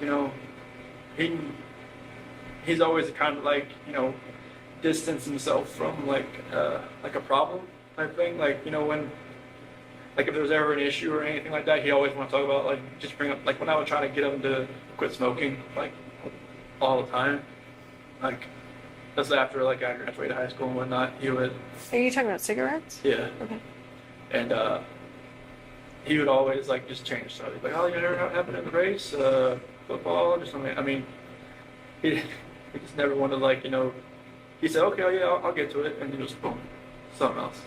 he's always kind of like, distance himself from like a problem type thing. Like, when, like if there was ever an issue or anything like that, he always want to talk about, like, just bring up, like when I would try to get him to quit smoking, like all the time, like that's after like I graduated high school and whatnot, he would. Are you talking about cigarettes? Yeah. Okay. And he would always like just change stuff. He'd be like, oh, you know what happened in the race, football, or something. I mean, he just never wanted, like, he said, okay, oh, yeah, I'll get to it, and he just boom, something else.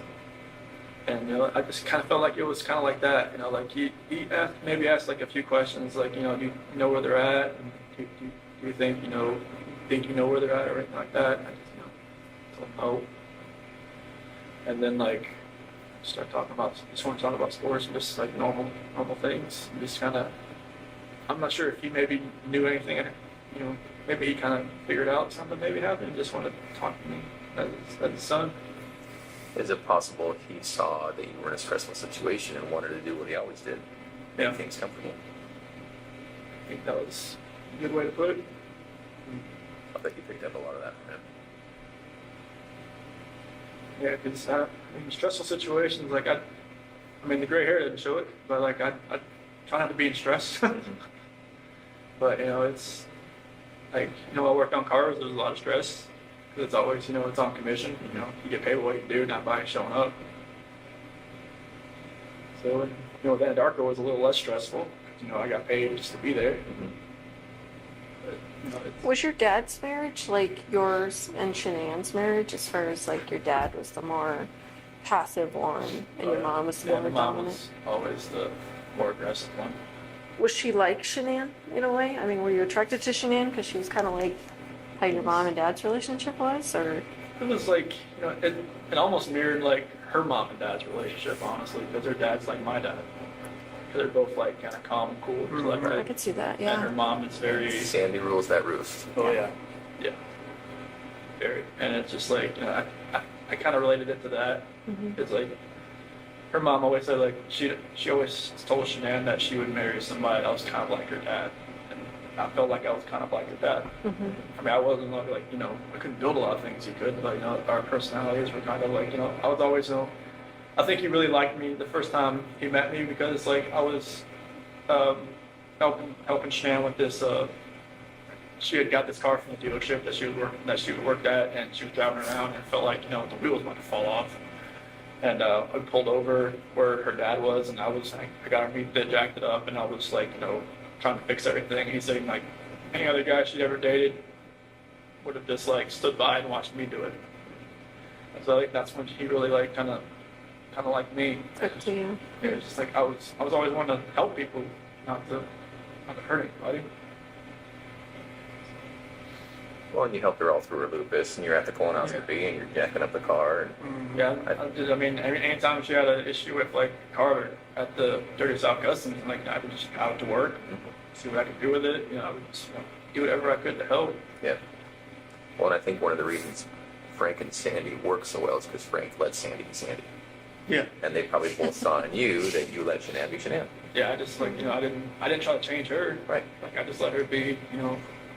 And I just kind of felt like it was kind of like that, like he asked like a few questions, like, do you know where they're at, and do you think you know where they're at, or anything like that. And I just told him no. And then like want to talk about sports and just like normal things. And just kind of, I'm not sure if he maybe knew anything, maybe he kind of figured out something maybe happened and just wanted to talk to me as his son. Is it possible he saw that you were in a stressful situation and wanted to do what he always did? Make Yeah. things comfortable? I think that was a good way to put it. I bet you picked up a lot of that from him. Yeah, because in stressful situations, like I mean, the gray hair didn't show it, but like I try not to be in stress. But it's like I worked on cars. There's a lot of stress because it's always it's on commission. You get paid what you do, not by showing up. So then Darko was a little less stressful. I got paid just to be there. But, Was your dad's marriage like yours and Shanann's marriage, as far as like your dad was the more passive one and your mom was the yeah, more my mom dominant? was always the more aggressive one. Was she like Shanann in a way? I mean, were you attracted to Shanann because she was kind of like how your mom and dad's relationship was, or? It was like, it almost mirrored like her mom and dad's relationship, honestly, because her dad's like my dad. They're both like kind of calm and cool. Like I could see that, yeah. And her mom is very. Sandy rules that roost. Oh yeah, yeah, very. And it's just like I kind of related it to that. It's like her mom always said like she always told Shanann that she would marry somebody that was kind of like her dad, and I felt like I was kind of like her dad. I mean, I wasn't like I couldn't build a lot of things he could, but our personalities were kind of like I was always I think he really liked me the first time he met me because like I was helping Shanann with this. She had got this car from the dealership that she worked at, and she was driving around and felt like the wheel was about to fall off. And I pulled over where her dad was, and I got her jacked it up, and I was like trying to fix everything. And he said like any other guy she'd ever dated would have just like stood by and watched me do it. And so I think that's when he really like kind of like me. Took to you. It was just like I was always wanting to help people, not to hurt anybody. Well, and you helped her all through her lupus, and you're at the colonoscopy, and you're jacking up the car. And Yeah, I mean, anytime she had an issue with like a car at the Dirty South Customs, like I would just out to work, see what I could do with it. I would just do whatever I could to help. yeah. Well, and I think one of the reasons Frank and Sandy work so well is because Frank let Sandy be Sandy. Yeah. And they probably both saw in you that you let Shanann be Shanann. Yeah, I just like I didn't try to change her. Right. Like I just let her be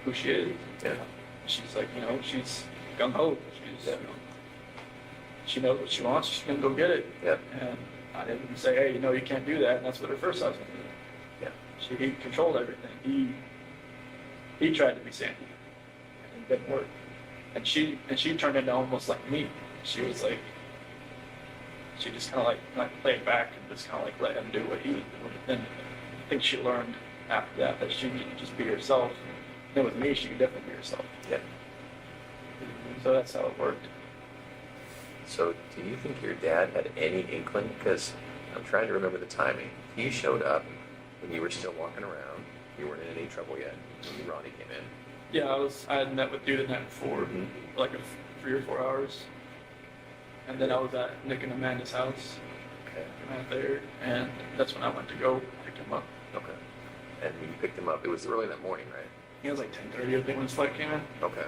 who she is. Yeah. She's like she's gung ho. She's she knows what she wants. She's gonna go get it. Yeah. And I didn't say, hey, you can't do that. And that's what her first husband did. Yeah. He controlled everything. He tried to be Sandy, and it didn't work. And she turned into almost like me. She was like, she just kind of like played back and just kind of like let him do what he was doing. And I think she learned after that she could just be herself. And then with me, she could definitely be herself. Yeah. So that's how it worked. So, do you think your dad had any inkling? Because I'm trying to remember the timing. He showed up when you were still walking around. You weren't in any trouble yet when Ronnie came in. Yeah, I had met with dude the night before, like 3 or 4 hours. And then I was at Nick and Amanda's house. Okay. Right there, and that's when I went to go pick him up. Okay. And when you picked him up, it was early that morning, right? He was like 10:30, I think, when his flight came in. Okay.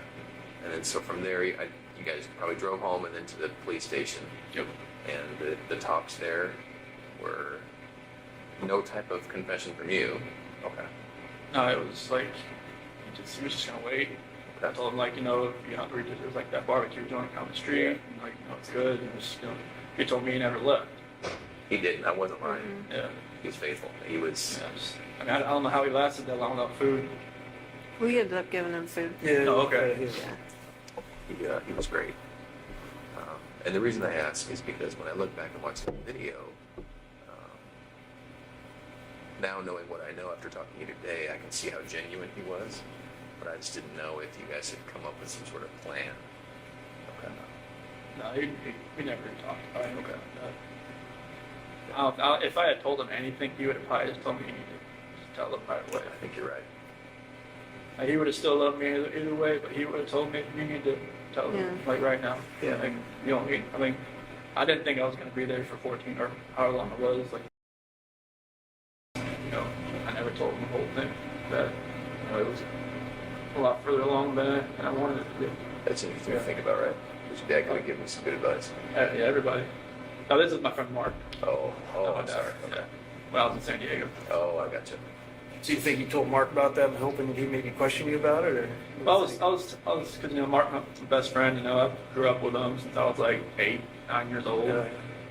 And then so from there, you guys probably drove home and then to the police station. Yep. And the talks there were no type of confession from you. Okay. No, it was like he was just gonna wait. I told him, like, you know, if you're hungry, there's like that barbecue joint down the street, and like, you know, it's good. And just, you know, he told me he never left. He didn't. I wasn't lying. Yeah. He was faithful. He was. I mean, I don't know how he lasted that long without food. We ended up giving him food. Yeah. Oh, okay. Yeah. He was great. And the reason I ask is because when I look back and watch the video, now knowing what I know after talking to you today, I can see how genuine he was. But I just didn't know if you guys had come up with some sort of plan. Okay. No, we never talked about anything like that. If I had told him anything, he would have probably just told me to tell him right away. I think you're right. He would have still loved me either way, but he would have told me, you need to tell him, like, right now. Yeah. Like, you don't need, I mean, I didn't think I was going to be there for 14 or however long it was. Like, you know, I never told him the whole thing. That, you know, it was a lot further along than I wanted it to be. That's interesting to think about, right? Because your dad could have given me some good advice. Yeah, everybody. Now, this is my friend Mark. Oh, I'm sorry. Yeah. When I was in San Diego. Oh, I gotcha. So you think you told Mark about that and hoping that he maybe question you about it, or? Well, I was, because, you know, Mark, my best friend, you know, I grew up with him since I was like 8, 9 years old. Yeah.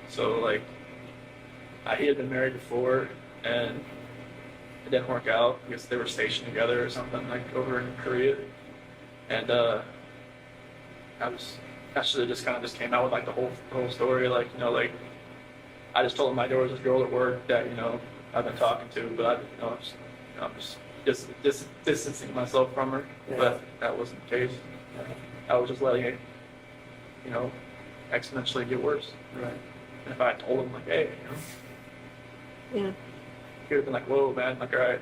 So, like, he had been married before, and it didn't work out. I guess they were stationed together or something, like, over in Korea. And, I should have just kind of just came out with, like, the whole story. Like, you know, like, I just told him there was this girl at work that, you know, I've been talking to, but I'm just distancing myself from her. Yeah. But that wasn't the case. I was just letting it, you know, exponentially get worse. Right. And if I had told him, like, hey, you know, Yeah. he would have been like, whoa, man, like, all right,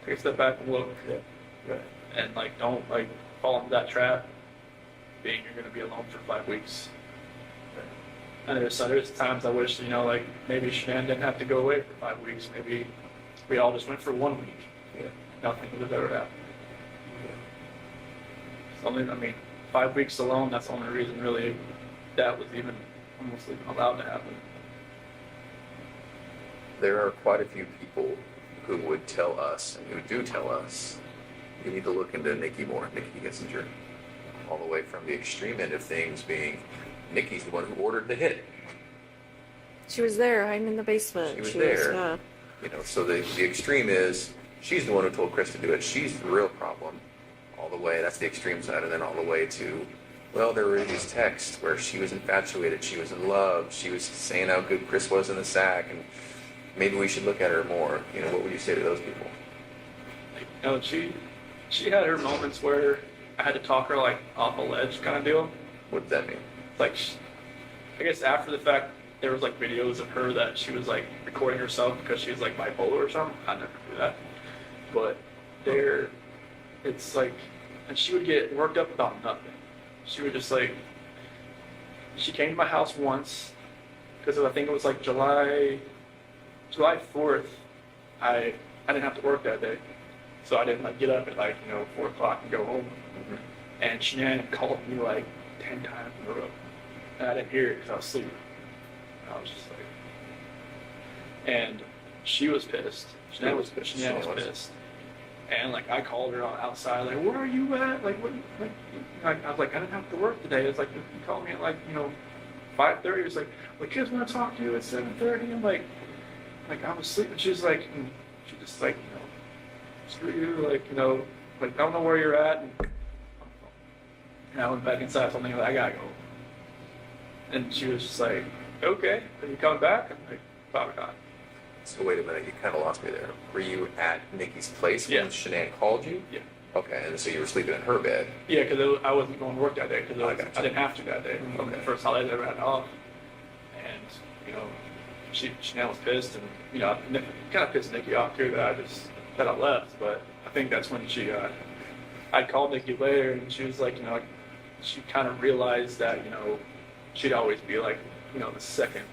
take a step back and look. Yeah. Right. And, like, don't, like, fall into that trap, being you're going to be alone for 5 weeks. And there's times I wish, you know, like, maybe Shanann didn't have to go away for 5 weeks. Maybe we all just went for 1 week. Yeah. Nothing would have ever happened. It's only, I mean, 5 weeks alone, that's the only reason really that was even almost even allowed to happen. There are quite a few people who would tell us, and who do tell us, you need to look into Nikki more, Nikki Kissinger. All the way from the extreme end of things being, Nikki's the one who ordered the hit. She was there, hiding in the basement. She was there. Yeah. You know, so the extreme is, she's the one who told Chris to do it. She's the real problem. All the way, that's the extreme side, and then all the way to, well, there were these texts where she was infatuated, she was in love, she was saying how good Chris was in the sack, and maybe we should look at her more. You know, what would you say to those people? You know, she had her moments where I had to talk her, like, off a ledge kind of deal. What does that mean? Like, I guess after the fact, there was, like, videos of her that she was, like, recording herself because she was, like, bipolar or something. I'd never do that. But it's like, and she would get worked up about nothing. She would just, like, she came to my house once, because I think it was, like, July 4th, I didn't have to work that day. So I didn't, like, get up at, like, you know, 4 o'clock and go home. Mm-hmm. And Shanann called me, like, 10 times in a row. And I didn't hear it because I was sleeping. And I was just like, and she was pissed. Shanann was pissed. And, like, I called her outside, like, where are you at? Like, what, like, I was like, I didn't have to work today. It's like, you called me at, like, you know, 5:30. It's like, well, kids want to talk to you at 7:30. I'm like, I was sleeping. She's like, and she just, like, you know, screw you, like, you know, like, I don't know where you're at. And I went back inside, told me, like, I gotta go. And she was just like, okay, are you coming back? I'm like, probably not. So wait a minute, you kind of lost me there. Were you at Nikki's place when Yeah. Shanann called you? Yeah. Okay, and so you were sleeping in her bed. Yeah, because I wasn't going to work that day because I I gotcha. didn't have to that day. Okay. The first holiday I ever had off, and you know, Shanann was pissed, and you know, kind of pissed Nikki off too that I left. But I think that's when I called Nikki later, and she was like, you know, she kind of realized that you know, she'd always be like, you know, the second.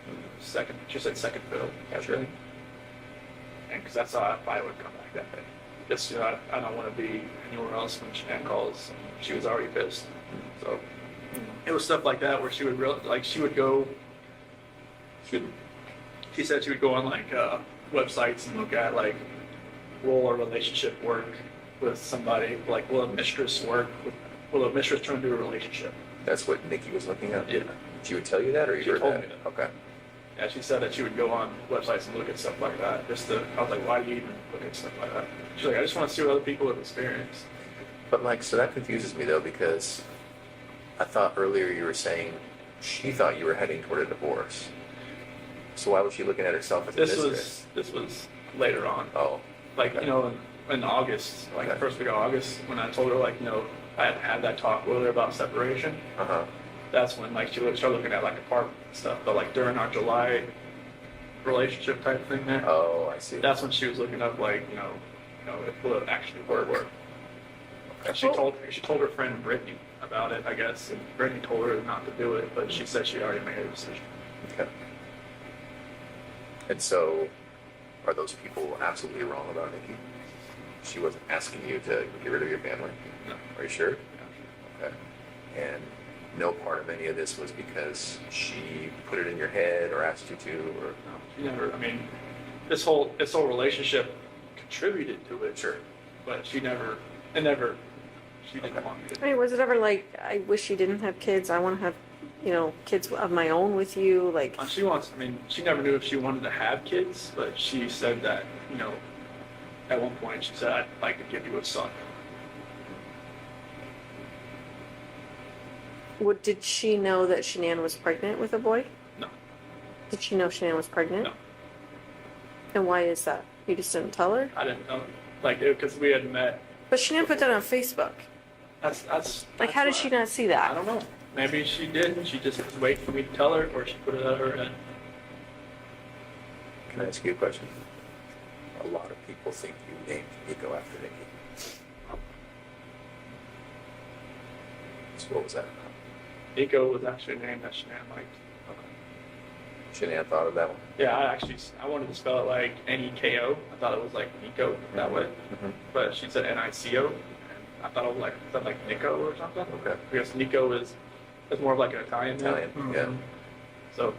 She said second fiddle. Sure. And because that's how I would come back that day. Just you know, I don't want to be anywhere else when Shanann calls. She was already pissed, so it was stuff like that where she would she would go. She said she would go on like websites and look at like will a relationship work with somebody, like will a mistress work with, will a mistress turn into a relationship? That's what Nikki was looking at? Yeah. She would tell you that, or you She heard told that? me that. Okay. Yeah, she said that she would go on websites and look at stuff like that. I was like, why do you even look at stuff like that? She's like, I just want to see what other people have experienced. But like, so that confuses me though, because I thought earlier you were saying she thought you were heading toward a divorce. So why was she looking at herself as a mistress? This was later on. Oh. Like, okay. you know, in August, like the Okay. first week of August, when I told her, like, you know, I had had that talk with her about separation, Uh-huh. that's when, like, she started looking at, like, apartment stuff. But, like, during our July relationship type thing there, Oh, I see. that's when she was looking up, like, you know, if will it actually work. Okay. She told her friend Brittany about it, I guess, and Brittany told her not to do it, but she said she already made her decision. Okay. And so, are those people absolutely wrong about Nikki? She wasn't asking you to get rid of your family? No. Are you sure? Okay. And no part of any of this was because she put it in your head or asked you to, or? No, she never. I mean, this whole relationship contributed to it. Sure. But she didn't want me to. I mean, was it ever like, I wish you didn't have kids, I want to have, you know, kids of my own with you, like, She never knew if she wanted to have kids, but she said that, you know, at one point she said, I'd like to give you a son. did she know that Shanann was pregnant with a boy? No. Did she know Shanann was pregnant? No. And why is that? You just didn't tell her? I didn't know. Like, because we had met. But Shanann put that on Facebook. That's Like, how did she not see that? I don't know. Maybe she did, and she just was waiting for me to tell her, or she put it out of her head. Can I ask you a question? A lot of people think you named Nico after Nikki. So what was that? Nico was actually a name that Shanann liked. Shanann thought of that one? Yeah, I wanted to spell it like N-E-K-O. I thought it was like Nico that way. Mm-hmm. But she said N-I-C-O. And I thought it was like Nico or something. Okay. Because Nico is more of like an Italian name. Italian, yeah. So,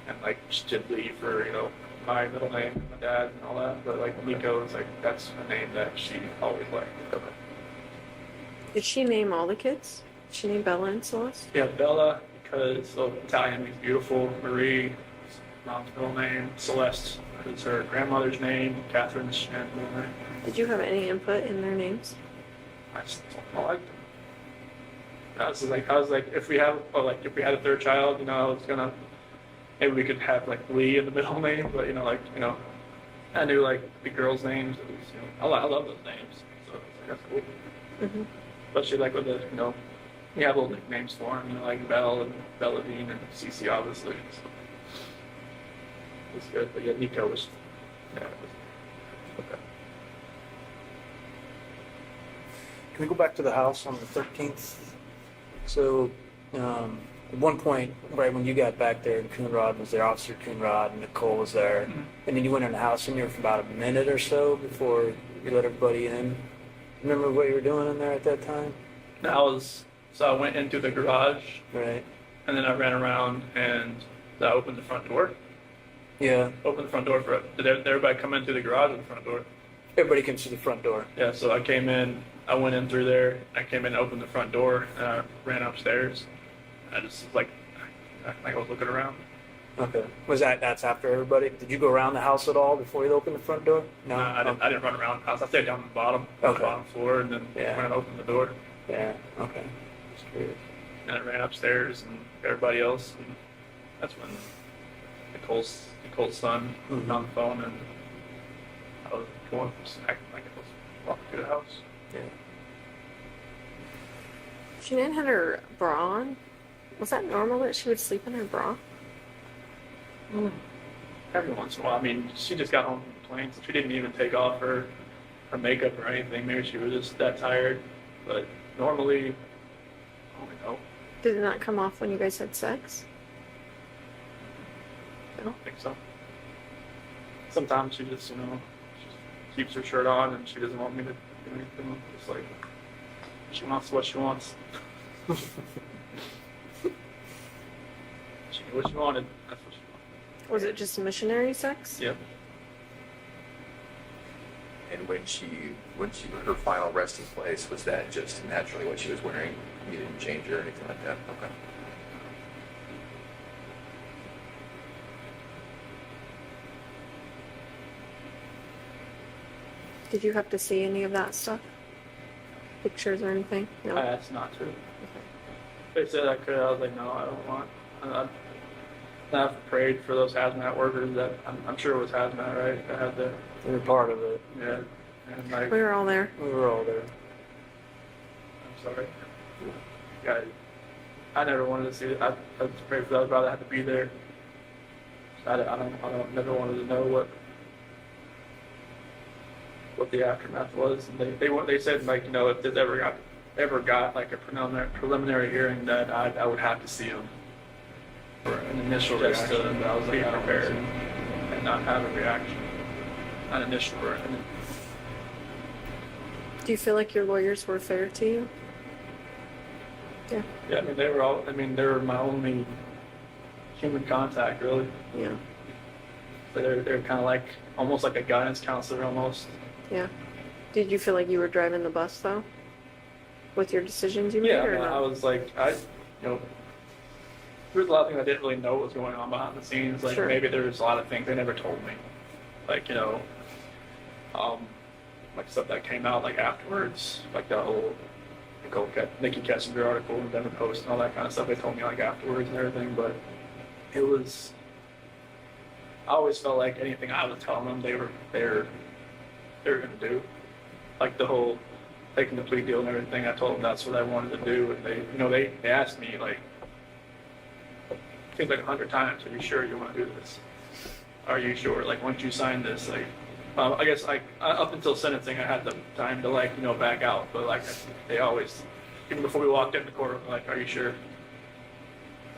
and like she did leave for, you know, my middle name, my dad and all that. But like Nico is like, that's a name that she always liked. Okay. Did she name all the kids? Did she name Bella and Celeste? Yeah, Bella, because Italian means beautiful. Marie, mom's middle name. Celeste is her grandmother's name. Catherine's Shannon's middle name. Did you have any input in their names? I just don't like them. I was like, if we had a third child, you know, I was gonna, maybe we could have like Lee in the middle name, but you know, I knew like the girls' names. It was, you know, I love those names, so it's like, that's cool. Mm-hmm. Especially like with the, you know, we have little nicknames for them, you know, like Belle and Belladine and Cece, obviously. So it's good, but yeah, Nico was, yeah, it was, Okay. Can we go back to the house on the 13th? So, at one point, right when you got back there, Coonrod was there, Officer Coonrod, and Nicole was there. Mhm. And then you went in the house in there for about a minute or so before you let everybody in. Remember what you were doing in there at that time? so I went into the garage, Right. and then I ran around and I opened the front door. Yeah. Opened the front door did everybody come in through the garage or the front door? Everybody comes through the front door. Yeah, so I came in, I went in through there, I came in and opened the front door, and I ran upstairs. I just like I was looking around. Okay. That's after everybody? Did you go around the house at all before you opened the front door? No. I didn't run around the house. I stayed down on the bottom, Okay. the bottom floor, and then Yeah. went and opened the door. Yeah. Okay. Just curious. And I ran upstairs and everybody else, and that's when Nicole's son was on the phone, and I was going acting like I was walking through the house. Yeah. Shanann had her bra on. Was that normal that she would sleep in her bra? Every once in a while. I mean, she just got home from the plane, so she didn't even take off her makeup or anything. Maybe she was just that tired. But normally, I don't know. Did it not come off when you guys had sex? I don't think so. Sometimes she just, she keeps her shirt on and she doesn't want me to do anything. It's like, she wants what she wants. She knew what she wanted. That's what she wanted. Was it just missionary sex? Yep. And when her final resting place, was that just naturally what she was wearing? You didn't change her or anything like that? Okay. Did you have to see any of that stuff? Pictures or anything? No. I asked not to. They said I could. I was like, no, I don't want. I've prayed for those hazmat workers that I'm sure it was hazmat, right? That had the. We were part of it. Yeah. And like, We were all there. We were all there. I'm sorry. Yeah, I never wanted to see it. I prayed for that. I'd rather have to be there. I never wanted to know what the aftermath was. And they said, like, if this ever got like a preliminary hearing, that I would have to see them for an initial reaction. I was like, prepared and not have a reaction, an initial reaction. Do you feel like your lawyers were fair to you? Yeah. Yeah, they were my only human contact, really. Yeah. But they're kind of like, almost like a guidance counselor, almost. Yeah. Did you feel like you were driving the bus, though? With your decisions you made, Yeah, or I no? was like, there was a lot of things I didn't really know what was going on behind the scenes. Like, Sure. maybe there was a lot of things they never told me. Like, like stuff that came out, like, afterwards. Like, the whole Nikki Kessinger article in Denver Post and all that kind of stuff. They told me, like, afterwards and everything. But it was... I always felt like anything I was telling them, they were going to do. Like, the whole taking the plea deal and everything, I told them that's what I wanted to do. And they asked me, like, seems like 100 times, are you sure you want to do this? Are you sure? Like, once you sign this, like, I guess, like, up until sentencing, I had the time to, like, back out. But, like, they always, even before we walked in the courtroom, like, are you sure?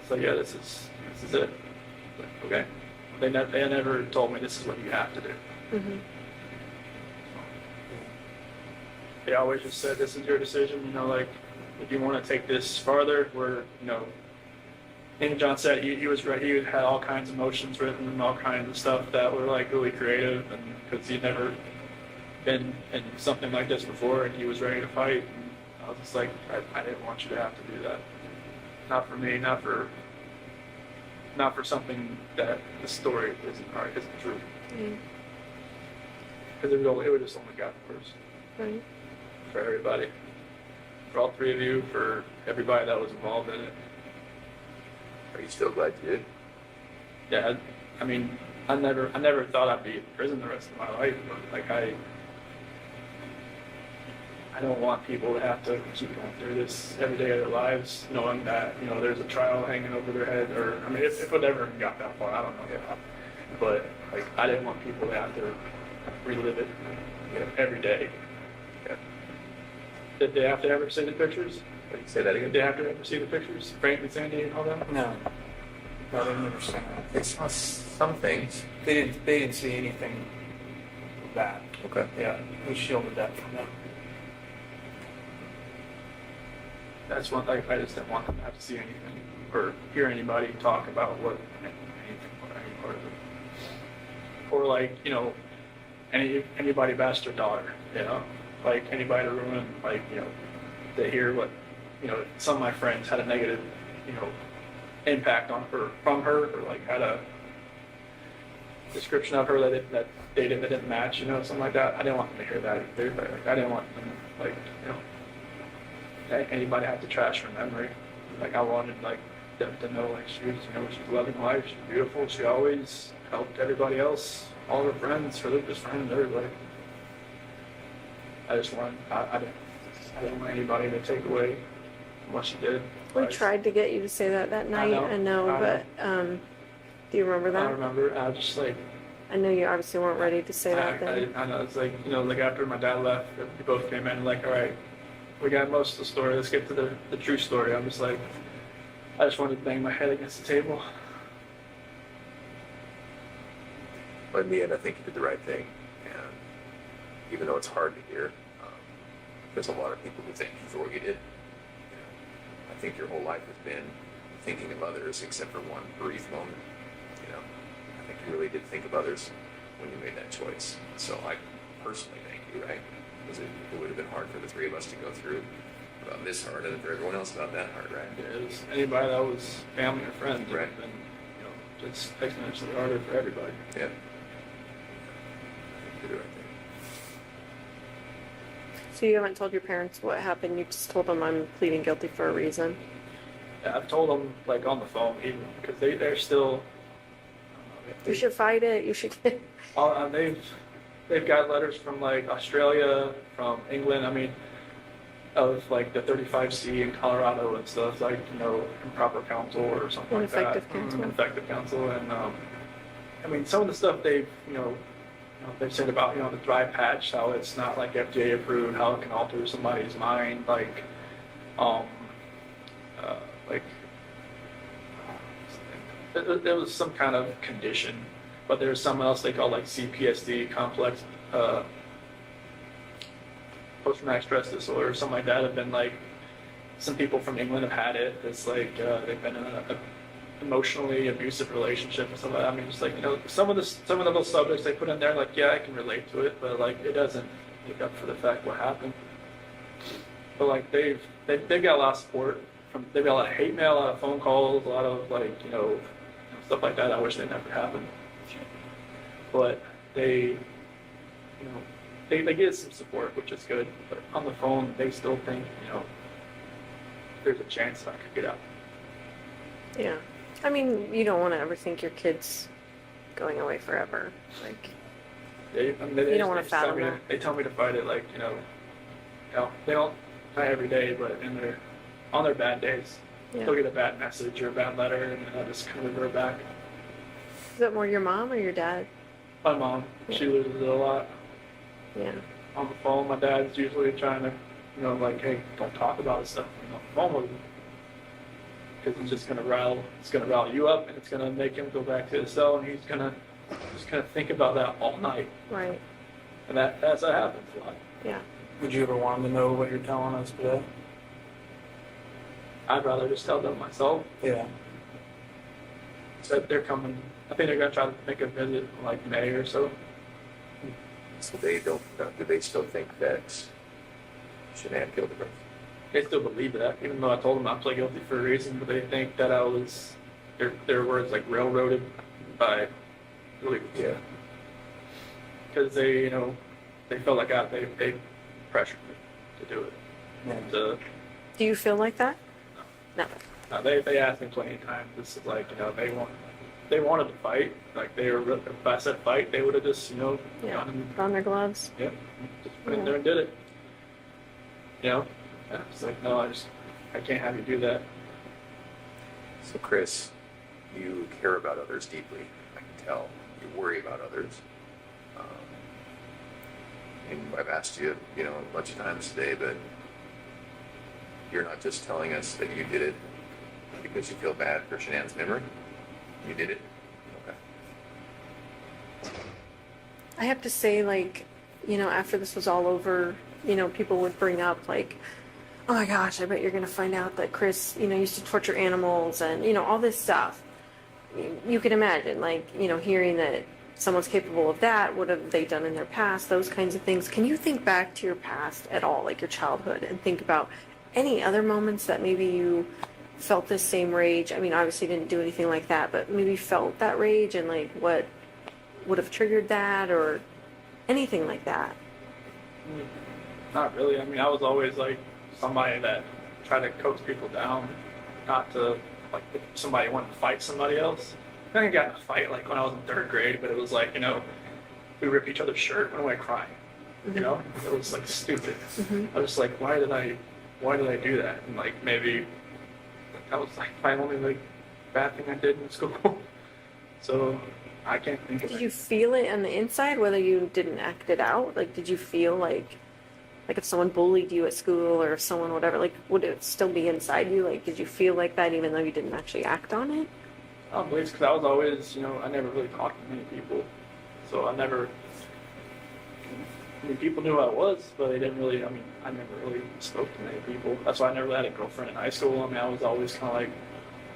So, yeah, this is it. Like, okay. They never told me this is what you have to do. Mm-hmm. They always just said, this is your decision, like, if you want to take this farther, and John said he was ready. He had all kinds of motions written and all kinds of stuff that were, like, really creative, and because he'd never been in something like this before, and he was ready to fight. And I was just like, I didn't want you to have to do that. Not for me, not for something that the story isn't true. Because it would just only got worse. Right. For everybody, for all three of you, for everybody that was involved in it. Are you still glad you did? Yeah, I mean, I never thought I'd be in prison the rest of my life, but like I don't want people to have to keep going through this every day of their lives, knowing that there's a trial hanging over their head, or I mean, if it ever got that far, I don't know. Yeah. But like, I didn't want people to have to relive it every day. Yeah. Did they have to ever see the pictures? Say that again? Did they have to ever see the pictures? Frank and Sandy and all that? No. I didn't understand that. They saw some things. They didn't see anything bad. Okay. Yeah, we shielded that from them. That's one thing. I just didn't want them to have to see anything or hear anybody talk about anything or any part of it. Or like, anybody bashed their daughter, like anybody to ruin, like, to hear what, some of my friends had a negative, impact on her, from her, or like had a description of her that didn't match, something like that. I didn't want them to hear that either. Like, I didn't want them, like, anybody have to trash her memory. Like, I wanted, like, them to know, like, she was, she's a loving wife, she's beautiful, she always helped everybody else, all her friends, her Lucas friends, everybody. I just wanted, I didn't want anybody to take away what she did. We twice. tried to get you to say that night. I know, I but do you remember I that? remember. I was just like, I know you obviously weren't ready to say that then. I know. It's like, you know, like after my dad left, we both came in like, all right, we got most of the story. Let's get to the true story. I'm just like, I just wanted to bang my head against the table. But in the end, I think you did the right thing. And even though it's hard to hear, there's a lot of people who thank you for what you did. You know, I think your whole life has been thinking of others, except for one brief moment. You know, I think you really did think of others when you made that choice. So I personally thank you, right? Because it would have been hard for the three of us to go through about this hard, and for everyone else about that hard, right? It was anybody that was family or friend, Right. and you know, just exponentially harder for everybody. Yeah. You did the right thing. So you haven't told your parents what happened? You just told them I'm pleading guilty for a reason? Yeah, I've told them like on the phone even because they're still. You should fight it. You should get... They've got letters from like Australia, from England. I mean, of like the 35C in Colorado and stuff, like, you know, improper counsel or something like that. Ineffective counsel. Ineffective counsel, and I mean, some of the stuff they've they've said about, you know, the dry patch, how it's not like FDA approved, how it can alter somebody's mind, like there was some kind of condition, but there's something else they call like CPSD, complex post-traumatic stress disorder, or something like that. Have been like, some people from England have had it. It's like they've been in an emotionally abusive relationship or something. I mean, just like, you know, some of those subjects they put in there, like, yeah, I can relate to it, but like it doesn't make up for the fact what happened. But like they've got a lot of support from, they've got a lot of hate mail, a lot of phone calls, a lot of like, you know, stuff like that. I wish they never happened. But they, you know, they get some support, which is good. But on the phone, they still think, you know, there's a chance that I could get out. Yeah. I mean, you don't want to ever think your kid's going away forever. Like, I mean, they you don't want to just tell fathom me, that. they tell me to fight it, like, you know, they don't, not every day, but on their bad days, Yeah. they'll get a bad message or a bad letter, and I'll just kind of revert back. Is it more your mom or your dad? My mom, she loses it a lot. Yeah. On the phone, my dad's usually trying to, you know, like, hey, don't talk about this stuff on the phone with him. Because it's just gonna rile you up, and it's gonna make him go back to his cell, and he's gonna think about that all night. Right. And that's what happens a lot. Yeah. Would you ever want them to know what you're telling us today? I'd rather just tell them myself. Yeah. So they're coming. I think they're gonna try to make a visit in like May or so. So they don't, do they still think that Shanann killed the girl? They still believe that, even though I told them I pled guilty for a reason, but they think that I was, their words, like, railroaded by really, Yeah. because they, you know, they felt like they pressured me to do it. Yeah. To, Do you feel like that? No. they asked me plenty of times. This is like, you know, they wanted to fight. Like, if I said fight, they would have just, you know, Yeah. gone and, Put on their gloves. yeah, just went in there and did it. You know? Yeah, it's like, no, I can't have you do that. So Chris, you care about others deeply. I can tell. You worry about others. And I've asked you, you know, a bunch of times today, but you're not just telling us that you did it because you feel bad for Shanann's memory. You did it. Okay. I have to say, like, you know, after this was all over, you know, people would bring up, like, oh my gosh, I bet you're going to find out that Chris, you know, used to torture animals and, you know, all this stuff. You can imagine, like, you know, hearing that someone's capable of that, what have they done in their past, those kinds of things. Can you think back to your past at all, like your childhood, and think about any other moments that maybe you felt this same rage? I mean, obviously you didn't do anything like that, but maybe felt that rage, and like what would have triggered that, or anything like that? Not really. I mean, I was always like somebody that tried to coax people down, not to, like, if somebody wanted to fight somebody else. I think I got in a fight like when I was in third grade, but it was like, you know, we ripped each other's shirt when we were crying. You know, it was like stupid. I was just like, why did I why did I do that? And like maybe that was like my only like bad thing I did in school. So I can't think of Did it. you feel it on the inside, whether you didn't act it out? Like, did you feel like if someone bullied you at school or if someone whatever, like, would it still be inside you? Like, did you feel like that even though you didn't actually act on it? I don't believe, because I was always, I never really talked to many people. So I never, people knew who I was, but they didn't really, I never really spoke to many people. That's why I never had a girlfriend in high school. I was always kind of like,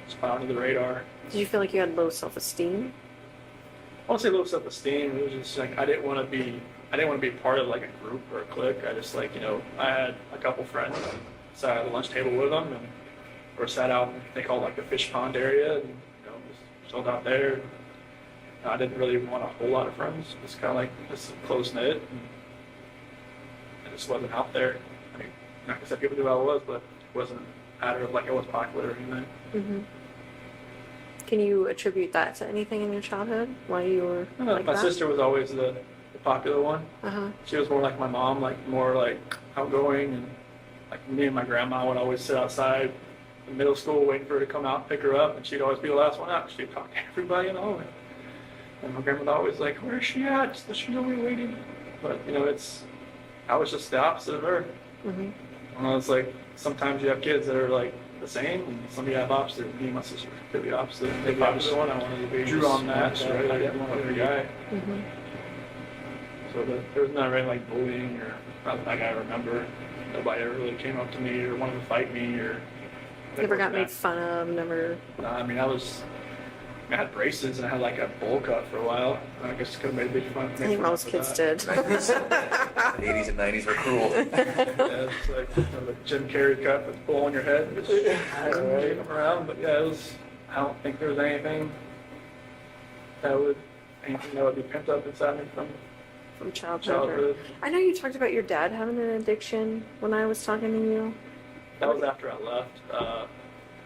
just fly under the radar. Did you feel like you had low self-esteem? I won't say low self-esteem. It was just like I didn't want to be part of like a group or a clique. I just like I had a couple friends, sat at the lunch table with them, or sat out in they call it like the fish pond area, and just chilled out there. I didn't really want a whole lot of friends. Just kind of like just close knit, and I just wasn't out there. Like I said, people knew who I was, but it wasn't matter of like I wasn't popular or anything. Mm-hmm. Can you attribute that to anything in your childhood? Why you were like my that? sister was always the popular one. Uh-huh. She was more like my mom, like more like outgoing, and like me and my grandma would always sit outside in middle school waiting for her to come out and pick her up, and she'd always be the last one out. She'd talk to everybody, and my grandma would always like, "Where is she at? Just let she know we're waiting." But I was just the opposite of her. Mm-hmm. And I was like, sometimes you have kids that are like the same, and some of you have opposite. Me and my sister were completely opposite. Maybe I was the one I wanted to be. Drew on that, right? I didn't want to be a guy. Mm-hmm. So there was not really like bullying or not like I remember. Nobody ever really came up to me or wanted to fight me or. Never got made fun of. Never. I had braces and I had like a bowl cut for a while. I guess it could have made a big fun. I think most kids did. 80s and 90s were cruel. Yeah, it's like the Jim Carrey cut with a bowl on your head. Just shake them around. But yeah, I don't think there was anything that would be pent up inside me From childhood. childhood. I know you talked about your dad having an addiction when I was talking to you. That was after I left.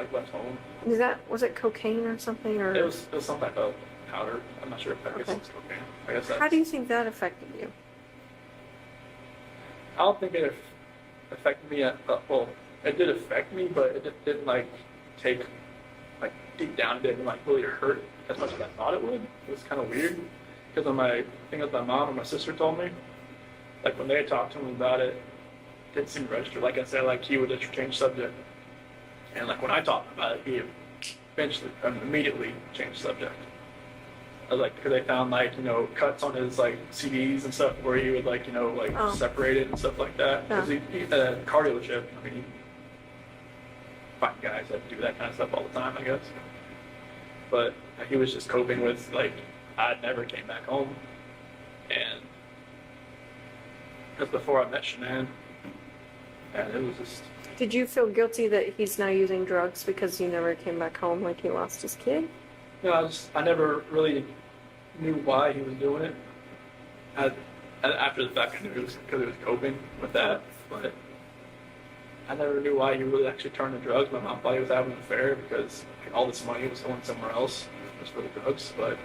I left home. Was it cocaine or something, or It was some type of powder. I'm not sure if I guess Okay. it's cocaine. I guess that's, how do you think that affected you? I don't think it affected me. Well, it did affect me, but it didn't like take like deep down. It didn't like really hurt as much as I thought it would. It was kind of weird because of my thing with my mom and my sister told me. Like when they talked to him about it, it didn't seem to register. Like I said, like he would just change subject. And like when I talked about it, he immediately changed subject. I was like, because they found like cuts on his like CDs and stuff where he would like Oh. separate it and stuff like that. Because he had a car dealership. He find guys that do that kind of stuff all the time, I guess. But he was just coping with like I never came back home, and because before I met Shanann, and it was just. Did you feel guilty that he's now using drugs because you never came back home, like he lost his kid? I never really knew why he was doing it. After the fact, I knew it was because he was coping with that, but I never knew why he really actually turned to drugs. My mom thought he was having an affair because all this money was going somewhere else just for the drugs. But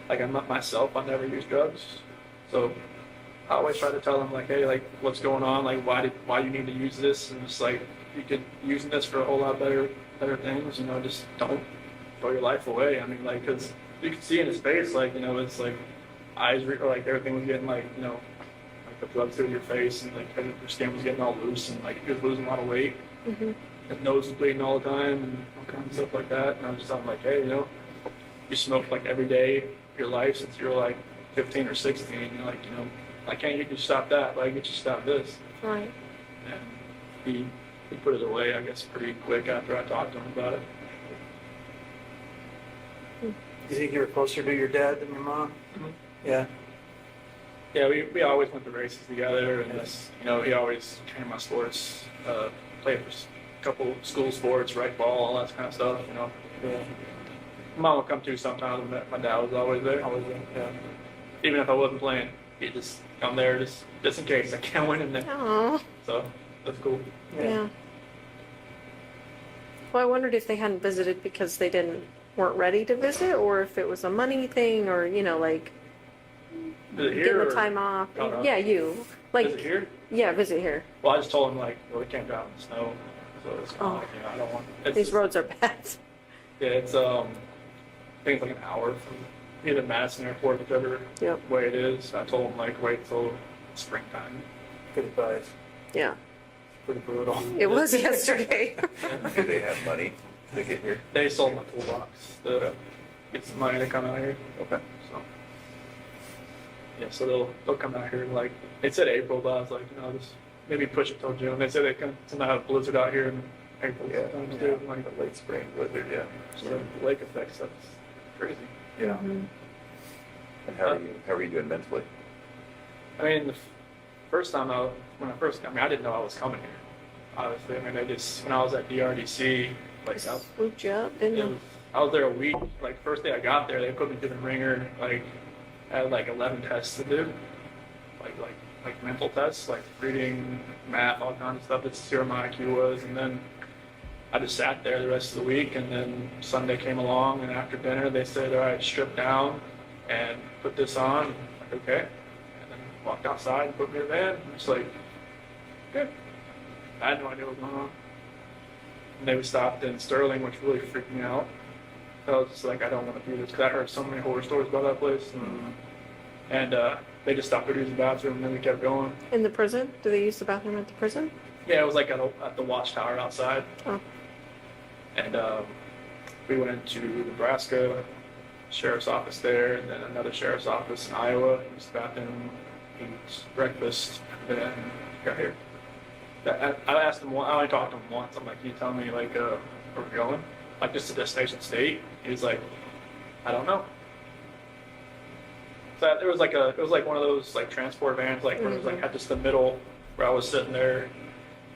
like myself, I never used drugs, so I always try to tell him like, hey, like what's going on? Like why you need to use this? And just like you could using this for a whole lot better things. Just don't throw your life away. Like because you could see in his face, like it's like eyes like everything was getting like like the blood through your face, and like your skin was getting all loose, and like he was losing a lot of weight. Mm-hmm. His nose was bleeding all the time, and all kinds of stuff like that. And I was just like, hey, you smoked like every day of your life since you were like 15 or 16. You're like, I can't get you to stop that, but I can get you to stop this. Right. And he put it away, I guess, pretty quick after I talked to him about it. Do you think you were closer to your dad than your mom? Mhm. Yeah. Yeah, we always went to races together, and he always came to my sports, played for a couple school sports, right ball, all that kind of stuff. Yeah. Mom would come too sometimes, but my dad was always there. Yeah. Even if I wasn't playing, he'd just come there just in case I can't win in there. Oh. So that's cool. Yeah. Well, I wondered if they hadn't visited because they weren't ready to visit, or if it was a money thing, or like Is it here? getting the or- time off. Oh, no. Yeah, you Is like. it here? Yeah, visit here. Well, I just told him like, well, we can't drive in the snow, so it's kind of like, you know, I don't want. These roads are bad. Yeah, it's I think it's like an hour from either Madison Airport, whichever Yep. way it is. I told him like wait till springtime. Good advice. Yeah. Pretty brutal. It was yesterday. Do they have money to get here? They sold my toolbox to get some money to come out here. Okay. So yeah, so they'll come out here like they said April, but I was like, you know, just maybe push it till June. They said they can somehow have a blizzard out here in April Yeah. sometimes too. Like The late spring blizzard, yeah. so the lake effect stuff's crazy. Yeah. Mhm. And how are you doing mentally? I mean, the first time when I first got, I mean, I didn't know I was coming here. Obviously, I mean, when I was at DRDC, like Swooped you up, didn't you? I was there a week. Like first day I got there, they put me through the ringer. Like I had like 11 tests to do, like mental tests, like reading, math, all kinds of stuff to see where my IQ was, and then I just sat there the rest of the week. And then Sunday came along, and after dinner they said, "All right, strip down and put this on." I'm like, okay, and then walked outside and put me in the van. I'm just like, good. I had no idea what was going on. And they stopped in Sterling, which really freaked me out. I was just like, I don't want to do this because I heard so many horror stories about that place. And they just stopped to use the bathroom, and then we kept going. In the prison? Do they use the bathroom at the prison? Yeah, it was like at the watchtower outside. Oh. And we went into Nebraska, sheriff's office there, and then another sheriff's office in Iowa. Used the bathroom, ate breakfast, and then got here. I asked him, I only talked to him once. I'm like, can you tell me like where we're going? Like just to destination state? He was like, I don't know. So it was like one of those like transport vans, like where it was like at just the middle where I was sitting there,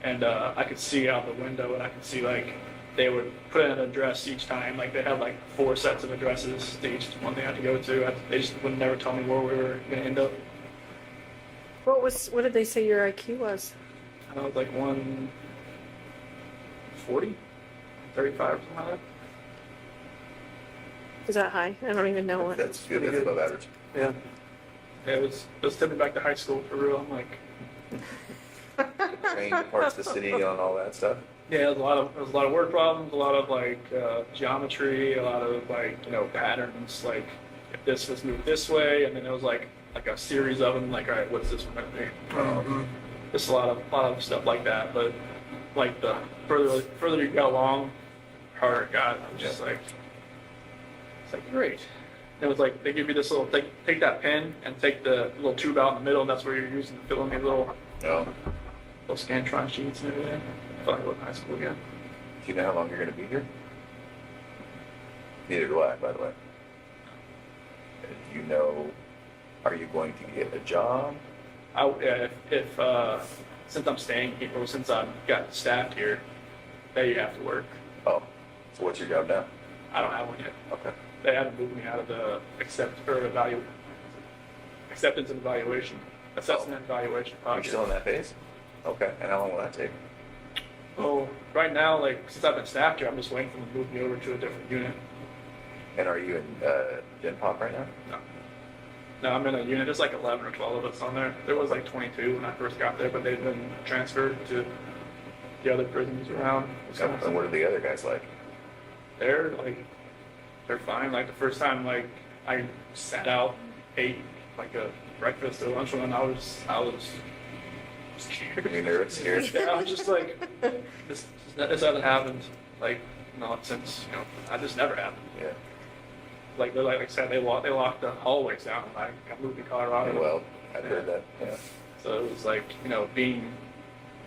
and I could see out the window, and I could see like they would put in an address each time. Like they had like 4 sets of addresses to each one they had to go to. They just would never tell me where we were gonna end up. What did they say your IQ was? I know it was like 140, 35 or something like that. Is that high? I don't even know what. That's good. That's above average. Yeah. Yeah, it was tipping back to high school for real. I'm like, Train parts of the city on all that stuff. yeah, there was a lot of word problems, a lot of like geometry, a lot of like patterns. Like if this was moved this way, and then there was like a series of them. Like, all right, what's this one gonna be? Just a lot of stuff like that. But like the further you got along, the harder it got. I was just like, it's like great. It was like they give you this little take that pen and take the little tube out in the middle, and that's where you're using to fill in these little Scantron sheets and everything. I feel like I was in high school again. Do you know how long you're going to be here? Neither do I, by the way. Do you know, are you going to get a job? If since I'm staying here, or since I've got staffed here, that you have to work. Oh, so what's your job now? I don't have one yet. Okay. They haven't moved me out of the acceptance and evaluation, assessment and evaluation You're project. still in that phase? Okay. And how long will that take? Oh, right now, like since I've been staffed here, I'm just waiting for them to move me over to a different unit. And are you in Gen Pop right now? No, I'm in a unit. There's like 11 or 12 of us on there. There was like 22 when I first got there, but they've been transferred to the other prisons around. And what are the other guys like? They're fine. Like the first time, like I sat out and ate like a breakfast or lunch one, I was scared. Are you nervous? Scared? Yeah, I was just like, this hasn't happened. Like not since I just never happened. Yeah. Like I said, they locked the hallways down. I moved to Colorado. Well, I've heard that. Yeah. So it was like being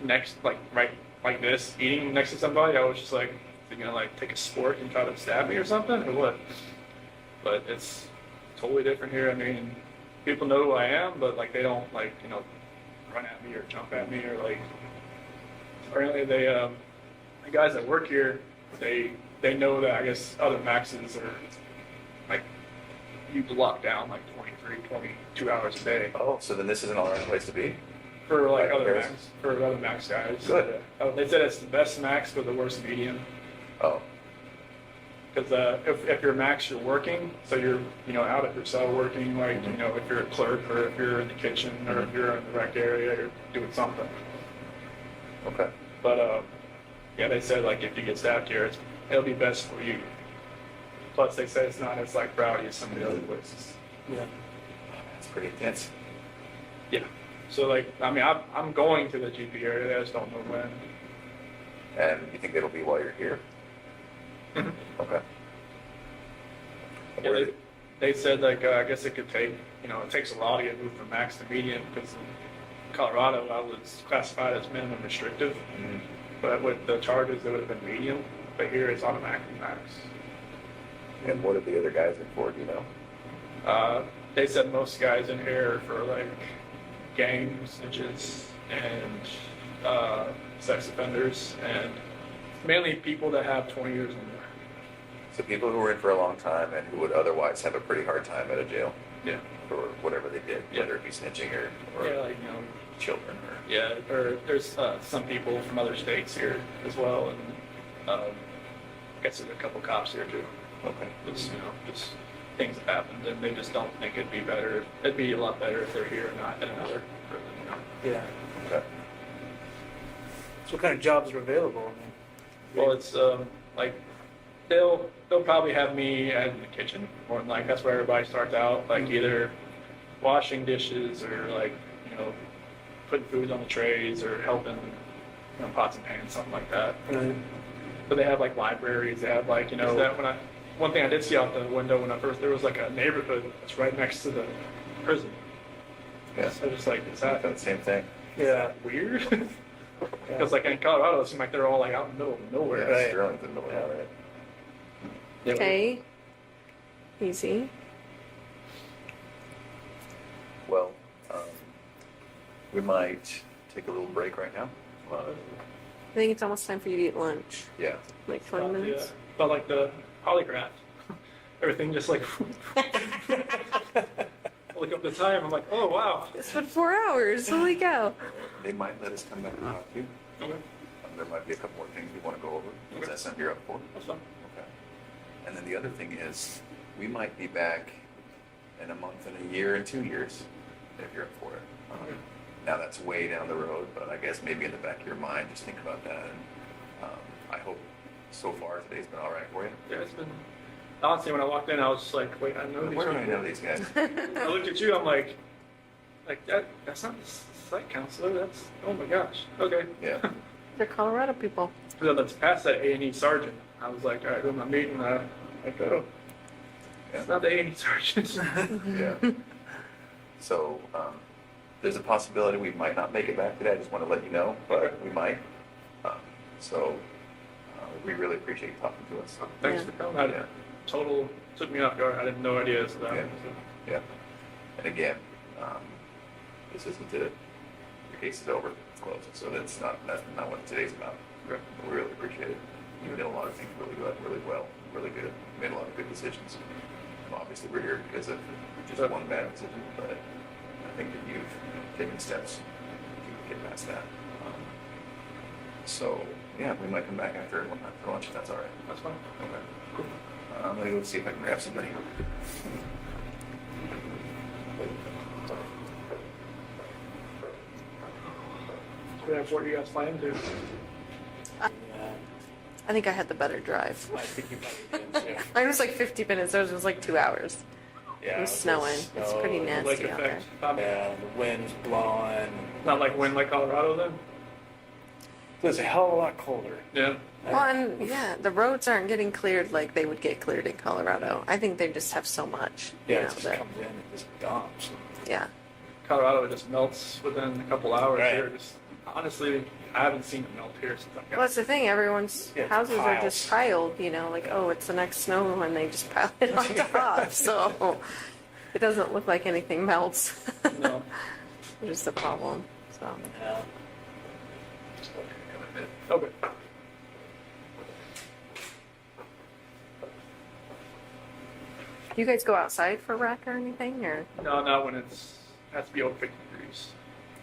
next, like right like this, eating next to somebody. I was just like, they're gonna like take a spork and try to stab me or something or what? But it's totally different here. I mean, people know who I am, but like they don't like run at me or jump at me or like. Apparently the guys that work here, they know that I guess other maxes are like you lock down like 22 hours a day. Oh, so then this isn't all right place to be? For like Right, other max guys. Good. They said it's the best max but the worst medium. Oh. Because if you're max, you're working, so you're out at your cell working, like if you're a clerk or if you're in the kitchen or if you're in the rec area, you're doing something. Okay. But yeah, they said like if you get staffed here, it'll be best for you. Plus, they said it's not as like rowdy as some of the other places. Yeah. That's pretty intense. Yeah. So like, I mean, I'm going to the GP area. I just don't know when. And you think it'll be while you're here? Mhm. Okay. Yeah, they said like I guess it could take it takes a while to get moved from max to medium because in Colorado I was classified as minimum restrictive, Mhm. but with the charges it would have been medium. But here it's automatically max. And what are the other guys in for? Do you know? They said most guys in here are for like gang snitches and sex offenders and mainly people that have 20 years or more. So people who were in for a long time and who would otherwise have a pretty hard time at a jail Yeah. for whatever they did, Yeah. whether it be snitching or Yeah, like children or. yeah, or there's some people from other states here as well, and I guess there's a couple cops here too. Okay. It's just things that happened, and they just don't think it'd be better. It'd be a lot better if they're here and not in another prison. Yeah. Okay. So what kind of jobs are available? I mean, Well, it's like they'll probably have me in the kitchen, or like that's where everybody starts out, like either washing dishes or like putting food on the trays or helping pots and pans, something like that. Right. But they have like libraries. They have like that one thing I did see out the window when I first there was like a neighborhood that's right next to the prison. Yeah. So just like is I that thought the same thing. Yeah. weird? Because like in Colorado, it seems like they're all like out in the middle of nowhere. Yeah, Right. Sterling's in the middle of it. Yeah. Okay. Easy. Well, we might take a little break right now. Uh, I think it's almost time for you to eat lunch. Yeah. Like 20 minutes. Yeah. But like the polygraph, everything just like. I look up the time. I'm like, oh wow. It's been 4 hours. Holy cow. They might let us come back and talk to you. Okay, There might be a couple more things we want to go over. Is Okay. that something you're up for? that's fine. Okay. And then the other thing is, we might be back in a month and a year and 2 years, if you're up for it. Now that's way down the road, but I guess maybe in the back of your mind, just think about that. And I hope so far today's been all right for you. Yeah, it's been. Honestly, when I walked in, I was just like, wait, I know these Where do I people. know these guys? I looked at you. I'm like that's not the site counselor. That's oh my gosh. Okay. Yeah. They're Colorado people. So let's pass that A&E sergeant. I was like, all right, who am I meeting? Like, oh, it's not the A&E sergeant. Yeah. So there's a possibility we might not make it back today. I just want to let you know, but we might. So we really appreciate you talking to us. Thanks Yeah. for coming. Yeah. Total took me off guard. I had no idea this was Yeah. happening. Yeah. And again, this isn't it. Your case is over. It's closed. So that's not what today's about. Okay. We really appreciate it. You did a lot of things really good, really well, really good. Made a lot of good decisions. Obviously, we're here because of just Sure. one bad decision, but I think that you've taken steps to get past that. So yeah, we might come back after lunch if that's all right. That's fine. Okay. Cool. I'm gonna go see if I can grab somebody. So that's what you guys plan to. Yeah. I think I had the better drive. I think you probably did too. Mine was like 50 minutes. Theirs was like 2 hours. Yeah. It was snowing. It's pretty snow, nasty Lake out there. effect. Yeah, the wind's blowing. Not like wind like Colorado then. So it's a hell of a lot colder. Yeah. Well, and yeah, the roads aren't getting cleared like they would get cleared in Colorado. I think they just have so much. Yeah, you it know, just that- comes in and just dumps. yeah. Colorado it just melts within a couple hours Right. here. Just honestly, I haven't seen it melt here since I've Well, got. that's the thing. Everyone's Yeah, it's houses are just piles. piled, like, oh, it's the next snow, and they just pile it on top. So it doesn't look like anything melts, No. which is the problem. So Yeah. Okay. do you guys go outside for rec or anything, or No, not when it has to be over 50 degrees.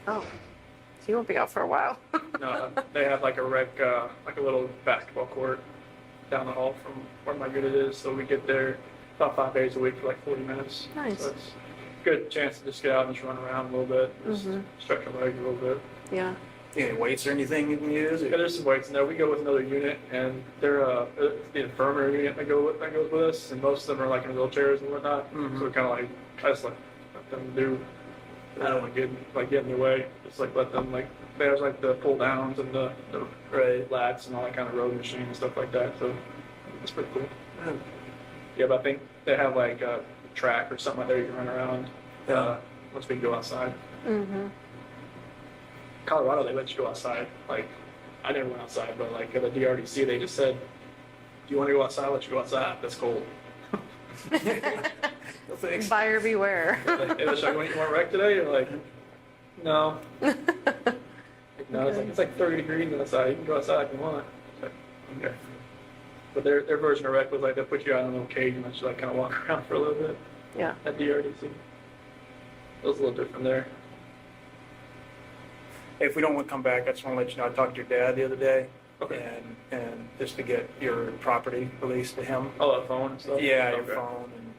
oh, so you won't be out for a while. No, they have like a rec, like a little basketball court down the hall from where my unit is, so we get there about 5 days a week for like 40 minutes. Nice. So it's a good chance to just get out and just run around a little bit, just stretch my legs a little bit. Yeah. Any weights or anything you can use? Yeah, there's some weights in there. We go with another unit, and they're the infirmary unit that goes with us, and most of them are like in wheelchairs and whatnot. So we kind of like I just like let them do. I don't want to get in their way. Just like let them like there's like the pull downs and the lats and all that kind of road machine and stuff like that. So it's pretty cool. Yeah, but I think they have like a track or something like that you can run around once we go outside. Colorado, they let you go outside. Like, I never went outside, but like at the DRDC, they just said, "Do you want to go outside? Let you go outside. That's cold." No thanks. Buyer beware. Like, hey, should I go you want to wreck today? You're like, no. Like, no, it's like 30 degrees outside. You can go outside if you want. It's like, okay. But their version of wreck was like they put you out in a little cage and let you like kind of walk around for a little bit. Yeah. At DRDC. It was a little different there. Hey, if we don't want to come back, I just want to let you know, I talked to your dad the other day. Okay. And just to get your property released to him. Oh, that phone and stuff? Yeah, your Okay. phone and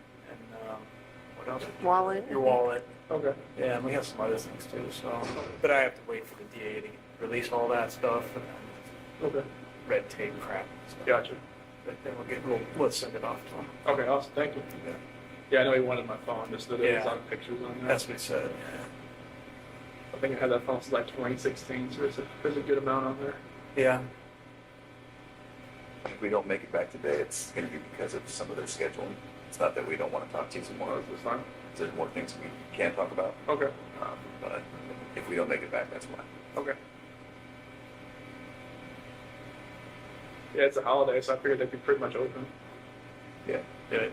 what else? Wallet. Your wallet. Okay. Yeah, and we have some other things too, so. But I have to wait for the DA to release all that stuff and then Okay. red tape crap and stuff. Gotcha. But then we'll send it off to him. Okay, awesome. Thank you. Yeah. Yeah, I know he wanted my phone, just that it was Yeah. on pictures on there. That's what he said. I think I had that phone since like 2016, so there's a good amount on there. Yeah. If we don't make it back today, it's going to be because of some of their scheduling. It's not that we don't want to talk to you some more. It's fine. There's more things we can talk about. Okay. But if we don't make it back, that's why. Okay. Yeah, it's a holiday, so I figured they'd be pretty much open. Yeah. Yeah.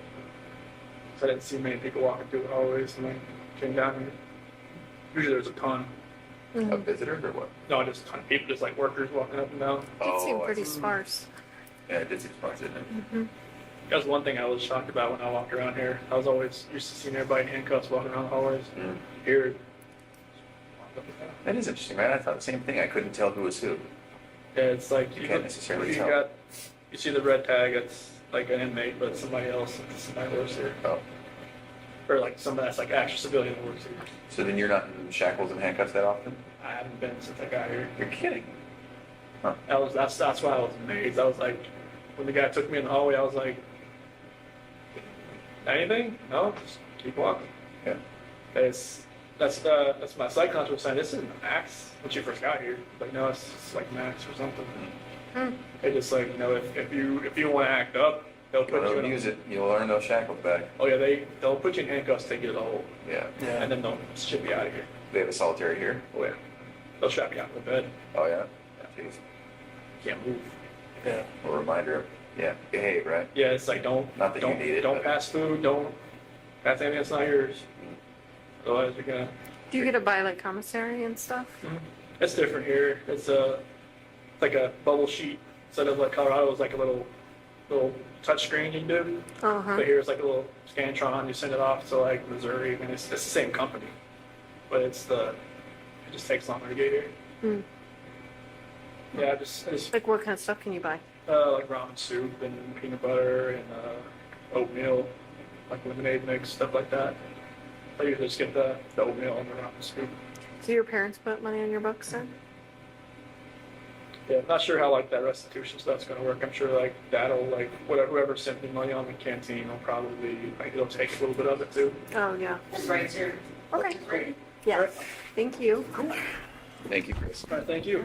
So I didn't see many people walking through the hallways and I came down here. Usually there's a ton. A visitor or what? No, just a ton of people, just like workers walking up and down. It seemed I pretty see. sparse. Yeah, it did seem sparse, didn't it? That was one thing I was shocked about when I walked around here. I was always used to seeing everybody in handcuffs walking around the hallways. Here, That is interesting, right? I thought the same thing. I couldn't tell who was who. yeah, it's like You can't necessarily tell. You see the red tag, it's like an inmate, but it's somebody else, it's somebody that works here. Oh. Or like somebody that's like actual civilian that works here. So then you're not in shackles and handcuffs that often? I haven't been since I got here. You're kidding. Huh. That's why I was amazed. I was like, when the guy took me in the hallway, I was like, anything? No, just keep walking. Yeah. That's my psych counselor was saying, this isn't the max when she first got here. Like, no, it's like max or something. They just like, if you want to act up, they'll put you in. Use it. You'll learn those shackles back. Oh yeah, they'll put you in handcuffs, take you to the hole, Yeah. Yeah. and then they'll ship you out of here. They have a solitary here. Oh yeah, they'll strap you out in the bed. Oh yeah. Jeez. Can't move. Yeah. A reminder of behave, right? Yeah, it's like don't Not that you need it, don't but- pass food, don't pass anything that's not yours. Otherwise, you're gonna. Do you get to buy like commissary and stuff? It's different here. It's like a bubble sheet instead of like Colorado is like a little touch screen you can do. But here it's like a little Scantron. You send it off to like Missouri, and it's the same company, but it just takes longer to get here. Yeah, I just Like what kind of stuff can you buy? like ramen soup and peanut butter and oatmeal, like lemonade mix, stuff like that. I usually just get the oatmeal and the ramen soup. Do your parents put money on your books then? Yeah, I'm not sure how like that restitution stuff's gonna work. I'm sure like that'll like whoever sent me money on the canteen will probably like it'll take a little bit of it too. Oh, yeah. Right here. Okay. Right. Yeah. Thank you. Thank you, Chris. All right, thank you.